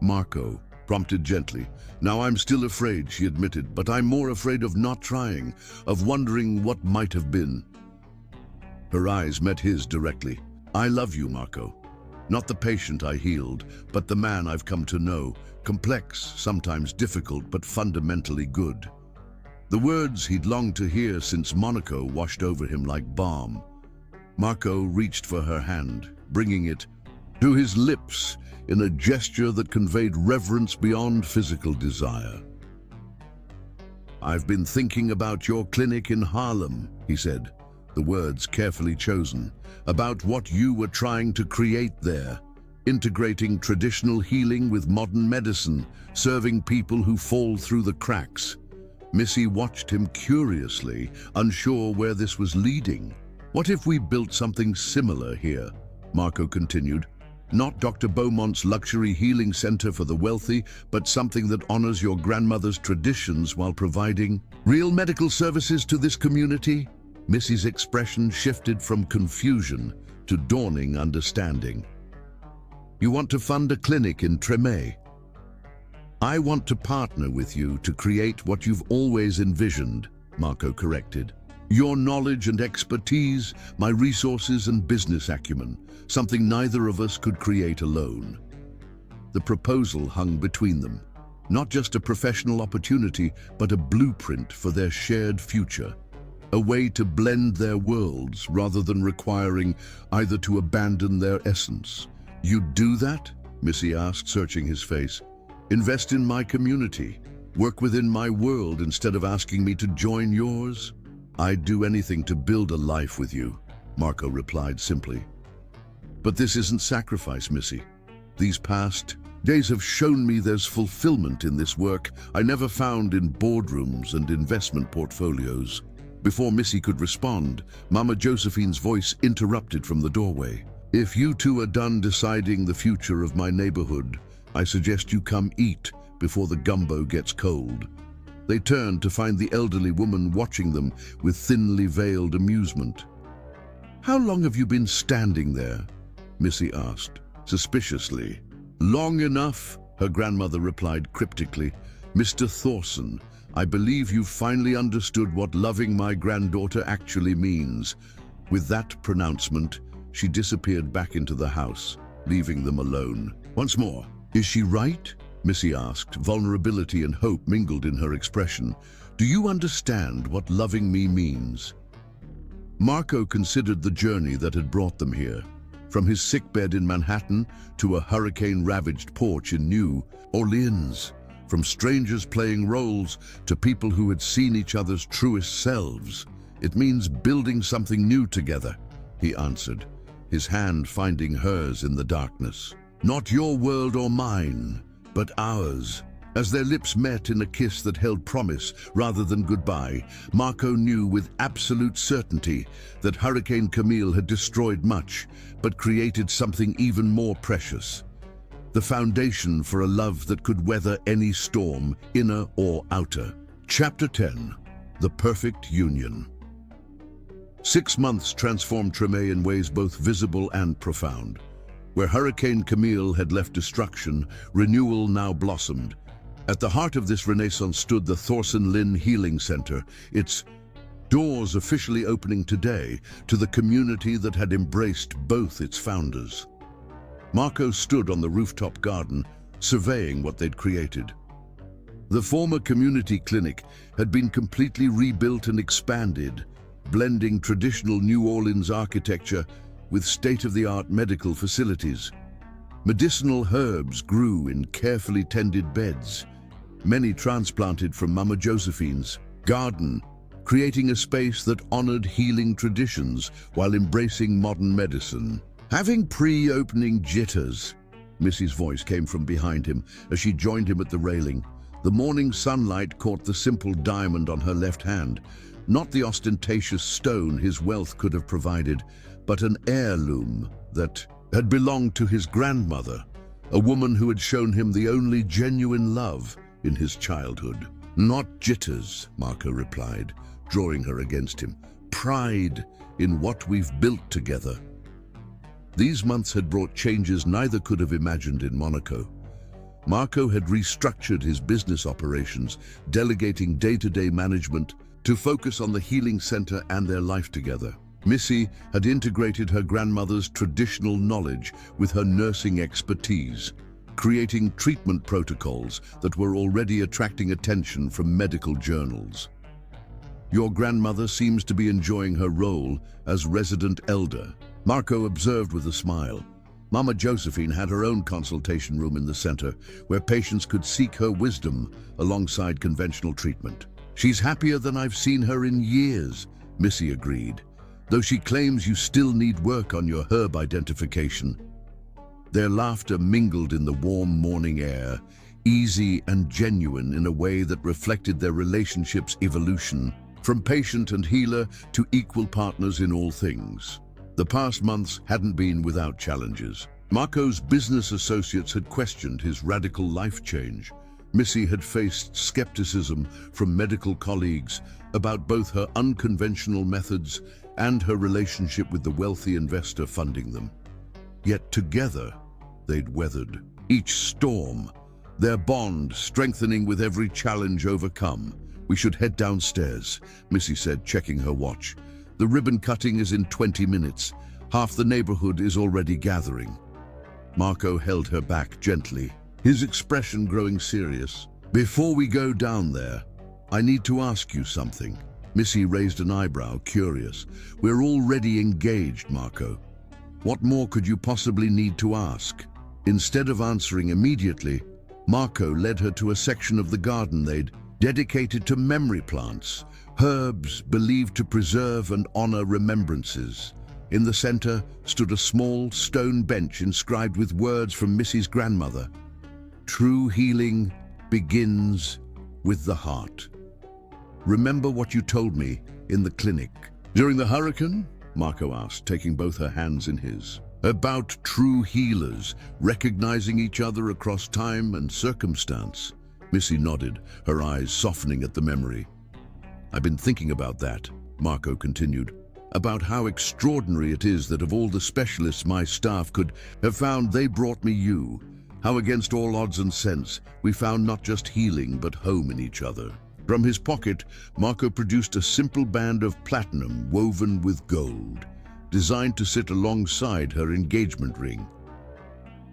Marco prompted gently. "Now I'm still afraid," she admitted, "but I'm more afraid of not trying, of wondering what might have been." Her eyes met his directly. "I love you, Marco. Not the patient I healed, but the man I've come to know, complex, sometimes difficult, but fundamentally good." The words he'd longed to hear since Monaco washed over him like balm. Marco reached for her hand, bringing it to his lips in a gesture that conveyed reverence beyond physical desire. "I've been thinking about your clinic in Harlem," he said, the words carefully chosen, "about what you were trying to create there, integrating traditional healing with modern medicine, serving people who fall through the cracks." Missy watched him curiously, unsure where this was leading. "What if we built something similar here?" Marco continued. "Not Dr. Beaumont's luxury healing center for the wealthy, but something that honors your grandmother's traditions while providing real medical services to this community." Missy's expression shifted from confusion to dawning understanding. You want to fund a clinic in Tremé. I want to partner with you to create what you've always envisioned, Marco corrected. Your knowledge and expertise, my resources and business acumen, something neither of us could create alone. The proposal hung between them. Not just a professional opportunity, but a blueprint for their shared future. A way to blend their worlds rather than requiring either to abandon their essence. You'd do that? Missy asked, searching his face. Invest in my community. Work within my world instead of asking me to join yours? I'd do anything to build a life with you, Marco replied simply. But this isn't sacrifice, Missy. These past days have shown me there's fulfillment in this work I never found in boardrooms and investment portfolios. Before Missy could respond, Mama Josephine's voice interrupted from the doorway. If you two are done deciding the future of my neighborhood, I suggest you come eat before the gumbo gets cold. They turned to find the elderly woman watching them with thinly veiled amusement. How long have you been standing there? Missy asked, suspiciously. Long enough, her grandmother replied cryptically. Mr. Thorson, I believe you've finally understood what loving my granddaughter actually means. With that pronouncement, she disappeared back into the house, leaving them alone. Once more, is she right? Missy asked, vulnerability and hope mingled in her expression. Do you understand what loving me means? Marco considered the journey that had brought them here. From his sickbed in Manhattan to a hurricane-ravaged porch in New Orleans. From strangers playing roles to people who had seen each other's truest selves. It means building something new together, he answered, his hand finding hers in the darkness. Not your world or mine, but ours. As their lips met in a kiss that held promise rather than goodbye, Marco knew with absolute certainty that Hurricane Camille had destroyed much, but created something even more precious. The foundation for a love that could weather any storm, inner or outer. Chapter 10. The Perfect Union. 6 months transformed Tremé in ways both visible and profound. Where Hurricane Camille had left destruction, renewal now blossomed. At the heart of this renaissance stood the Thorson Lynn Healing Center, its doors officially opening today to the community that had embraced both its founders. Marco stood on the rooftop garden, surveying what they'd created. The former community clinic had been completely rebuilt and expanded, blending traditional New Orleans architecture with state-of-the-art medical facilities. Medicinal herbs grew in carefully tended beds, many transplanted from Mama Josephine's garden, creating a space that honored healing traditions while embracing modern medicine. Having pre-opening jitters, Missy's voice came from behind him as she joined him at the railing. The morning sunlight caught the simple diamond on her left hand, not the ostentatious stone his wealth could have provided, but an heirloom that had belonged to his grandmother, a woman who had shown him the only genuine love in his childhood. Not jitters, Marco replied, drawing her against him. Pride in what we've built together. These months had brought changes neither could have imagined in Monaco. Marco had restructured his business operations, delegating day-to-day management to focus on the healing center and their life together. Missy had integrated her grandmother's traditional knowledge with her nursing expertise, creating treatment protocols that were already attracting attention from medical journals. Your grandmother seems to be enjoying her role as resident elder, Marco observed with a smile. Mama Josephine had her own consultation room in the center, where patients could seek her wisdom alongside conventional treatment. She's happier than I've seen her in years, Missy agreed, though she claims you still need work on your herb identification. Their laughter mingled in the warm morning air, easy and genuine in a way that reflected their relationship's evolution, from patient and healer to equal partners in all things. The past months hadn't been without challenges. Marco's business associates had questioned his radical life change. Missy had faced skepticism from medical colleagues about both her unconventional methods and her relationship with the wealthy investor funding them. Yet together, they'd weathered each storm, their bond strengthening with every challenge overcome. "We should head downstairs," Missy said, checking her watch. "The ribbon cutting is in 20 minutes. Half the neighborhood is already gathering." Marco held her back gently, his expression growing serious. "Before we go down there, I need to ask you something." Missy raised an eyebrow, curious. "We're already engaged, Marco. What more could you possibly need to ask?" Instead of answering immediately, Marco led her to a section of the garden they'd dedicated to memory plants, herbs believed to preserve and honor remembrances. In the center stood a small stone bench inscribed with words from Missy's grandmother. "True healing begins with the heart. Remember what you told me in the clinic." "During the hurricane?" Marco asked, taking both her hands in his. "About true healers, recognizing each other across time and circumstance." Missy nodded, her eyes softening at the memory. "I've been thinking about that," Marco continued, "about how extraordinary it is that of all the specialists my staff could have found, they brought me you. How against all odds and sense, we found not just healing but home in each other." From his pocket, Marco produced a simple band of platinum woven with gold, designed to sit alongside her engagement ring.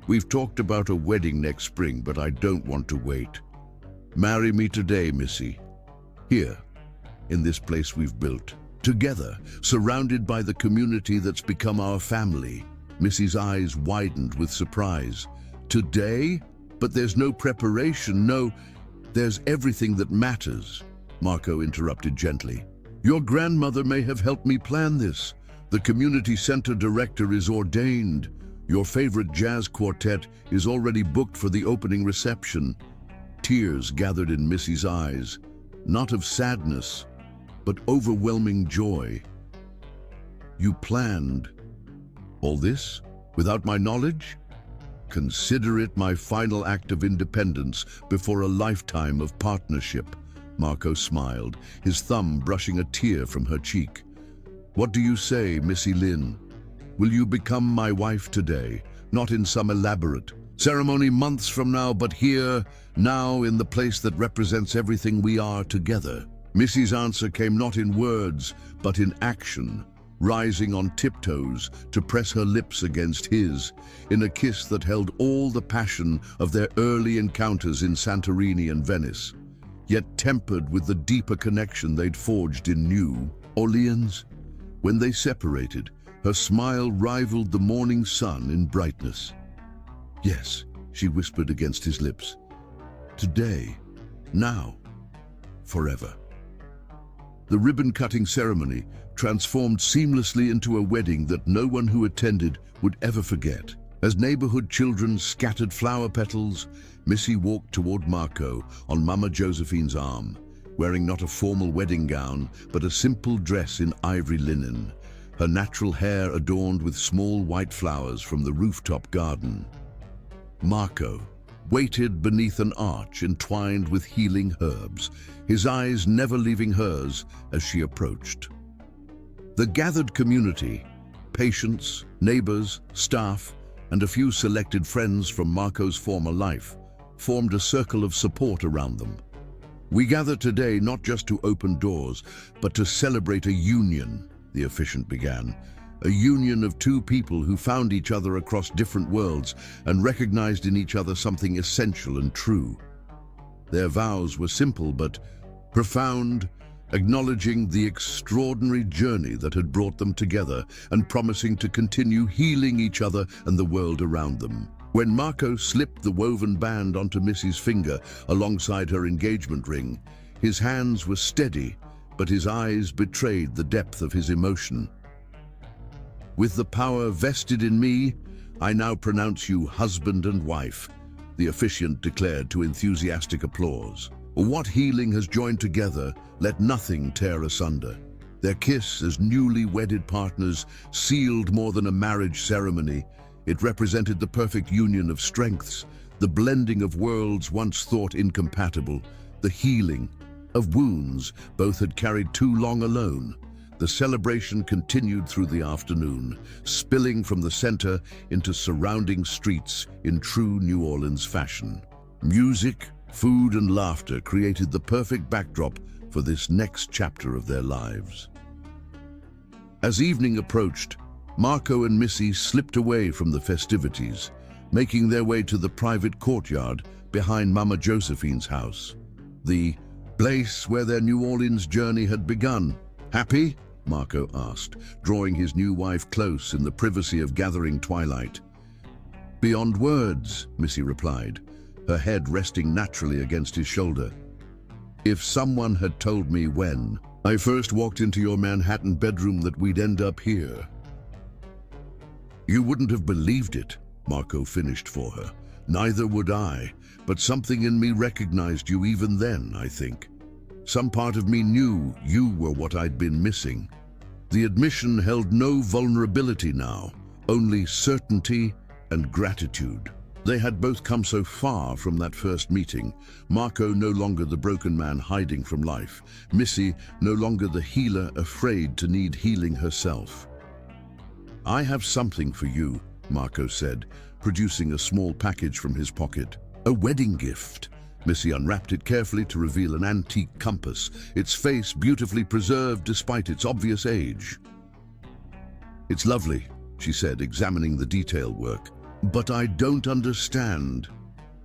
"We've talked about a wedding next spring, but I don't want to wait. Marry me today, Missy. Here, in this place we've built. Together, surrounded by the community that's become our family." Missy's eyes widened with surprise. "Today? But there's no preparation, no..." "There's everything that matters," Marco interrupted gently. "Your grandmother may have helped me plan this. The community center director is ordained. Your favorite jazz quartet is already booked for the opening reception." Tears gathered in Missy's eyes, not of sadness, but overwhelming joy. "You planned all this without my knowledge? Consider it my final act of independence before a lifetime of partnership." Marco smiled, his thumb brushing a tear from her cheek. "What do you say, Missy Lynn? Will you become my wife today, not in some elaborate ceremony months from now, but here, now, in the place that represents everything we are together?" Missy's answer came not in words, but in action, rising on tiptoes to press her lips against his, in a kiss that held all the passion of their early encounters in Santorini and Venice, yet tempered with the deeper connection they'd forged in New Orleans. When they separated, her smile rivaled the morning sun in brightness. "Yes," she whispered against his lips. "Today, now, forever." The ribbon-cutting ceremony transformed seamlessly into a wedding that no one who attended would ever forget. As neighborhood children scattered flower petals, Missy walked toward Marco on Mama Josephine's arm, wearing not a formal wedding gown, but a simple dress in ivory linen, her natural hair adorned with small white flowers from the rooftop garden. Marco waited beneath an arch entwined with healing herbs, his eyes never leaving hers as she approached. The gathered community, patients, neighbors, staff, and a few selected friends from Marco's former life, formed a circle of support around them. "We gather today not just to open doors, but to celebrate a union," the officiant began. "A union of two people who found each other across different worlds and recognized in each other something essential and true. Their vows were simple but profound, acknowledging the extraordinary journey that had brought them together and promising to continue healing each other and the world around them." When Marco slipped the woven band onto Missy's finger alongside her engagement ring, his hands were steady, but his eyes betrayed the depth of his emotion. "With the power vested in me, I now pronounce you husband and wife," the officiant declared to enthusiastic applause. "What healing has joined together, let nothing tear asunder." Their kiss as newly wedded partners sealed more than a marriage ceremony. It represented the perfect union of strengths, the blending of worlds once thought incompatible, the healing of wounds both had carried too long alone. The celebration continued through the afternoon, spilling from the center into surrounding streets in true New Orleans fashion. Music, food, and laughter created the perfect backdrop for this next chapter of their lives. As evening approached, Marco and Missy slipped away from the festivities, making their way to the private courtyard behind Mama Josephine's house, the place where their New Orleans journey had begun. "Happy?" Marco asked, drawing his new wife close in the privacy of gathering twilight. "Beyond words," Missy replied, her head resting naturally against his shoulder. "If someone had told me when I first walked into your Manhattan bedroom that we'd end up here, you wouldn't have believed it," Marco finished for her. "Neither would I, but something in me recognized you even then, I think. Some part of me knew you were what I'd been missing." The admission held no vulnerability now, only certainty and gratitude. They had both come so far from that first meeting. Marco no longer the broken man hiding from life, Missy no longer the healer afraid to need healing herself. "I have something for you," Marco said, producing a small package from his pocket. "A wedding gift." Missy unwrapped it carefully to reveal an antique compass, its face beautifully preserved despite its obvious age. "It's lovely," she said, examining the detail work. "But I don't understand."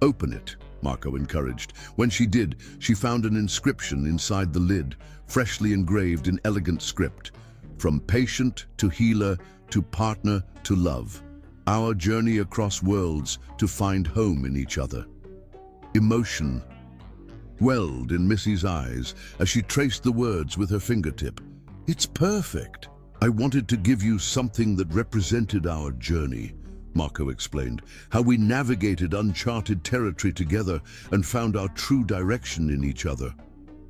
"Open it," Marco encouraged. When she did, she found an inscription inside the lid, freshly engraved in elegant script. "From patient to healer to partner to love. Our journey across worlds to find home in each other." Emotion welled in Missy's eyes as she traced the words with her fingertip. "It's perfect. I wanted to give you something that represented our journey," Marco explained, "how we navigated uncharted territory together and found our true direction in each other."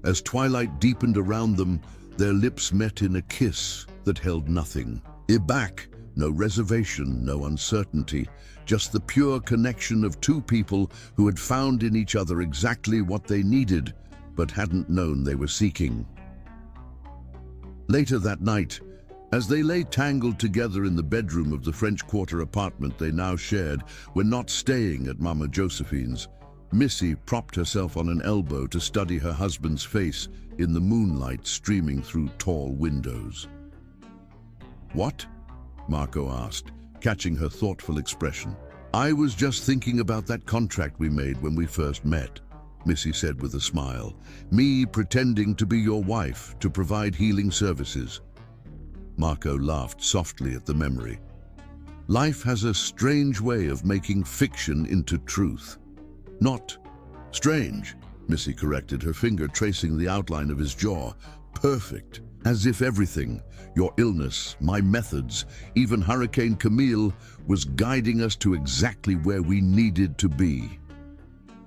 As twilight deepened around them, their lips met in a kiss that held nothing. Back, no reservation, no uncertainty, just the pure connection of two people who had found in each other exactly what they needed, but hadn't known they were seeking. Later that night, as they lay tangled together in the bedroom of the French Quarter apartment they now shared when not staying at Mama Josephine's, Missy propped herself on an elbow to study her husband's face in the moonlight streaming through tall windows. "What?" Marco asked, catching her thoughtful expression. "I was just thinking about that contract we made when we first met," Missy said with a smile. "Me pretending to be your wife to provide healing services." Marco laughed softly at the memory. "Life has a strange way of making fiction into truth." "Not strange," Missy corrected, her finger tracing the outline of his jaw. "Perfect. As if everything, your illness, my methods, even Hurricane Camille, was guiding us to exactly where we needed to be."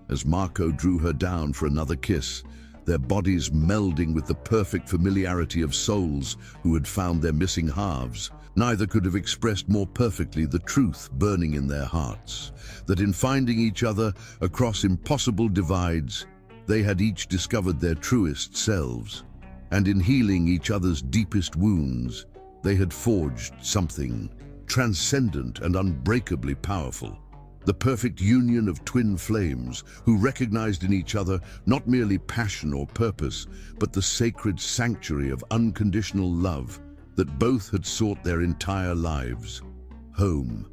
As Marco drew her down for another kiss, their bodies melding with the perfect familiarity of souls who had found their missing halves, neither could have expressed more perfectly the truth burning in their hearts, that in finding each other across impossible divides, they had each discovered their truest selves. And in healing each other's deepest wounds, they had forged something transcendent and unbreakably powerful. The perfect union of twin flames who recognized in each other not merely passion or purpose, but the sacred sanctuary of unconditional love that both had sought their entire lives. Home.